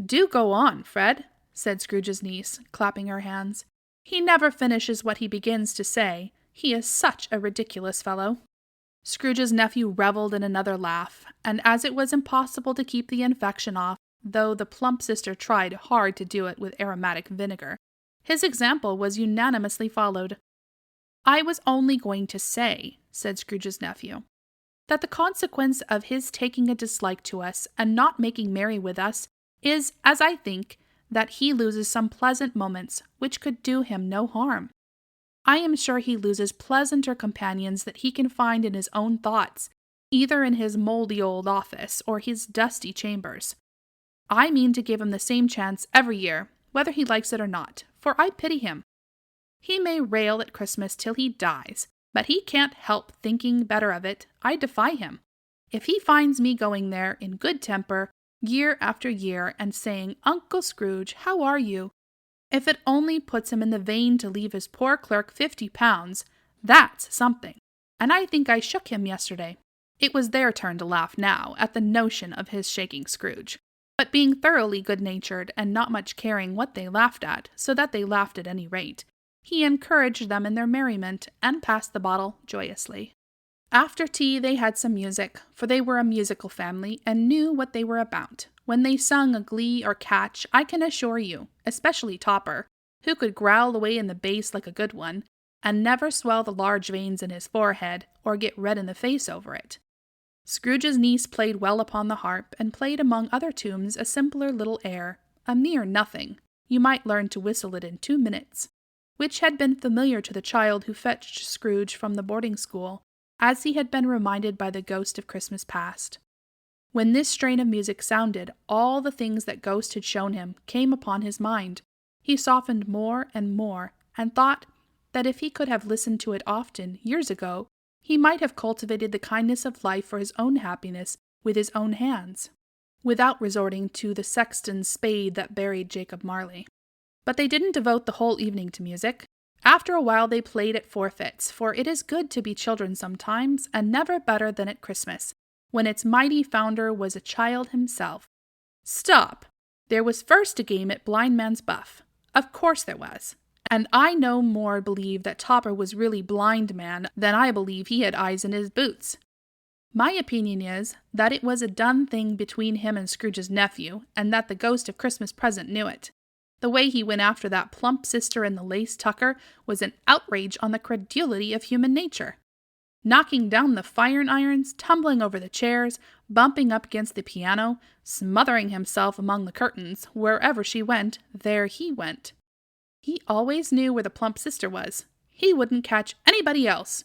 "Do go on, Fred," said Scrooge's niece, clapping her hands. "He never finishes what he begins to say. He is such a ridiculous fellow." Scrooge's nephew revelled in another laugh, and as it was impossible to keep the infection off, though the plump sister tried hard to do it with aromatic vinegar, his example was unanimously followed. "I was only going to say," said Scrooge's nephew, "that the consequence of his taking a dislike to us and not making merry with us is, as I think, that he loses some pleasant moments which could do him no harm. I am sure he loses pleasanter companions that he can find in his own thoughts, either in his mouldy old office or his dusty chambers. I mean to give him the same chance every year, whether he likes it or not, for I pity him. He may rail at Christmas till he dies, but he can't help thinking better of it. I defy him. If he finds me going there in good temper, year after year, and saying, 'Uncle Scrooge, how are you?' if it only puts him in the vein to leave his poor clerk £50, that's something. And I think I shook him yesterday." It was their turn to laugh now at the notion of his shaking Scrooge, but being thoroughly good-natured and not much caring what they laughed at, so that they laughed at any rate, he encouraged them in their merriment and passed the bottle joyously. After tea they had some music, for they were a musical family and knew what they were about. When they sung a glee or catch, I can assure you, especially Topper, who could growl away in the bass like a good one, and never swell the large veins in his forehead or get red in the face over it. Scrooge's niece played well upon the harp, and played among other tunes a simpler little air, a mere nothing, you might learn to whistle it in 2 minutes, which had been familiar to the child who fetched Scrooge from the boarding school, as he had been reminded by the ghost of Christmas past. When this strain of music sounded, all the things that Ghost had shown him came upon his mind. He softened more and more, and thought that if he could have listened to it often, years ago, he might have cultivated the kindness of life for his own happiness with his own hands, without resorting to the sexton's spade that buried Jacob Marley. But they didn't devote the whole evening to music. After a while they played at forfeits, for it is good to be children sometimes, and never better than at Christmas, when its mighty founder was a child himself. Stop! There was first a game at Blind Man's Buff. Of course there was. And I no more believe that Topper was really blind man than I believe he had eyes in his boots. My opinion is that it was a done thing between him and Scrooge's nephew, and that the ghost of Christmas present knew it. The way he went after that plump sister in the lace tucker was an outrage on the credulity of human nature. Knocking down the fire irons, tumbling over the chairs, bumping up against the piano, smothering himself among the curtains, wherever she went, there he went. He always knew where the plump sister was. He wouldn't catch anybody else.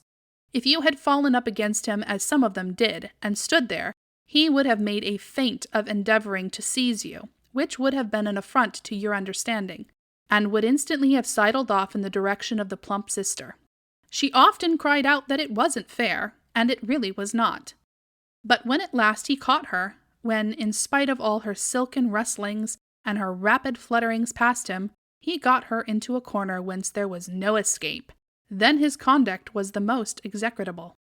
If you had fallen up against him, as some of them did, and stood there, he would have made a feint of endeavoring to seize you, which would have been an affront to your understanding, and would instantly have sidled off in the direction of the plump sister. She often cried out that it wasn't fair, and it really was not. But when at last he caught her, when, in spite of all her silken rustlings and her rapid flutterings past him, he got her into a corner whence there was no escape, then his conduct was the most execrable.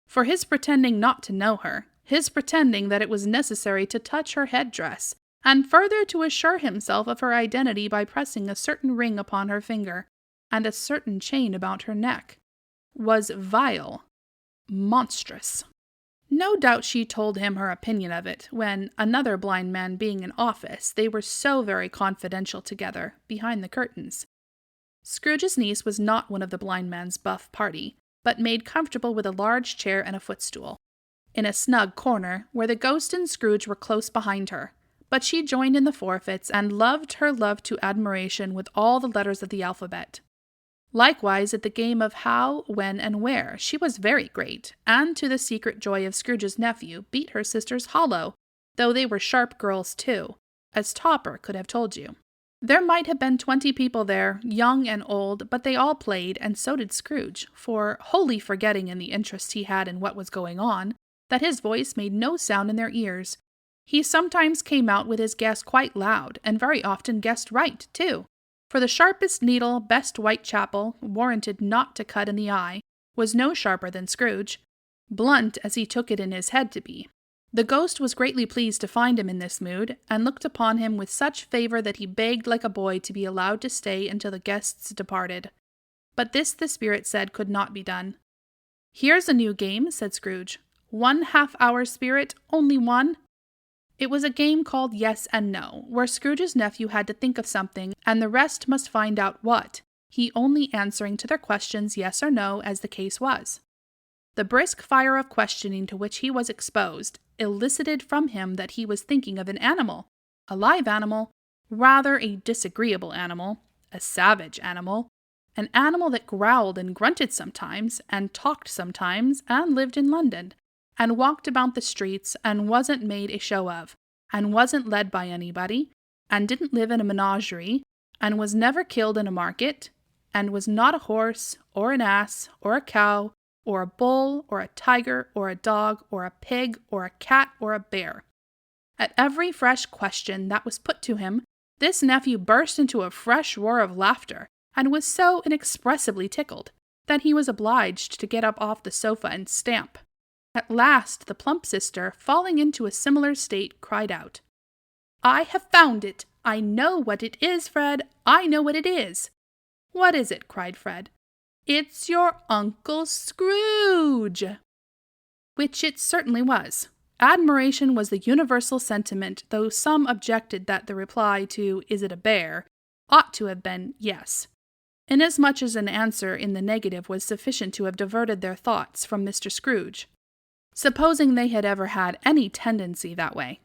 For his pretending not to know her, his pretending that it was necessary to touch her head-dress, and further to assure himself of her identity by pressing a certain ring upon her finger, and a certain chain about her neck, was vile, monstrous. No doubt she told him her opinion of it, when, another blind man being in office, they were so very confidential together, behind the curtains. Scrooge's niece was not one of the blind man's buff party, but made comfortable with a large chair and a footstool, in a snug corner, where the ghost and Scrooge were close behind her, but she joined in the forfeits, and loved her love to admiration with all the letters of the alphabet. Likewise, at the game of how, when, and where, she was very great, and to the secret joy of Scrooge's nephew, beat her sisters hollow, though they were sharp girls too, as Topper could have told you. There might have been 20 people there, young and old, but they all played, and so did Scrooge, for, wholly forgetting in the interest he had in what was going on, that his voice made no sound in their ears, He sometimes came out with his guess quite loud, and very often guessed right, too. For the sharpest needle, best Whitechapel, warranted not to cut in the eye, was no sharper than Scrooge, blunt as he took it in his head to be. The ghost was greatly pleased to find him in this mood, and looked upon him with such favour that he begged like a boy to be allowed to stay until the guests departed. But this the spirit said could not be done. "Here's a new game," said Scrooge. "1 half-hour, spirit, only one." It was a game called Yes and No, where Scrooge's nephew had to think of something, and the rest must find out what, he only answering to their questions yes or no as the case was. The brisk fire of questioning to which he was exposed elicited from him that he was thinking of an animal, a live animal, rather a disagreeable animal, a savage animal, an animal that growled and grunted sometimes, and talked sometimes, and lived in London, and walked about the streets, and wasn't made a show of, and wasn't led by anybody, and didn't live in a menagerie, and was never killed in a market, and was not a horse, or an ass, or a cow, or a bull, or a tiger, or a dog, or a pig, or a cat, or a bear. At every fresh question that was put to him, this nephew burst into a fresh roar of laughter, and was so inexpressibly tickled that he was obliged to get up off the sofa and stamp. At last the plump sister, falling into a similar state, cried out, "I have found it! I know what it is, Fred! I know what it is!" "What is it?" cried Fred. "It's your Uncle Scrooge!" Which it certainly was. Admiration was the universal sentiment, though some objected that the reply to "Is it a bear?" ought to have been yes, inasmuch as an answer in the negative was sufficient to have diverted their thoughts from Mr. Scrooge, supposing they had ever had any tendency that way.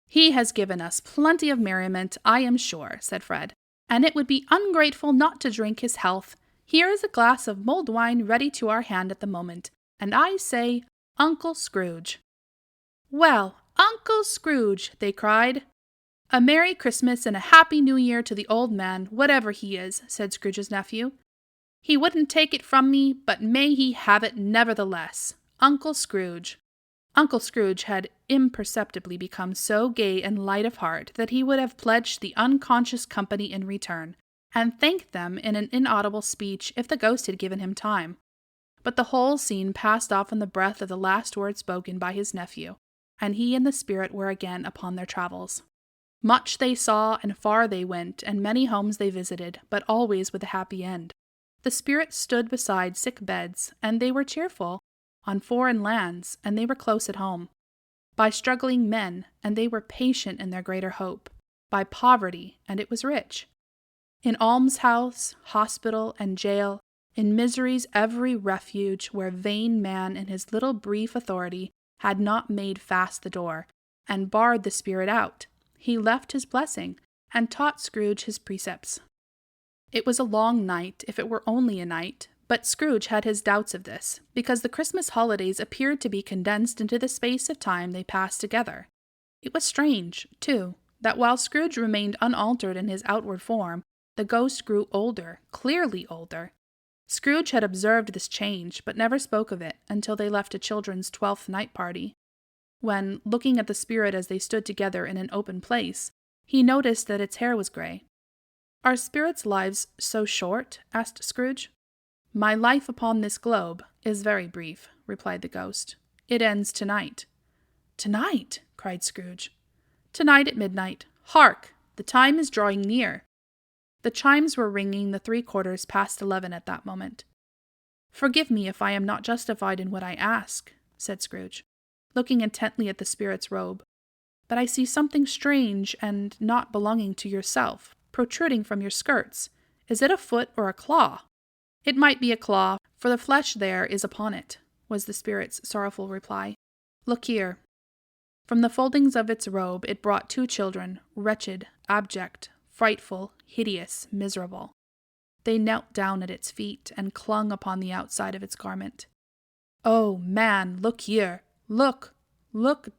"He has given us plenty of merriment, I am sure," said Fred, "and it would be ungrateful not to drink his health. Here is a glass of mulled wine ready to our hand at the moment, and I say, Uncle Scrooge." "Well, Uncle Scrooge," they cried. "A Merry Christmas and a Happy New Year to the old man, whatever he is," said Scrooge's nephew. "He wouldn't take it from me, but may he have it nevertheless. Uncle Scrooge." Uncle Scrooge had imperceptibly become so gay and light of heart that he would have pledged the unconscious company in return, and thanked them in an inaudible speech if the ghost had given him time. But the whole scene passed off in the breath of the last word spoken by his nephew, and he and the spirit were again upon their travels. Much they saw, and far they went, and many homes they visited, but always with a happy end. The spirit stood beside sick beds, and they were cheerful, on foreign lands, and they were close at home. By struggling men, and they were patient in their greater hope. By poverty, and it was rich. In almshouse, hospital, and jail, in misery's every refuge, where vain man in his little brief authority had not made fast the door, and barred the spirit out, he left his blessing, and taught Scrooge his precepts. It was a long night, if it were only a night, but Scrooge had his doubts of this, because the Christmas holidays appeared to be condensed into the space of time they passed together. It was strange, too, that while Scrooge remained unaltered in his outward form, the ghost grew older, clearly older. Scrooge had observed this change, but never spoke of it until they left a children's 12th night party, when, looking at the spirit as they stood together in an open place, he noticed that its hair was gray. "Are spirits' lives so short?" asked Scrooge. "My life upon this globe is very brief," replied the ghost. "It ends tonight." "Tonight!" cried Scrooge. "Tonight at midnight. Hark! The time is drawing near." The chimes were ringing the 11:75 at that moment. "Forgive me if I am not justified in what I ask," said Scrooge, looking intently at the spirit's robe, "but I see something strange and not belonging to yourself, protruding from your skirts. Is it a foot or a claw?" "It might be a claw, for the flesh there is upon it," was the spirit's sorrowful reply. "Look here." From the foldings of its robe it brought 2 children, wretched, abject, frightful, hideous, miserable. They knelt down at its feet and clung upon the outside of its garment. "Oh, man, look here! Look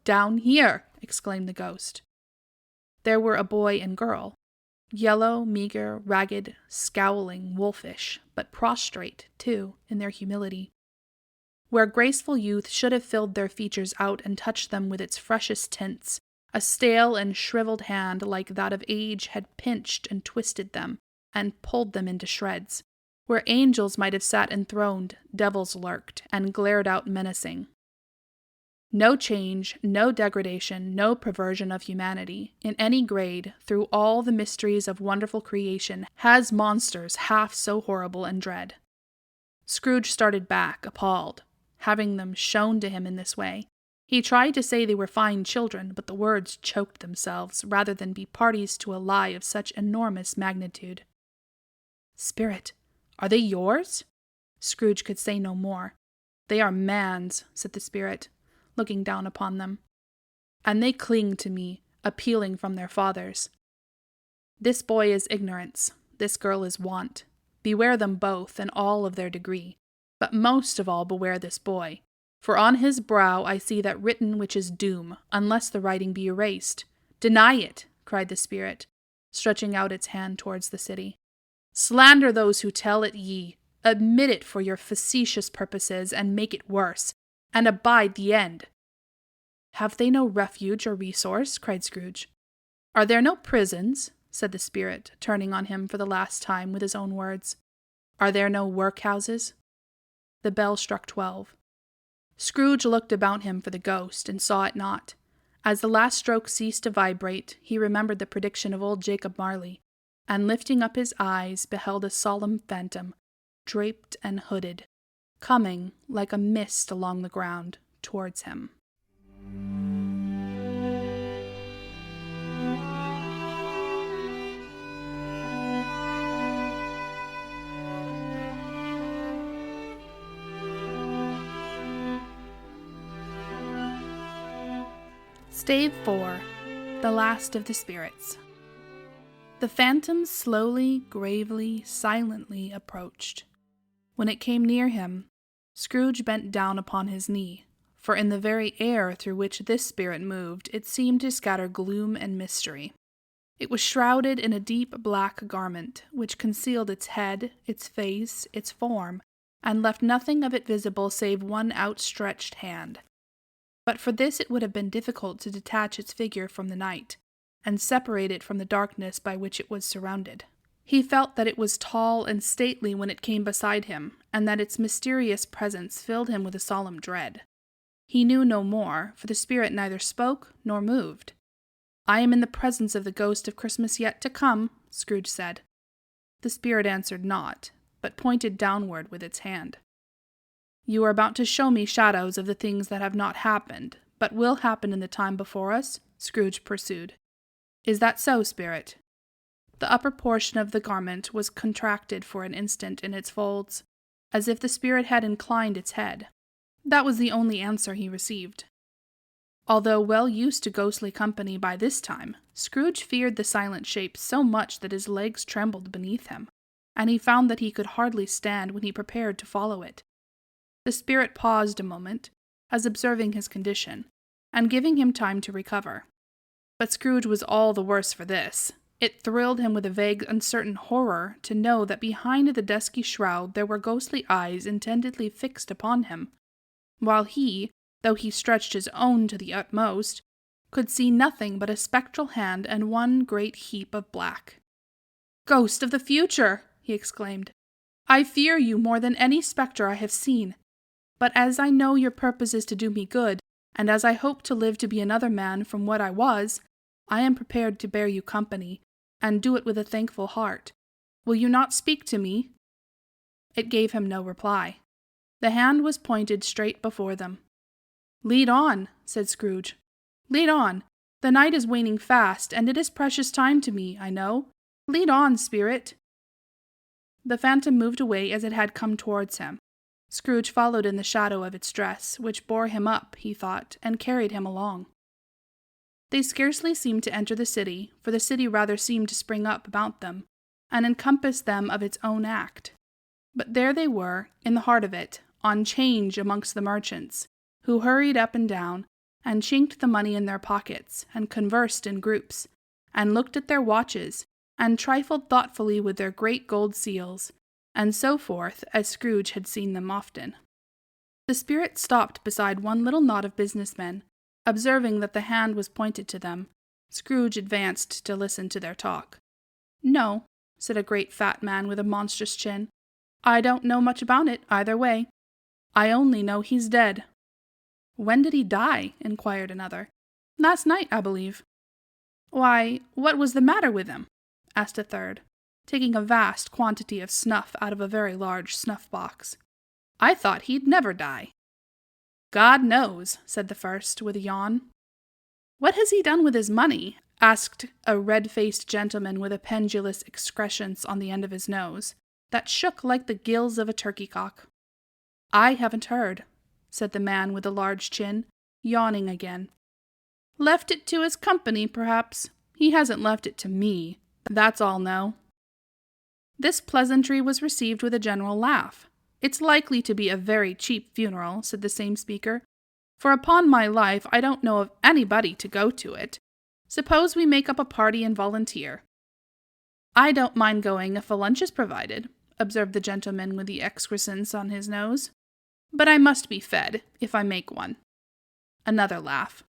down here!" exclaimed the ghost. There were a boy and girl, yellow, meager, ragged, scowling, wolfish, but prostrate, too, in their humility. Where graceful youth should have filled their features out and touched them with its freshest tints, A stale and shriveled hand like that of age had pinched and twisted them, and pulled them into shreds. Where angels might have sat enthroned, devils lurked, and glared out menacing. No change, no degradation, no perversion of humanity, in any grade, through all the mysteries of wonderful creation, has monsters half so horrible and dread. Scrooge started back, appalled, having them shown to him in this way. He tried to say they were fine children, but the words choked themselves, rather than be parties to a lie of such enormous magnitude. "Spirit, are they yours?" Scrooge could say no more. "They are man's," said the spirit, looking down upon them. "And they cling to me, appealing from their fathers. This boy is ignorance, this girl is want. Beware them both, and all of their degree. But most of all beware this boy. For on his brow I see that written which is doom, unless the writing be erased. Deny it," cried the spirit, stretching out its hand towards the city. "Slander those who tell it ye. Admit it for your facetious purposes, and make it worse, and abide the end." "Have they no refuge or resource?" cried Scrooge. "Are there no prisons?" said the spirit, turning on him for the last time with his own words. "Are there no workhouses?" The bell struck 12. Scrooge looked about him for the ghost, and saw it not. As the last stroke ceased to vibrate, he remembered the prediction of old Jacob Marley, and lifting up his eyes, beheld a solemn phantom, draped and hooded, coming like a mist along the ground towards him. Stave 4. The Last of the Spirits. The phantom slowly, gravely, silently approached. When it came near him, Scrooge bent down upon his knee, for in the very air through which this spirit moved, it seemed to scatter gloom and mystery. It was shrouded in a deep black garment, which concealed its head, its face, its form, and left nothing of it visible save one outstretched hand. But for this it would have been difficult to detach its figure from the night, and separate it from the darkness by which it was surrounded. He felt that it was tall and stately when it came beside him, and that its mysterious presence filled him with a solemn dread. He knew no more, for the spirit neither spoke nor moved. "I am in the presence of the ghost of Christmas yet to come," Scrooge said. The spirit answered not, but pointed downward with its hand. "You are about to show me shadows of the things that have not happened, but will happen in the time before us?" Scrooge pursued. "Is that so, spirit?" The upper portion of the garment was contracted for an instant in its folds, as if the spirit had inclined its head. That was the only answer he received. Although well used to ghostly company by this time, Scrooge feared the silent shape so much that his legs trembled beneath him, and he found that he could hardly stand when he prepared to follow it. The spirit paused a moment, as observing his condition, and giving him time to recover. But Scrooge was all the worse for this. It thrilled him with a vague, uncertain horror to know that behind the dusky shroud there were ghostly eyes intently fixed upon him, while he, though he stretched his own to the utmost, could see nothing but a spectral hand and one great heap of black. "Ghost of the future!" he exclaimed. "I fear you more than any spectre I have seen. But as I know your purpose is to do me good, and as I hope to live to be another man from what I was, I am prepared to bear you company, and do it with a thankful heart. Will you not speak to me?" It gave him no reply. The hand was pointed straight before them. "Lead on," said Scrooge. "Lead on. The night is waning fast, and it is precious time to me, I know. Lead on, spirit." The phantom moved away as it had come towards him. Scrooge followed in the shadow of its dress, which bore him up, he thought, and carried him along. They scarcely seemed to enter the city, for the city rather seemed to spring up about them, and encompass them of its own act. But there they were, in the heart of it, on 'change amongst the merchants, who hurried up and down, and chinked the money in their pockets, and conversed in groups, and looked at their watches, and trifled thoughtfully with their great gold seals, and so forth, as Scrooge had seen them often. The spirit stopped beside one little knot of businessmen, Observing that the hand was pointed to them, Scrooge advanced to listen to their talk. "No," said a great fat man with a monstrous chin. "I don't know much about it, either way. I only know he's dead." "When did he die?" inquired another. "Last night, I believe." "Why, what was the matter with him?" asked a third, taking a vast quantity of snuff out of a very large snuff-box. "I thought he'd never die." "God knows," said the first, with a yawn. "What has he done with his money?" asked a red-faced gentleman with a pendulous excrescence on the end of his nose, that shook like the gills of a turkey-cock. "I haven't heard," said the man with the large chin, yawning again. "Left it to his company, perhaps. He hasn't left it to me. That's all no." This pleasantry was received with a general laugh. "It's likely to be a very cheap funeral," said the same speaker, "for upon my life I don't know of anybody to go to it. Suppose we make up a party and volunteer." "I don't mind going if a lunch is provided," observed the gentleman with the excrescence on his nose. "But I must be fed, if I make one." Another laugh.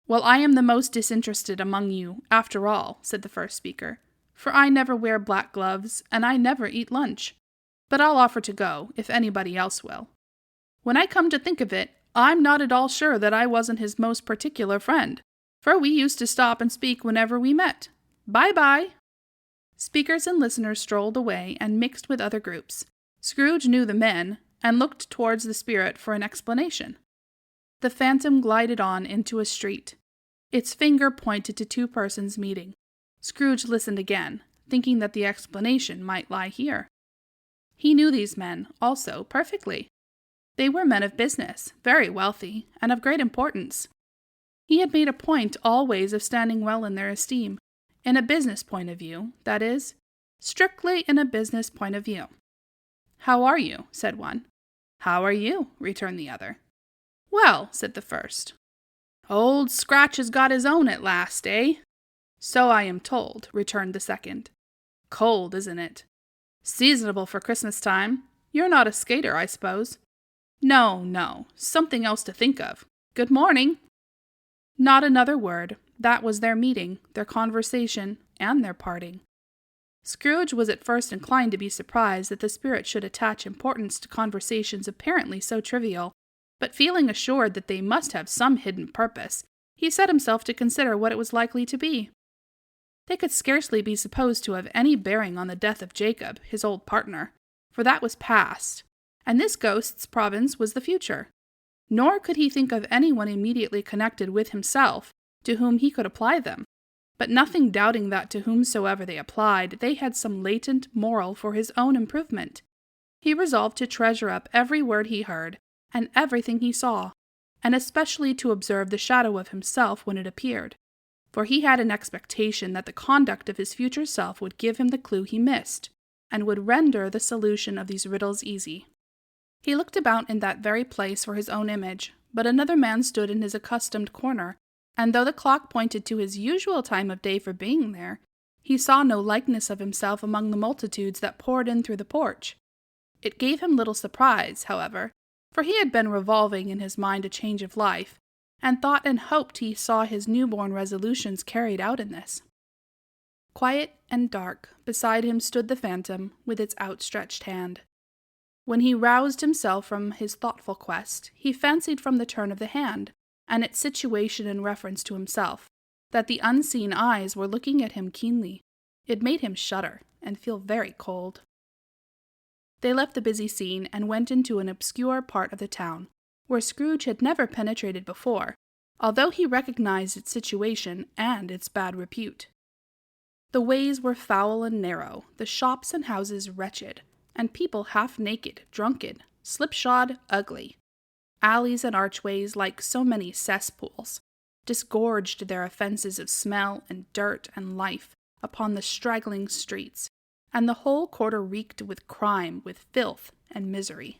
"Well, I am the most disinterested among you, after all," said the first speaker, "for I never wear black gloves, and I never eat lunch. But I'll offer to go, if anybody else will. When I come to think of it, I'm not at all sure that I wasn't his most particular friend, for we used to stop and speak whenever we met. Bye-bye." Speakers and listeners strolled away and mixed with other groups. Scrooge knew the men, and looked towards the spirit for an explanation. The phantom glided on into a street. Its finger pointed to two persons meeting. Scrooge listened again, thinking that the explanation might lie here. He knew these men, also, perfectly. They were men of business, very wealthy, and of great importance. He had made a point always of standing well in their esteem, in a business point of view, that is, strictly in a business point of view. "How are you?" said one. "How are you?" returned the other. "Well," said the first. "Old Scratch has got his own at last, eh?" "So I am told," returned the second. "Cold, isn't it?" "Seasonable for Christmas time. You're not a skater, I suppose?" No, something else to think of. Good morning." Not another word. That was their meeting, their conversation, and their parting. Scrooge was at first inclined to be surprised that the spirit should attach importance to conversations apparently so trivial, but feeling assured that they must have some hidden purpose, he set himself to consider what it was likely to be. They could scarcely be supposed to have any bearing on the death of Jacob, his old partner, for that was past, and this ghost's province was the future. Nor could he think of anyone immediately connected with himself, to whom he could apply them. But nothing doubting that to whomsoever they applied, they had some latent moral for his own improvement. He resolved to treasure up every word he heard, and everything he saw, and especially to observe the shadow of himself when it appeared, for he had an expectation that the conduct of his future self would give him the clue he missed, and would render the solution of these riddles easy. He looked about in that very place for his own image, but another man stood in his accustomed corner, and though the clock pointed to his usual time of day for being there, he saw no likeness of himself among the multitudes that poured in through the porch. It gave him little surprise, however, for he had been revolving in his mind a change of life, and thought and hoped he saw his newborn resolutions carried out in this. Quiet and dark, beside him stood the phantom, with its outstretched hand. When he roused himself from his thoughtful quest, he fancied from the turn of the hand, and its situation in reference to himself, that the unseen eyes were looking at him keenly. It made him shudder, and feel very cold. They left the busy scene, and went into an obscure part of the town, where Scrooge had never penetrated before, although he recognized its situation and its bad repute. The ways were foul and narrow, the shops and houses wretched, and people half naked, drunken, slipshod, ugly. Alleys and archways, like so many cesspools, disgorged their offences of smell and dirt and life upon the straggling streets, and the whole quarter reeked with crime, with filth and misery.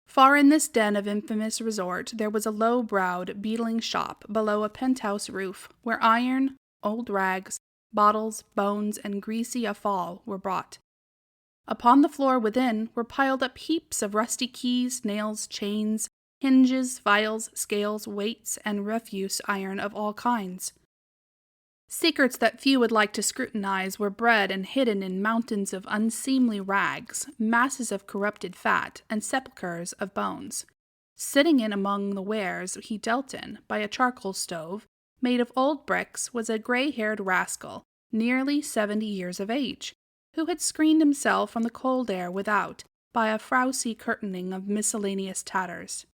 Far in this den of infamous resort there was a low-browed, beetling shop below a penthouse roof, where iron, old rags, bottles, bones, and greasy offal were brought. Upon the floor within were piled up heaps of rusty keys, nails, chains, hinges, files, scales, weights, and refuse iron of all kinds. Secrets that few would like to scrutinize were bred and hidden in mountains of unseemly rags, masses of corrupted fat, and sepulchres of bones. Sitting in among the wares he dealt in, by a charcoal stove, made of old bricks, was a gray-haired rascal, nearly 70 years of age, who had screened himself from the cold air without by a frowsy curtaining of miscellaneous tatters,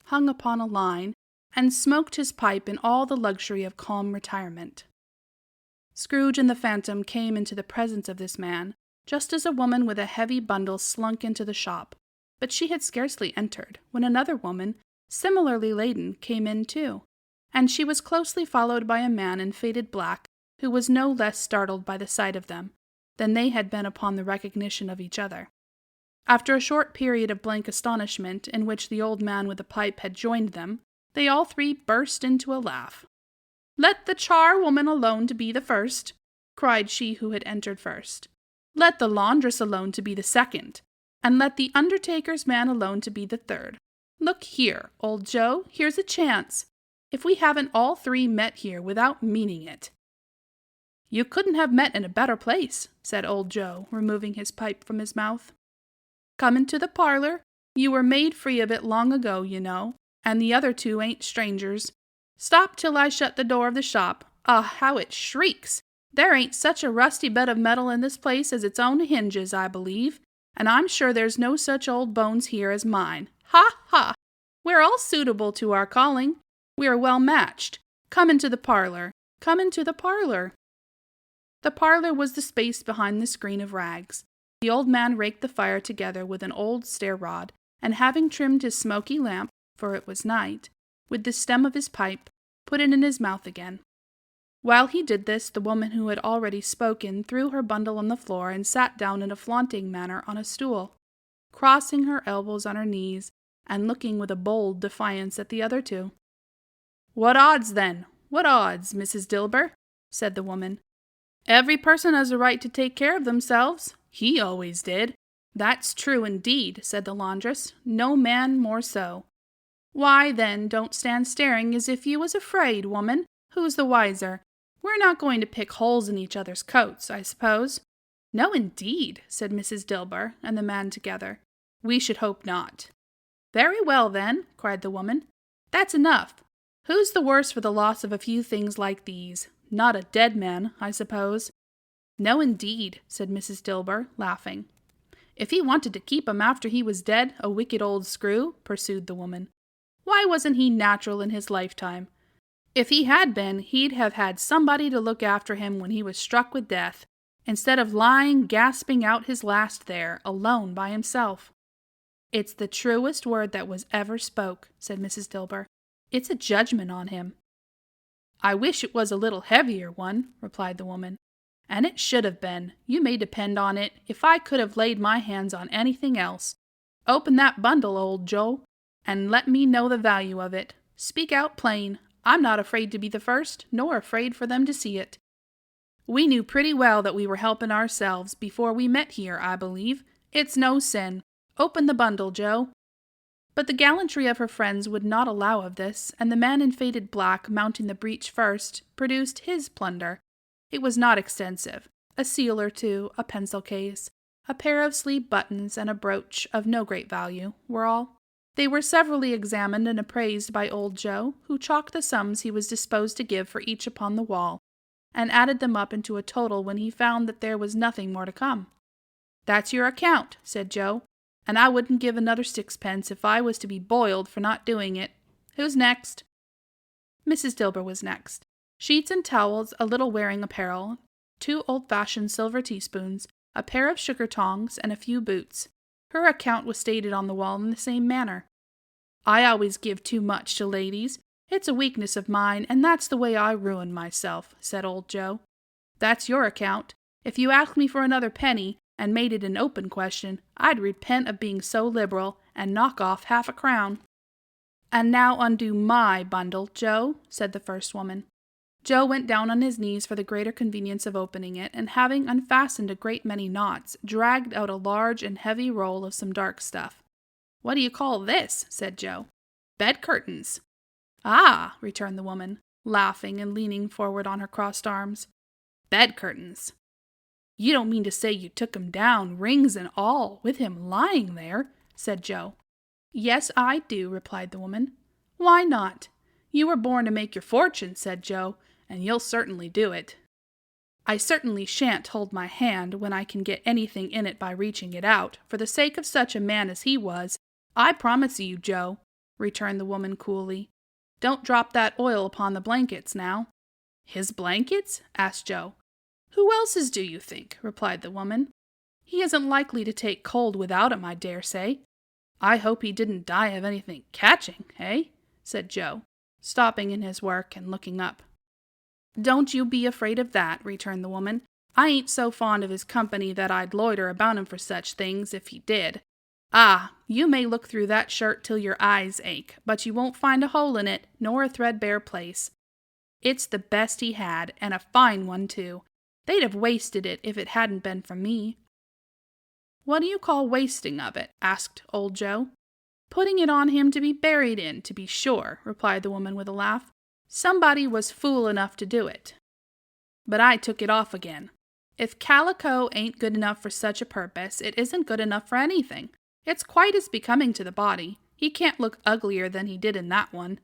hung upon a line, and smoked his pipe in all the luxury of calm retirement. Scrooge and the Phantom came into the presence of this man, just as a woman with a heavy bundle slunk into the shop, but she had scarcely entered, when another woman, similarly laden, came in too, and she was closely followed by a man in faded black, who was no less startled by the sight of them than they had been upon the recognition of each other. After a short period of blank astonishment, in which the old man with the pipe had joined them, they all three burst into a laugh. "Let the charwoman alone to be the first," cried she who had entered first. "Let the laundress alone to be the second, and let the undertaker's man alone to be the third. Look here, old Joe, here's a chance, if we haven't all three met here without meaning it." "You couldn't have met in a better place," said old Joe, removing his pipe from his mouth. "Come into the parlor. You were made free of it long ago, you know, and the other two ain't strangers. Stop till I shut the door of the shop. Ah, how it shrieks! There ain't such a rusty bed of metal in this place as its own hinges, I believe, and I'm sure there's no such old bones here as mine. Ha, ha! We're all suitable to our calling. We are well matched. Come into the parlor. Come into the parlor." The parlor was the space behind the screen of rags. The old man raked the fire together with an old stair-rod, and having trimmed his smoky lamp, for it was night, with the stem of his pipe, put it in his mouth again. While he did this, the woman who had already spoken threw her bundle on the floor and sat down in a flaunting manner on a stool, crossing her elbows on her knees, and looking with a bold defiance at the other two. "What odds, then? What odds, Mrs. Dilber?" said the woman. "Every person has a right to take care of themselves. He always did." "That's true indeed," said the laundress. "No man more so." "Why, then, don't stand staring as if you was afraid, woman. Who's the wiser? We're not going to pick holes in each other's coats, I suppose." "No, indeed," said Mrs. Dilber and the man together. "We should hope not." "Very well, then," cried the woman. "That's enough. Who's the worse for the loss of a few things like these? Not a dead man, I suppose." "No, indeed," said Mrs. Dilber, laughing. "If he wanted to keep him after he was dead, a wicked old screw," pursued the woman. "Why wasn't he natural in his lifetime? If he had been, he'd have had somebody to look after him when he was struck with death, instead of lying gasping out his last there, alone by himself." "It's the truest word that was ever spoke," said Mrs. Dilber. "It's a judgment on him." "I wish it was a little heavier one," replied the woman. "And it should have been. You may depend on it, if I could have laid my hands on anything else. Open that bundle, old Joe, and let me know the value of it. Speak out plain. I'm not afraid to be the first, nor afraid for them to see it. We knew pretty well that we were helping ourselves before we met here, I believe. It's no sin. Open the bundle, Joe." But the gallantry of her friends would not allow of this, and the man in faded black, mounting the breach first, produced his plunder. It was not extensive. A seal or two, a pencil case, a pair of sleeve buttons, and a brooch, of no great value, were all. They were severally examined and appraised by old Joe, who chalked the sums he was disposed to give for each upon the wall, and added them up into a total when he found that there was nothing more to come. "That's your account," said Joe, "and I wouldn't give another sixpence if I was to be boiled for not doing it. Who's next?" Mrs. Dilber was next. Sheets and towels, a little wearing apparel, 2 old-fashioned silver teaspoons, a pair of sugar tongs, and a few boots. Her account was stated on the wall in the same manner. "I always give too much to ladies. It's a weakness of mine, and that's the way I ruin myself," said old Joe. "That's your account. If you asked me for another penny, and made it an open question, I'd repent of being so liberal, and knock off half a crown." "And now undo my bundle, Joe," said the first woman. Joe went down on his knees for the greater convenience of opening it, and having unfastened a great many knots, dragged out a large and heavy roll of some dark stuff. "What do you call this?" said Joe. Bed curtains." "Ah," returned the woman, laughing and leaning forward on her crossed arms. "Bed curtains. You don't mean to say you took him down, rings and all, with him lying there?" said Joe. "Yes, I do," replied the woman. "Why not? You were born to make your fortune," said Joe, "and you'll certainly do it." "I certainly shan't hold my hand when I can get anything in it by reaching it out, for the sake of such a man as he was. I promise you, Joe," returned the woman coolly. "Don't drop that oil upon the blankets now." "His blankets?" asked Joe. "Who else's do you think?" replied the woman. "He isn't likely to take cold without 'em, I dare say. I hope he didn't die of anything catching, eh?" said Joe, stopping in his work and looking up. "Don't you be afraid of that," returned the woman. "I ain't so fond of his company that I'd loiter about him for such things, if he did. Ah, you may look through that shirt till your eyes ache, but you won't find a hole in it, nor a threadbare place. It's the best he had, and a fine one, too. They'd have wasted it if it hadn't been for me." "What do you call wasting of it?" asked old Joe. "Putting it on him to be buried in, to be sure," replied the woman with a laugh. "Somebody was fool enough to do it. But I took it off again. If calico ain't good enough for such a purpose, it isn't good enough for anything. It's quite as becoming to the body. He can't look uglier than he did in that one."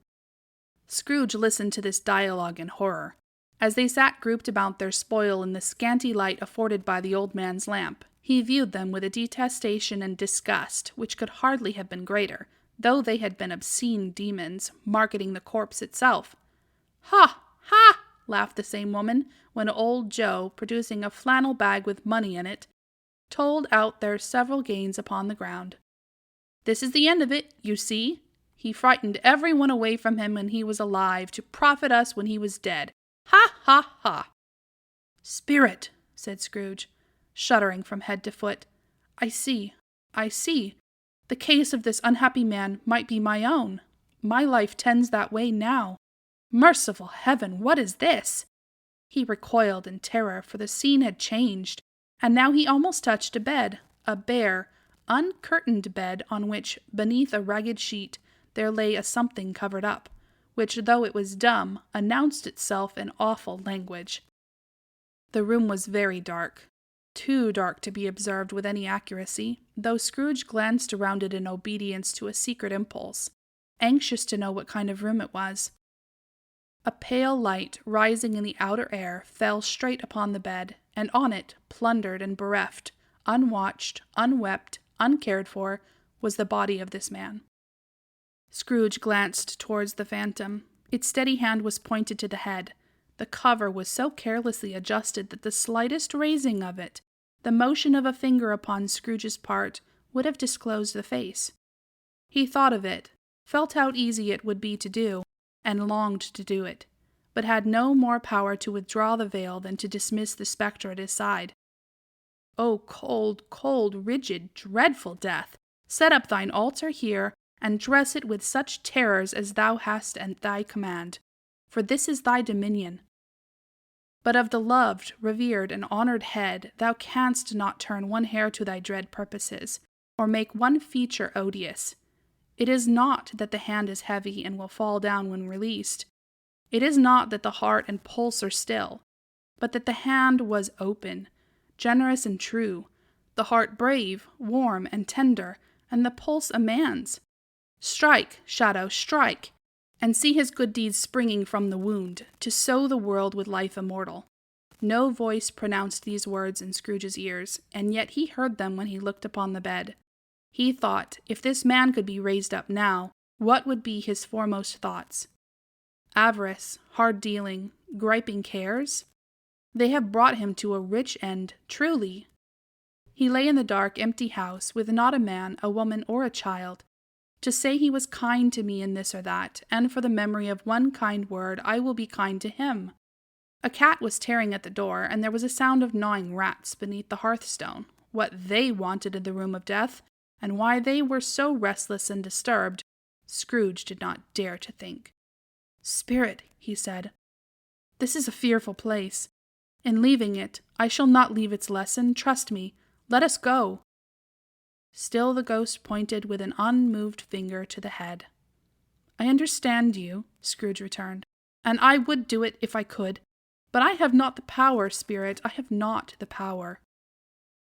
Scrooge listened to this dialogue in horror. As they sat grouped about their spoil in the scanty light afforded by the old man's lamp, he viewed them with a detestation and disgust which could hardly have been greater, though they had been obscene demons, marketing the corpse itself. "Ha! Ha!" laughed the same woman, when old Joe, producing a flannel bag with money in it, told out their several gains upon the ground. "This is the end of it, you see. He frightened every one away from him when he was alive, to profit us when he was dead. Ha! Ha! Ha!" "Spirit," said Scrooge, shuddering from head to foot. I see. The case of this unhappy man might be my own. My life tends that way now. Merciful heaven, what is this?" He recoiled in terror, for the scene had changed, and now he almost touched a bare, uncurtained bed on which, beneath a ragged sheet, there lay a something covered up, which, though it was dumb, announced itself in awful language. The room was very dark, too dark to be observed with any accuracy, though Scrooge glanced around it in obedience to a secret impulse, anxious to know what kind of room it was. A pale light, rising in the outer air, fell straight upon the bed, and on it, plundered and bereft, unwatched, unwept, uncared for, was the body of this man. Scrooge glanced towards the phantom. Its steady hand was pointed to the head. The cover was so carelessly adjusted that the slightest raising of it, the motion of a finger upon Scrooge's part, would have disclosed the face. He thought of it, felt how easy it would be to do, and longed to do it, but had no more power to withdraw the veil than to dismiss the spectre at his side. "O cold, cold, rigid, dreadful death, set up thine altar here, and dress it with such terrors as thou hast at thy command, for this is thy dominion. But of the loved, revered, and honored head thou canst not turn one hair to thy dread purposes, or make one feature odious. It is not that the hand is heavy and will fall down when released. It is not that the heart and pulse are still, but that the hand was open, generous and true, the heart brave, warm, and tender, and the pulse a man's. Strike, shadow, strike, and see his good deeds springing from the wound, to sow the world with life immortal." No voice pronounced these words in Scrooge's ears, and yet he heard them when he looked upon the bed. He thought, if this man could be raised up now, what would be his foremost thoughts? Avarice, hard dealing, griping cares? They have brought him to a rich end, truly. He lay in the dark, empty house, with not a man, a woman, or a child. To say he was kind to me in this or that, and for the memory of one kind word I will be kind to him. A cat was tearing at the door, and there was a sound of gnawing rats beneath the hearthstone. What they wanted in the room of death, and why they were so restless and disturbed, Scrooge did not dare to think. "Spirit," he said, "this is a fearful place. In leaving it, I shall not leave its lesson, trust me. Let us go." Still the ghost pointed with an unmoved finger to the head. I understand you, Scrooge returned, and I would do it if I could. But I have not the power, Spirit, I have not the power.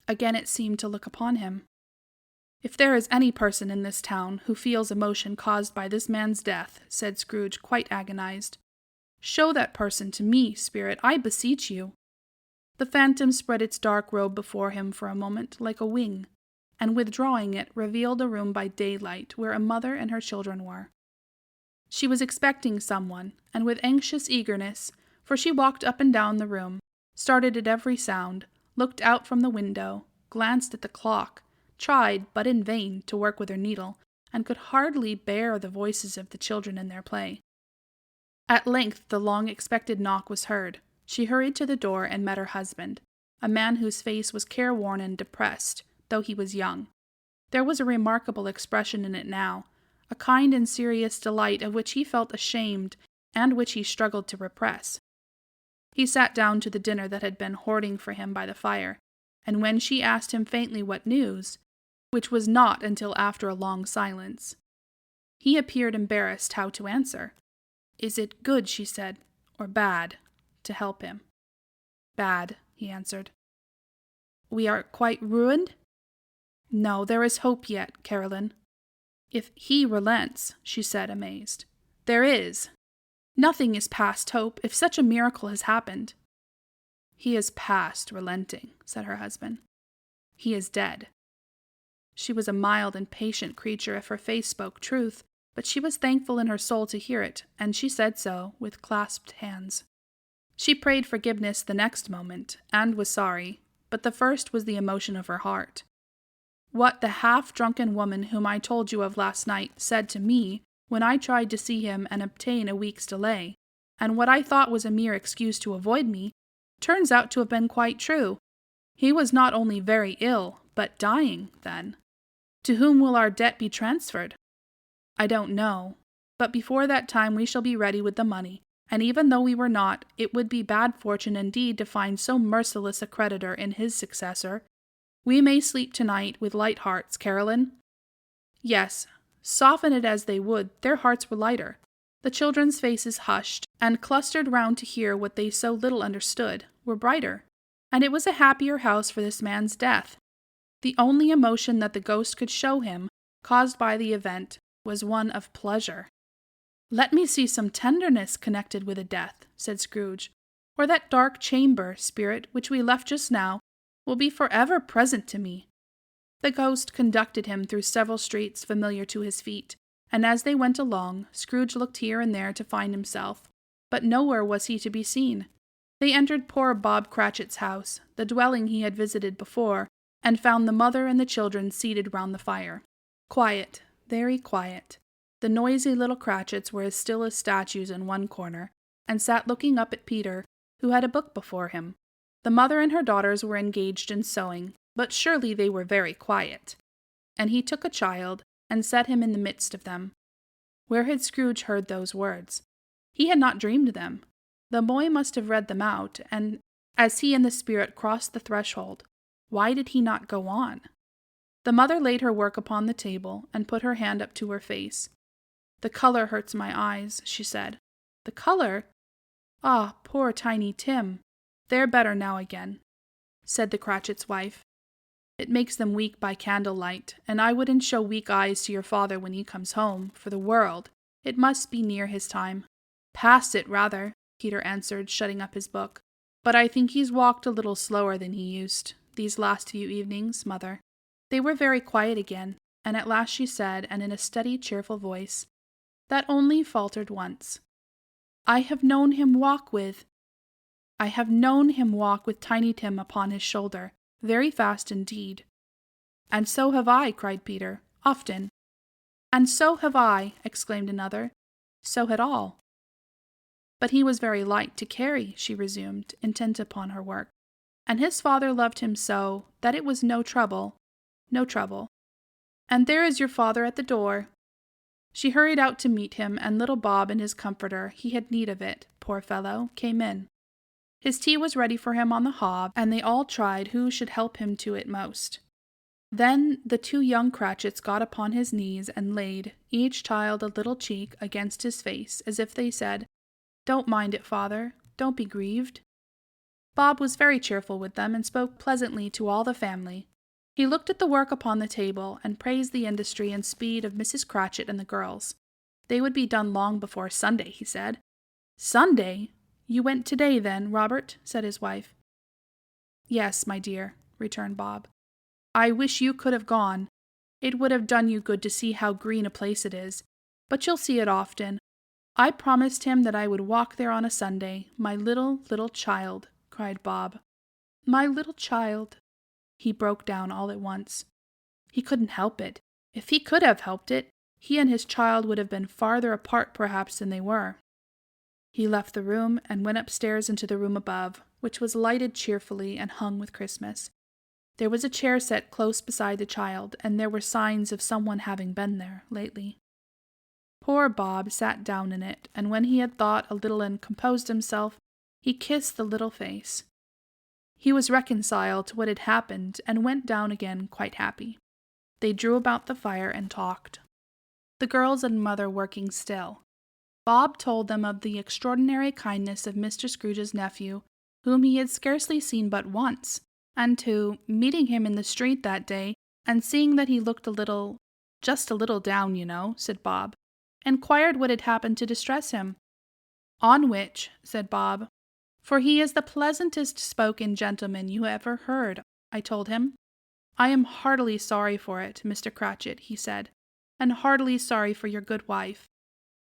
Again it seemed to look upon him. If there is any person in this town who feels emotion caused by this man's death, said Scrooge, quite agonized, show that person to me, Spirit, I beseech you. The phantom spread its dark robe before him for a moment like a wing, and withdrawing it, revealed a room by daylight where a mother and her children were. She was expecting someone, and with anxious eagerness, for she walked up and down the room, started at every sound, looked out from the window, glanced at the clock, tried, but in vain, to work with her needle, and could hardly bear the voices of the children in their play. At length the long-expected knock was heard. She hurried to the door and met her husband, a man whose face was careworn and depressed, though he was young. There was a remarkable expression in it now, a kind and serious delight of which he felt ashamed and which he struggled to repress. He sat down to the dinner that had been hoarding for him by the fire, and when she asked him faintly what news, which was not until after a long silence, he appeared embarrassed how to answer. Is it good, she said, or bad, to help him? Bad, he answered. We are quite ruined? No, there is hope yet, Caroline. If he relents, she said, amazed. There is. Nothing is past hope, if such a miracle has happened. He is past relenting, said her husband. He is dead. She was a mild and patient creature if her face spoke truth, but she was thankful in her soul to hear it, and she said so, with clasped hands. She prayed forgiveness the next moment, and was sorry, but the first was the emotion of her heart. What the half-drunken woman whom I told you of last night said to me when I tried to see him and obtain a week's delay, and what I thought was a mere excuse to avoid me, turns out to have been quite true. He was not only very ill, but dying, then. To whom will our debt be transferred? I don't know, but before that time we shall be ready with the money, and even though we were not, it would be bad fortune indeed to find so merciless a creditor in his successor. We may sleep tonight with light hearts, Caroline. Yes, soften it as they would, their hearts were lighter. The children's faces hushed, and clustered round to hear what they so little understood, were brighter, and it was a happier house for this man's death. The only emotion that the ghost could show him, caused by the event, was one of pleasure. Let me see some tenderness connected with a death, said Scrooge, or that dark chamber, Spirit, which we left just now, will be forever present to me. The ghost conducted him through several streets familiar to his feet, and as they went along, Scrooge looked here and there to find himself, but nowhere was he to be seen. They entered poor Bob Cratchit's house, the dwelling he had visited before, and found the mother and the children seated round the fire. Quiet, very quiet. The noisy little Cratchits were as still as statues in one corner, and sat looking up at Peter, who had a book before him. The mother and her daughters were engaged in sewing, but surely they were very quiet. And he took a child, and set him in the midst of them. Where had Scrooge heard those words? He had not dreamed them. The boy must have read them out, and as he and the spirit crossed the threshold, why did he not go on? The mother laid her work upon the table, and put her hand up to her face. The color hurts my eyes, she said. The color? Ah, poor tiny Tim. They're better now again, said the Cratchit's wife. It makes them weak by candlelight, and I wouldn't show weak eyes to your father when he comes home, for the world. It must be near his time. Past it, rather, Peter answered, shutting up his book. But I think he's walked a little slower than he used, these last few evenings, mother. They were very quiet again, and at last she said, and in a steady, cheerful voice, that only faltered once, I have known him walk with Tiny Tim upon his shoulder, very fast indeed. And so have I, cried Peter, often. And so have I, exclaimed another. So had all. But he was very light to carry, she resumed, intent upon her work. And his father loved him so, that it was no trouble. And there is your father at the door. She hurried out to meet him, and little Bob and his comforter, he had need of it, poor fellow, came in. His tea was ready for him on the hob, and they all tried who should help him to it most. Then the two young Cratchits got upon his knees and laid, each child a little cheek against his face, as if they said, "Don't mind it, father, don't be grieved." Bob was very cheerful with them, and spoke pleasantly to all the family. He looked at the work upon the table, and praised the industry and speed of Mrs. Cratchit and the girls. They would be done long before Sunday, he said. "Sunday? You went today, then, Robert?" said his wife. "Yes, my dear," returned Bob. "I wish you could have gone. It would have done you good to see how green a place it is. But you'll see it often. I promised him that I would walk there on a Sunday. My little child," cried Bob. "My little child." He broke down all at once. He couldn't help it. If he could have helped it, he and his child would have been farther apart perhaps than they were. He left the room and went upstairs into the room above, which was lighted cheerfully and hung with Christmas. There was a chair set close beside the child, and there were signs of someone having been there lately. Poor Bob sat down in it, and when he had thought a little and composed himself, he kissed the little face. He was reconciled to what had happened, and went down again quite happy. They drew about the fire and talked. The girls and mother working still. Bob told them of the extraordinary kindness of Mr. Scrooge's nephew, whom he had scarcely seen but once, and who, meeting him in the street that day, and seeing that he looked just a little down, you know, said Bob, inquired what had happened to distress him. "On which," said Bob, "for he is the pleasantest spoken gentleman you ever heard," I told him, "I am heartily sorry for it, Mr. Cratchit," he said, "and heartily sorry for your good wife.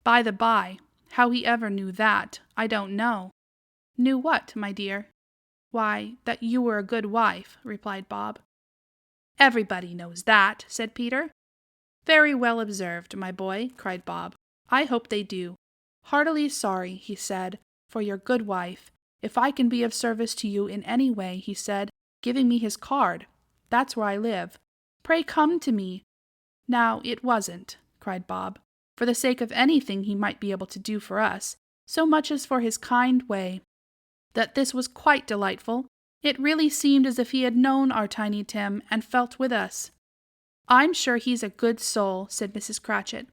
By the by, how he ever knew that, I don't know." "Knew what, my dear?" "Why, that you were a good wife," replied Bob. "Everybody knows that," said Peter. "Very well observed, my boy," cried Bob. "I hope they do. Heartily sorry," he said, "for your good wife. If I can be of service to you in any way," he said, giving me his card. "That's where I live. Pray come to me." "Now, it wasn't," cried Bob, "for the sake of anything he might be able to do for us, so much as for his kind way. That this was quite delightful. It really seemed as if he had known our Tiny Tim and felt with us." "I'm sure he's a good soul," said Mrs. Cratchit.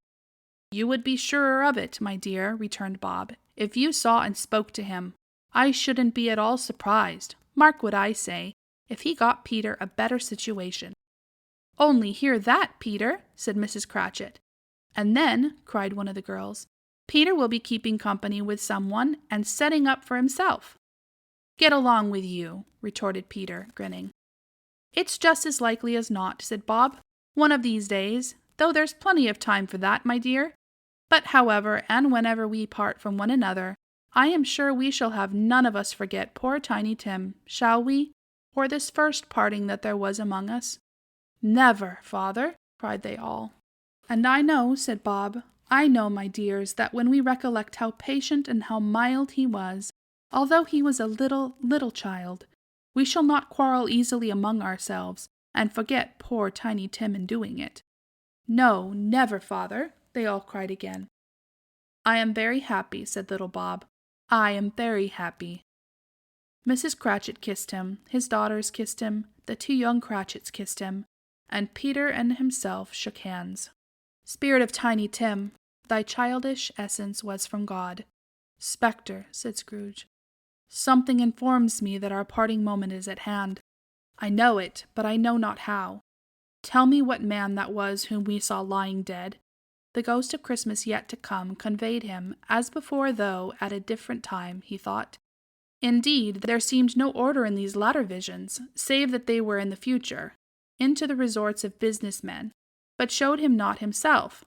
"You would be surer of it, my dear," returned Bob, "if you saw and spoke to him. I shouldn't be at all surprised, mark what I say, if he got Peter a better situation." "Only hear that, Peter," said Mrs. Cratchit. "And then," cried one of the girls, "Peter will be keeping company with someone and setting up for himself." "Get along with you," retorted Peter, grinning. "It's just as likely as not," said Bob, "one of these days, though there's plenty of time for that, my dear. But however and whenever we part from one another, I am sure we shall have none of us forget poor Tiny Tim, shall we, or this first parting that there was among us?" "Never, father," cried they all. "And I know," said Bob, "I know, my dears, that when we recollect how patient and how mild he was, although he was a little child, we shall not quarrel easily among ourselves, and forget poor Tiny Tim in doing it." "No, never, father," they all cried again. "I am very happy," said little Bob. "I am very happy." Mrs. Cratchit kissed him, his daughters kissed him, the two young Cratchits kissed him, and Peter and himself shook hands. "Spirit of Tiny Tim, thy childish essence was from God." "Spectre," said Scrooge. "Something informs me that our parting moment is at hand. I know it, but I know not how. Tell me what man that was whom we saw lying dead." The ghost of Christmas yet to come conveyed him, as before, though at a different time, he thought. Indeed, there seemed no order in these latter visions, save that they were in the future, into the resorts of business men, but showed him not himself.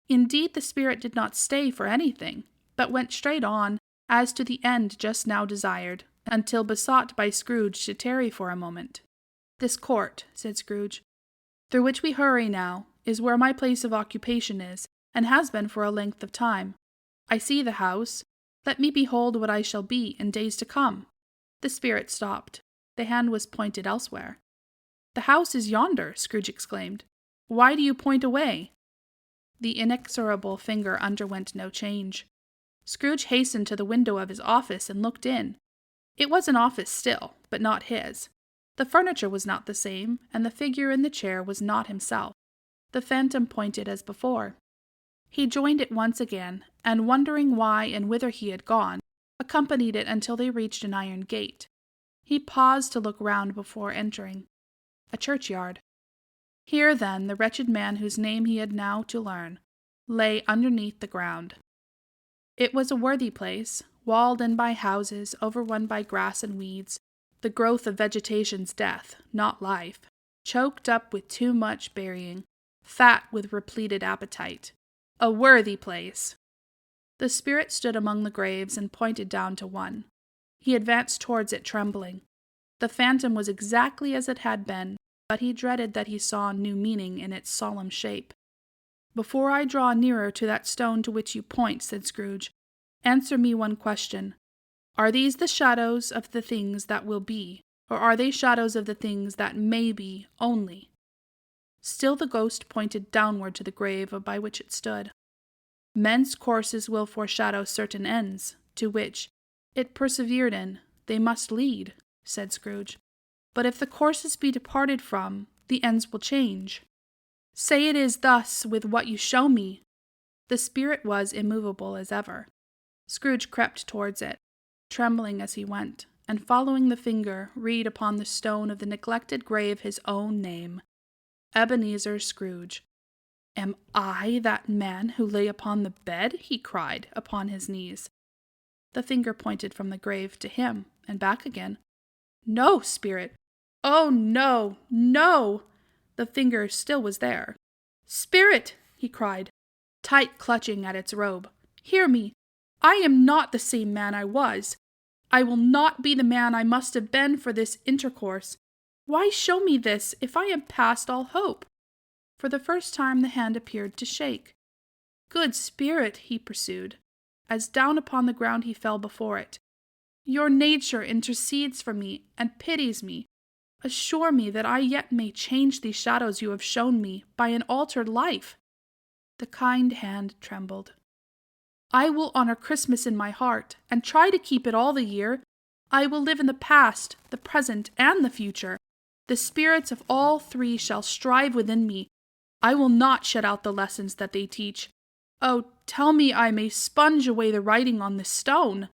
Indeed, the spirit did not stay for anything, but went straight on, as to the end just now desired, until besought by Scrooge to tarry for a moment. "This court," said Scrooge, "through which we hurry now, is where my place of occupation is, and has been for a length of time. I see the house. Let me behold what I shall be in days to come." The spirit stopped. The hand was pointed elsewhere. "The house is yonder," Scrooge exclaimed. "Why do you point away?" The inexorable finger underwent no change. Scrooge hastened to the window of his office and looked in. It was an office still, but not his. The furniture was not the same, and the figure in the chair was not himself. The phantom pointed as before. He joined it once again, and wondering why and whither he had gone, accompanied it until they reached an iron gate. He paused to look round before entering. A churchyard. Here, then, the wretched man whose name he had now to learn, lay underneath the ground. It was a worthy place, walled in by houses, overrun by grass and weeds, the growth of vegetation's death, not life, choked up with too much burying, fat with repleted appetite. A worthy place! The spirit stood among the graves and pointed down to one. He advanced towards it trembling. The phantom was exactly as it had been, but he dreaded that he saw new meaning in its solemn shape. "Before I draw nearer to that stone to which you point," said Scrooge, "answer me one question. Are these the shadows of the things that will be, or are they shadows of the things that may be only?" Still the ghost pointed downward to the grave by which it stood. "Men's courses will foreshadow certain ends, to which, it persevered in, they must lead," said Scrooge. "But if the courses be departed from, the ends will change. Say it is thus with what you show me." The spirit was immovable as ever. Scrooge crept towards it, trembling as he went, and following the finger, read upon the stone of the neglected grave his own name, Ebenezer Scrooge. "Am I that man who lay upon the bed?" he cried, upon his knees. The finger pointed from the grave to him, and back again. "No, spirit! Oh, no, no!" The finger still was there. "Spirit!" he cried, tight clutching at its robe. "Hear me! I am not the same man I was. I will not be the man I must have been for this intercourse. Why show me this, if I am past all hope?" For the first time the hand appeared to shake. "Good spirit," he pursued, as down upon the ground he fell before it, "your nature intercedes for me and pities me. Assure me that I yet may change these shadows you have shown me by an altered life." The kind hand trembled. "I will honor Christmas in my heart, and try to keep it all the year. I will live in the past, the present, and the future. The spirits of all three shall strive within me. I will not shut out the lessons that they teach. Oh, tell me I may sponge away the writing on this stone."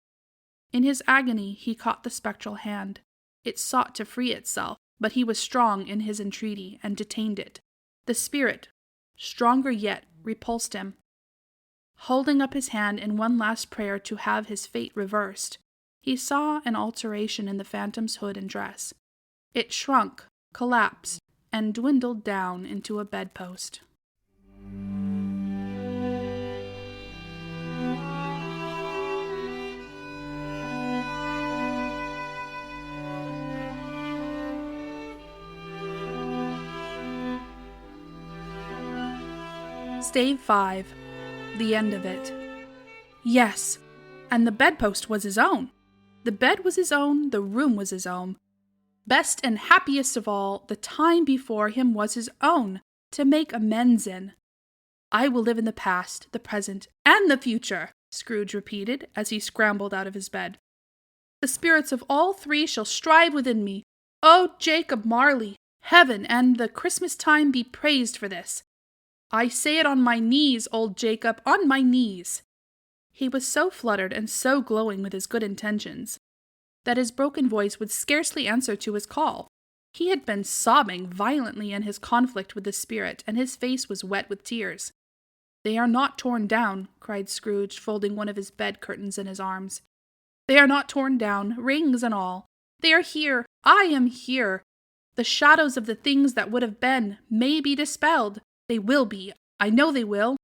In his agony he caught the spectral hand. It sought to free itself, but he was strong in his entreaty, and detained it. The spirit, stronger yet, repulsed him. Holding up his hand in one last prayer to have his fate reversed, he saw an alteration in the phantom's hood and dress. It shrunk, collapsed, and dwindled down into a bedpost. Stave 5. The end of it. Yes, and the bedpost was his own. The bed was his own, the room was his own. Best and happiest of all, the time before him was his own, to make amends in. "I will live in the past, the present, and the future," Scrooge repeated, as he scrambled out of his bed. "The spirits of all three shall strive within me. Oh, Jacob Marley, heaven and the Christmas time be praised for this. I say it on my knees, old Jacob, on my knees." He was so fluttered and so glowing with his good intentions that his broken voice would scarcely answer to his call. He had been sobbing violently in his conflict with the spirit, and his face was wet with tears. "They are not torn down," cried Scrooge, folding one of his bed curtains in his arms. "They are not torn down, rings and all. They are here. I am here. The shadows of the things that would have been may be dispelled. They will be. I know they will."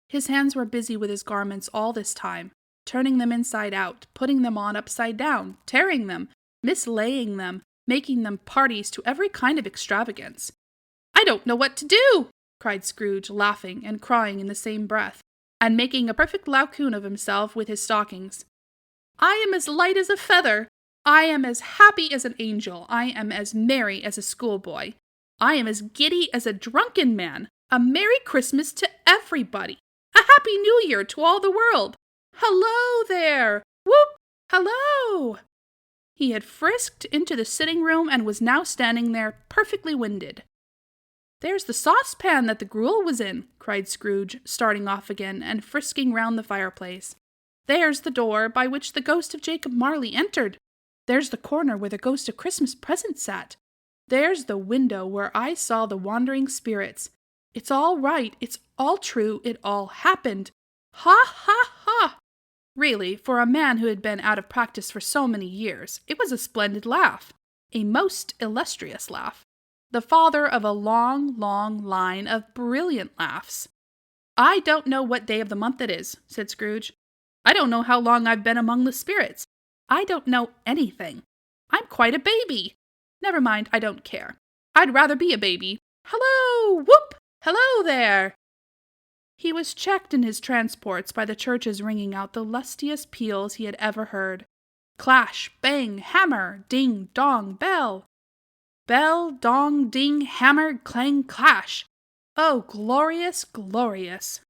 His hands were busy with his garments all this time, turning them inside out, putting them on upside down, tearing them, mislaying them, making them parties to every kind of extravagance. "I don't know what to do," cried Scrooge, laughing and crying in the same breath, and making a perfect loukoon of himself with his stockings. "I am as light as a feather. I am as happy as an angel. I am as merry as a schoolboy. I am as giddy as a drunken man. A Merry Christmas to everybody. A Happy New Year to all the world. Hello there! Whoop! Hello!" He had frisked into the sitting-room and was now standing there, perfectly winded. "There's the saucepan that the gruel was in," cried Scrooge, starting off again and frisking round the fireplace. "There's the door by which the ghost of Jacob Marley entered. There's the corner where the ghost of Christmas Present sat. There's the window where I saw the wandering spirits. It's all right, it's all true, it all happened. Ha, ha, ha!" Really, for a man who had been out of practice for so many years, it was a splendid laugh, a most illustrious laugh, the father of a long, long line of brilliant laughs. "I don't know what day of the month it is," said Scrooge. "I don't know how long I've been among the spirits. I don't know anything. I'm quite a baby. Never mind, I don't care. I'd rather be a baby. Hello! Whoop! Hello there!" He was checked in his transports by the churches ringing out the lustiest peals he had ever heard. Clash, bang, hammer, ding, dong, bell. Bell, dong, ding, hammer, clang, clash. Oh, glorious, glorious!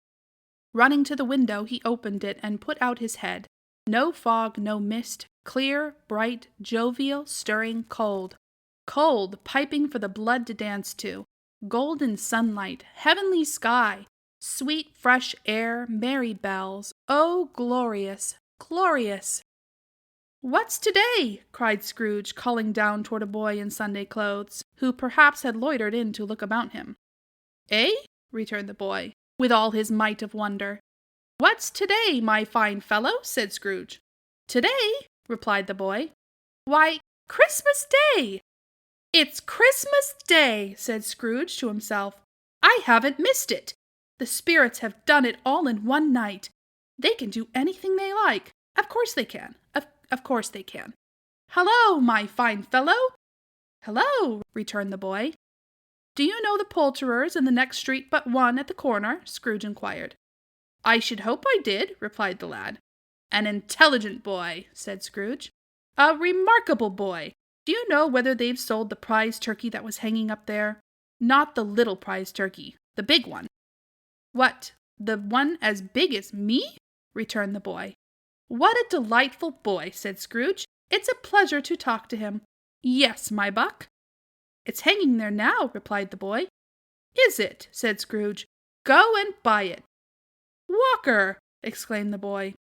Running to the window, he opened it and put out his head. No fog, no mist, clear, bright, jovial, stirring, cold. Cold, piping for the blood to dance to. Golden sunlight, heavenly sky. Sweet, fresh air, merry bells. Oh, glorious, glorious! "What's today?" cried Scrooge, calling down toward a boy in Sunday clothes, who perhaps had loitered in to look about him. "Eh?" returned the boy, with all his might of wonder. "What's today, my fine fellow?" said Scrooge. "Today?" replied the boy. "Why, Christmas Day!" "It's Christmas Day!" said Scrooge to himself. "I haven't missed it. The spirits have done it all in one night. They can do anything they like. Of course they can. Of course they can. Hello, my fine fellow!" "Hello," returned the boy. "Do you know the poulterers in the next street but one at the corner?" Scrooge inquired. "I should hope I did," replied the lad. "An intelligent boy," said Scrooge. "A remarkable boy. Do you know whether they've sold the prize turkey that was hanging up there? Not the little prize turkey, the big one." "What, the one as big as me?" returned the boy. "What a delightful boy," said Scrooge. "It's a pleasure to talk to him. Yes, my buck." "It's hanging there now," replied the boy. "Is it?" said Scrooge. "Go and buy it." "Walker!" exclaimed the boy.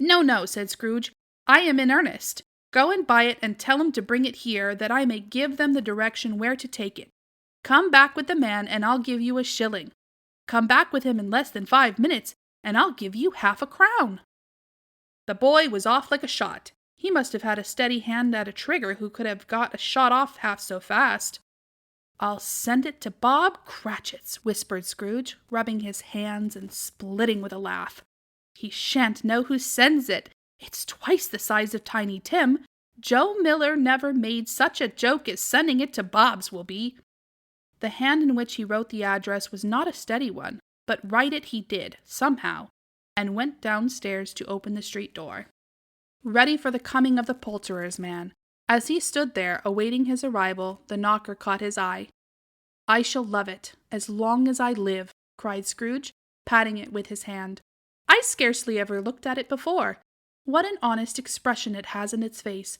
"No, no," said Scrooge. "I am in earnest. Go and buy it and tell him to bring it here, that I may give them the direction where to take it. Come back with the man, and I'll give you a shilling. Come back with him in less than 5 minutes, and I'll give you half a crown." The boy was off like a shot. He must have had a steady hand at a trigger who could have got a shot off half so fast. "I'll send it to Bob Cratchit's," whispered Scrooge, rubbing his hands and splitting with a laugh. "He shan't know who sends it. It's twice the size of Tiny Tim. Joe Miller never made such a joke as sending it to Bob's will be." The hand in which he wrote the address was not a steady one, but write it he did, somehow, and went downstairs to open the street door, ready for the coming of the poulterer's man. As he stood there, awaiting his arrival, the knocker caught his eye. "I shall love it, as long as I live," cried Scrooge, patting it with his hand. "I scarcely ever looked at it before. What an honest expression it has in its face.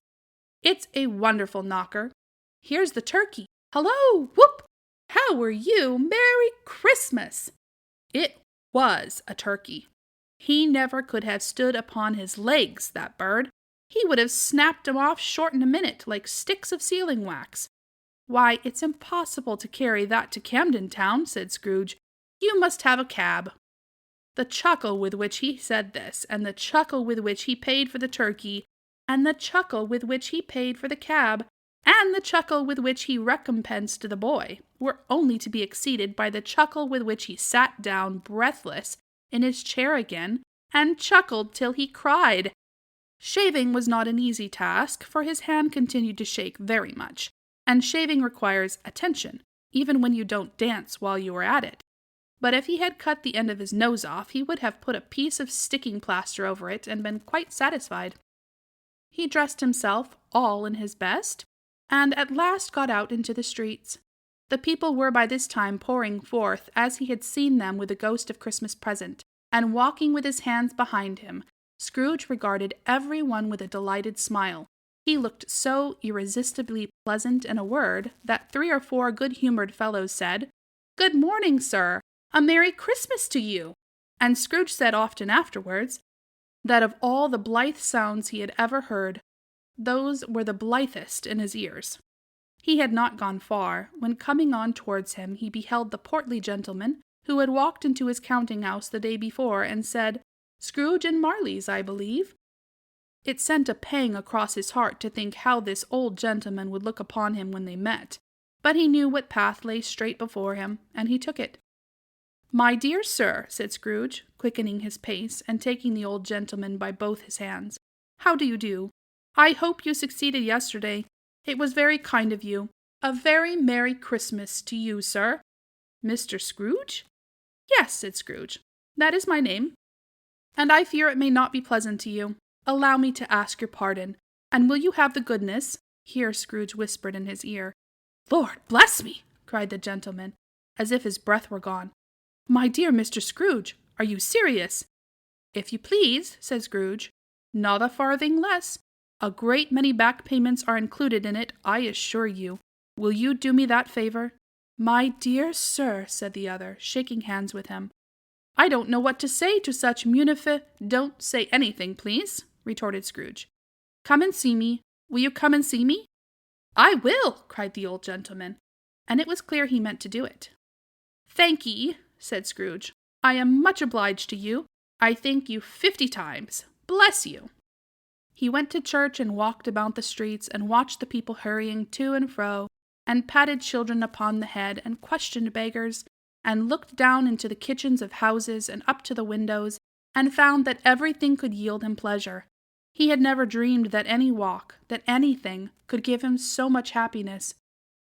It's a wonderful knocker. Here's the turkey. Hello! Whoop! How are you? Merry Christmas!" It was a turkey. He never could have stood upon his legs, that bird. He would have snapped 'em off short in a minute, like sticks of sealing wax. "Why, it's impossible to carry that to Camden Town," said Scrooge. "You must have a cab." The chuckle with which he said this, and the chuckle with which he paid for the turkey, and the chuckle with which he paid for the cab, and the chuckle with which he recompensed the boy, were only to be exceeded by the chuckle with which he sat down breathless in his chair again, and chuckled till he cried. Shaving was not an easy task, for his hand continued to shake very much, and shaving requires attention, even when you don't dance while you are at it. But if he had cut the end of his nose off, he would have put a piece of sticking plaster over it and been quite satisfied. He dressed himself all in his best, and at last got out into the streets. The people were by this time pouring forth as he had seen them with the ghost of Christmas Present, and walking with his hands behind him. Scrooge regarded every one with a delighted smile. He looked so irresistibly pleasant in a word that 3 or 4 good-humored fellows said, "Good morning, sir! A Merry Christmas to you!" And Scrooge said often afterwards that of all the blithe sounds he had ever heard, those were the blithest in his ears. He had not gone far, when coming on towards him he beheld the portly gentleman who had walked into his counting-house the day before and said, "Scrooge and Marley's, I believe." It sent a pang across his heart to think how this old gentleman would look upon him when they met, but he knew what path lay straight before him, and he took it. "My dear sir," said Scrooge, quickening his pace, and taking the old gentleman by both his hands, "how do you do? I hope you succeeded yesterday. It was very kind of you. A very Merry Christmas to you, sir." "Mr. Scrooge?" "Yes," said Scrooge. "That is my name. And I fear it may not be pleasant to you. Allow me to ask your pardon, and will you have the goodness—" Here Scrooge whispered in his ear. "Lord bless me!" cried the gentleman, as if his breath were gone. "My dear Mr. Scrooge, are you serious?" "If you please," said Scrooge. "Not a farthing less. A great many back payments are included in it, I assure you. Will you do me that favor?" "My dear sir," said the other, shaking hands with him, "I don't know what to say to such "Don't say anything, please," retorted Scrooge. "Come and see me. Will you come and see me?" "I will," cried the old gentleman, and it was clear he meant to do it. "Thank ye," said Scrooge. "I am much obliged to you. I thank you 50 times. Bless you." He went to church and walked about the streets and watched the people hurrying to and fro, and patted children upon the head and questioned beggars, and looked down into the kitchens of houses and up to the windows, and found that everything could yield him pleasure. He had never dreamed that any walk, that anything, could give him so much happiness.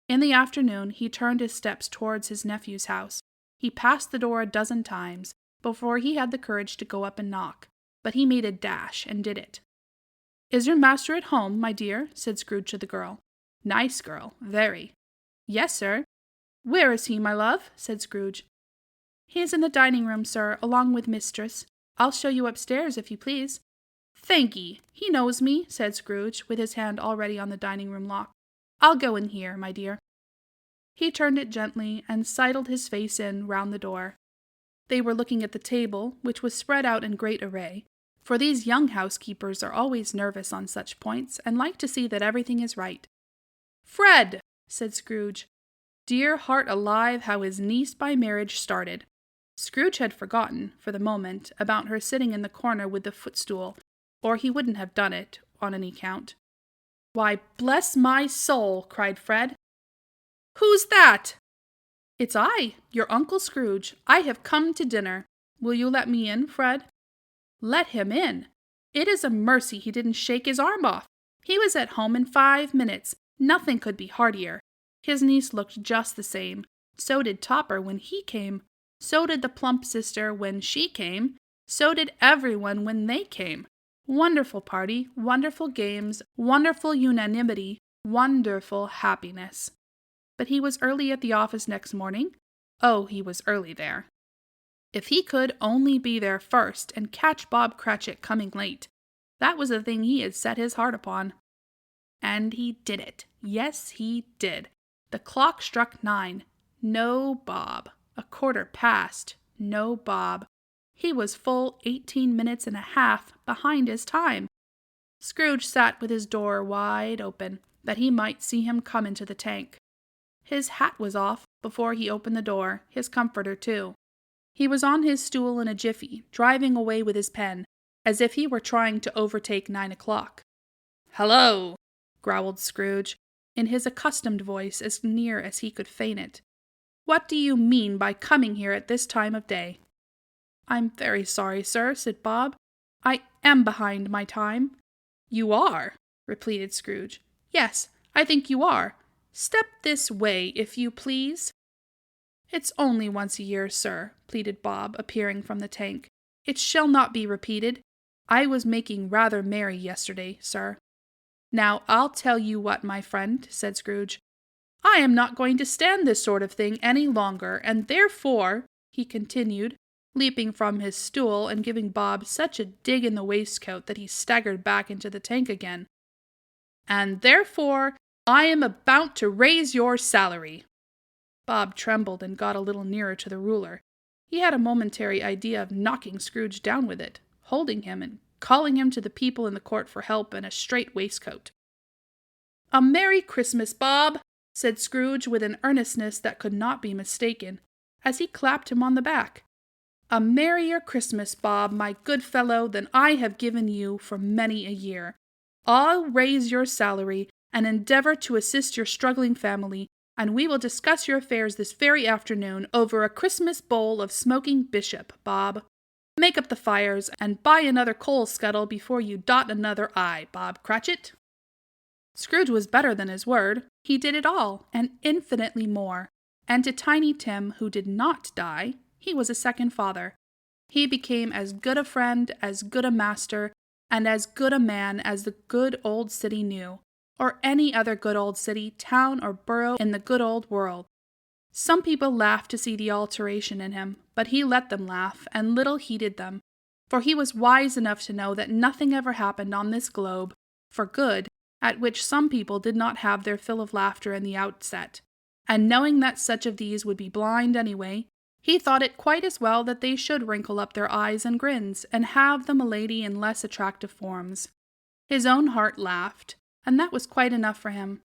In the afternoon he turned his steps towards his nephew's house. He passed the door a dozen times before he had the courage to go up and knock, but he made a dash and did it. "Is your master at home, my dear?" said Scrooge to the girl. "Nice girl, very." "Yes, sir." "Where is he, my love?" said Scrooge. "He is in the dining-room, sir, along with mistress. I'll show you upstairs, if you please." "Thank ye. He knows me," said Scrooge, with his hand already on the dining-room lock. "I'll go in here, my dear." He turned it gently, and sidled his face in round the door. They were looking at the table, which was spread out in great array, for these young housekeepers are always nervous on such points, and like to see that everything is right. "Fred!" said Scrooge. Dear heart alive, how his niece by marriage started. Scrooge had forgotten, for the moment, about her sitting in the corner with the footstool, or he wouldn't have done it, on any count. "Why, bless my soul!" cried Fred. "Who's that?" "It's I, your Uncle Scrooge. I have come to dinner. Will you let me in, Fred?" "Let him in? It is a mercy he didn't shake his arm off. He was at home in 5 minutes. Nothing could be heartier. His niece looked just the same. So did Topper when he came. So did the plump sister when she came. So did everyone when they came. Wonderful party, wonderful games, wonderful unanimity, wonderful happiness." But he was early at the office next morning. Oh, he was early there. If he could only be there first and catch Bob Cratchit coming late, that was the thing he had set his heart upon. And he did it. Yes, he did. The clock struck 9. No Bob. 1/4 past. No Bob. He was full 18 minutes and a half behind his time. Scrooge sat with his door wide open, that he might see him come into the tank. His hat was off before he opened the door, his comforter too. He was on his stool in a jiffy, driving away with his pen, as if he were trying to overtake 9 o'clock. "Hello!" growled Scrooge, in his accustomed voice, as near as he could feign it. "What do you mean by coming here at this time of day?" "I'm very sorry, sir," said Bob. "I am behind my time." "You are?" repeated Scrooge. "Yes, I think you are. Step this way, if you please." "It's only once a year, sir," pleaded Bob, appearing from the tank. "It shall not be repeated. I was making rather merry yesterday, sir." "Now, I'll tell you what, my friend," said Scrooge. "I am not going to stand this sort of thing any longer, and therefore," he continued, leaping from his stool and giving Bob such a dig in the waistcoat that he staggered back into the tank again. and therefore I am about to raise your salary." Bob trembled and got a little nearer to the ruler. He had a momentary idea of knocking Scrooge down with it, holding him and calling him to the people in the court for help and a strait waistcoat. "A Merry Christmas, Bob," said Scrooge with an earnestness that could not be mistaken, as he clapped him on the back. "A merrier Christmas, Bob, my good fellow, than I have given you for many a year. I'll raise your salary and endeavor to assist your struggling family, and we will discuss your affairs this very afternoon over a Christmas bowl of smoking bishop, Bob. Make up the fires, and buy another coal scuttle before you dot another I, Bob Cratchit." Scrooge was better than his word. He did it all, and infinitely more. And to Tiny Tim, who did not die, he was a second father. He became as good a friend, as good a master, and as good a man as the good old city knew, or any other good old city, town, or borough in the good old world. Some people laughed to see the alteration in him, but he let them laugh, and little heeded them, for he was wise enough to know that nothing ever happened on this globe for good at which some people did not have their fill of laughter in the outset, and knowing that such of these would be blind anyway, he thought it quite as well that they should wrinkle up their eyes and grins, and have the milady in less attractive forms. His own heart laughed, and that was quite enough for him.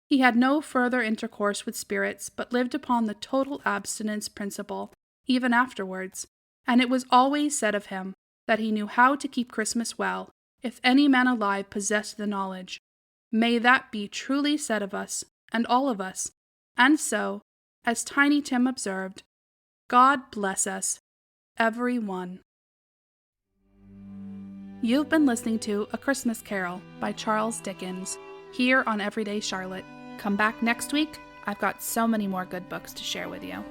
He had no further intercourse with spirits, but lived upon the total abstinence principle, even afterwards, and it was always said of him that he knew how to keep Christmas well, if any man alive possessed the knowledge. May that be truly said of us, and all of us, and so, as Tiny Tim observed, God bless us, every one. You've been listening to A Christmas Carol by Charles Dickens, here on Everyday Charlotte. Come back next week. I've got so many more good books to share with you.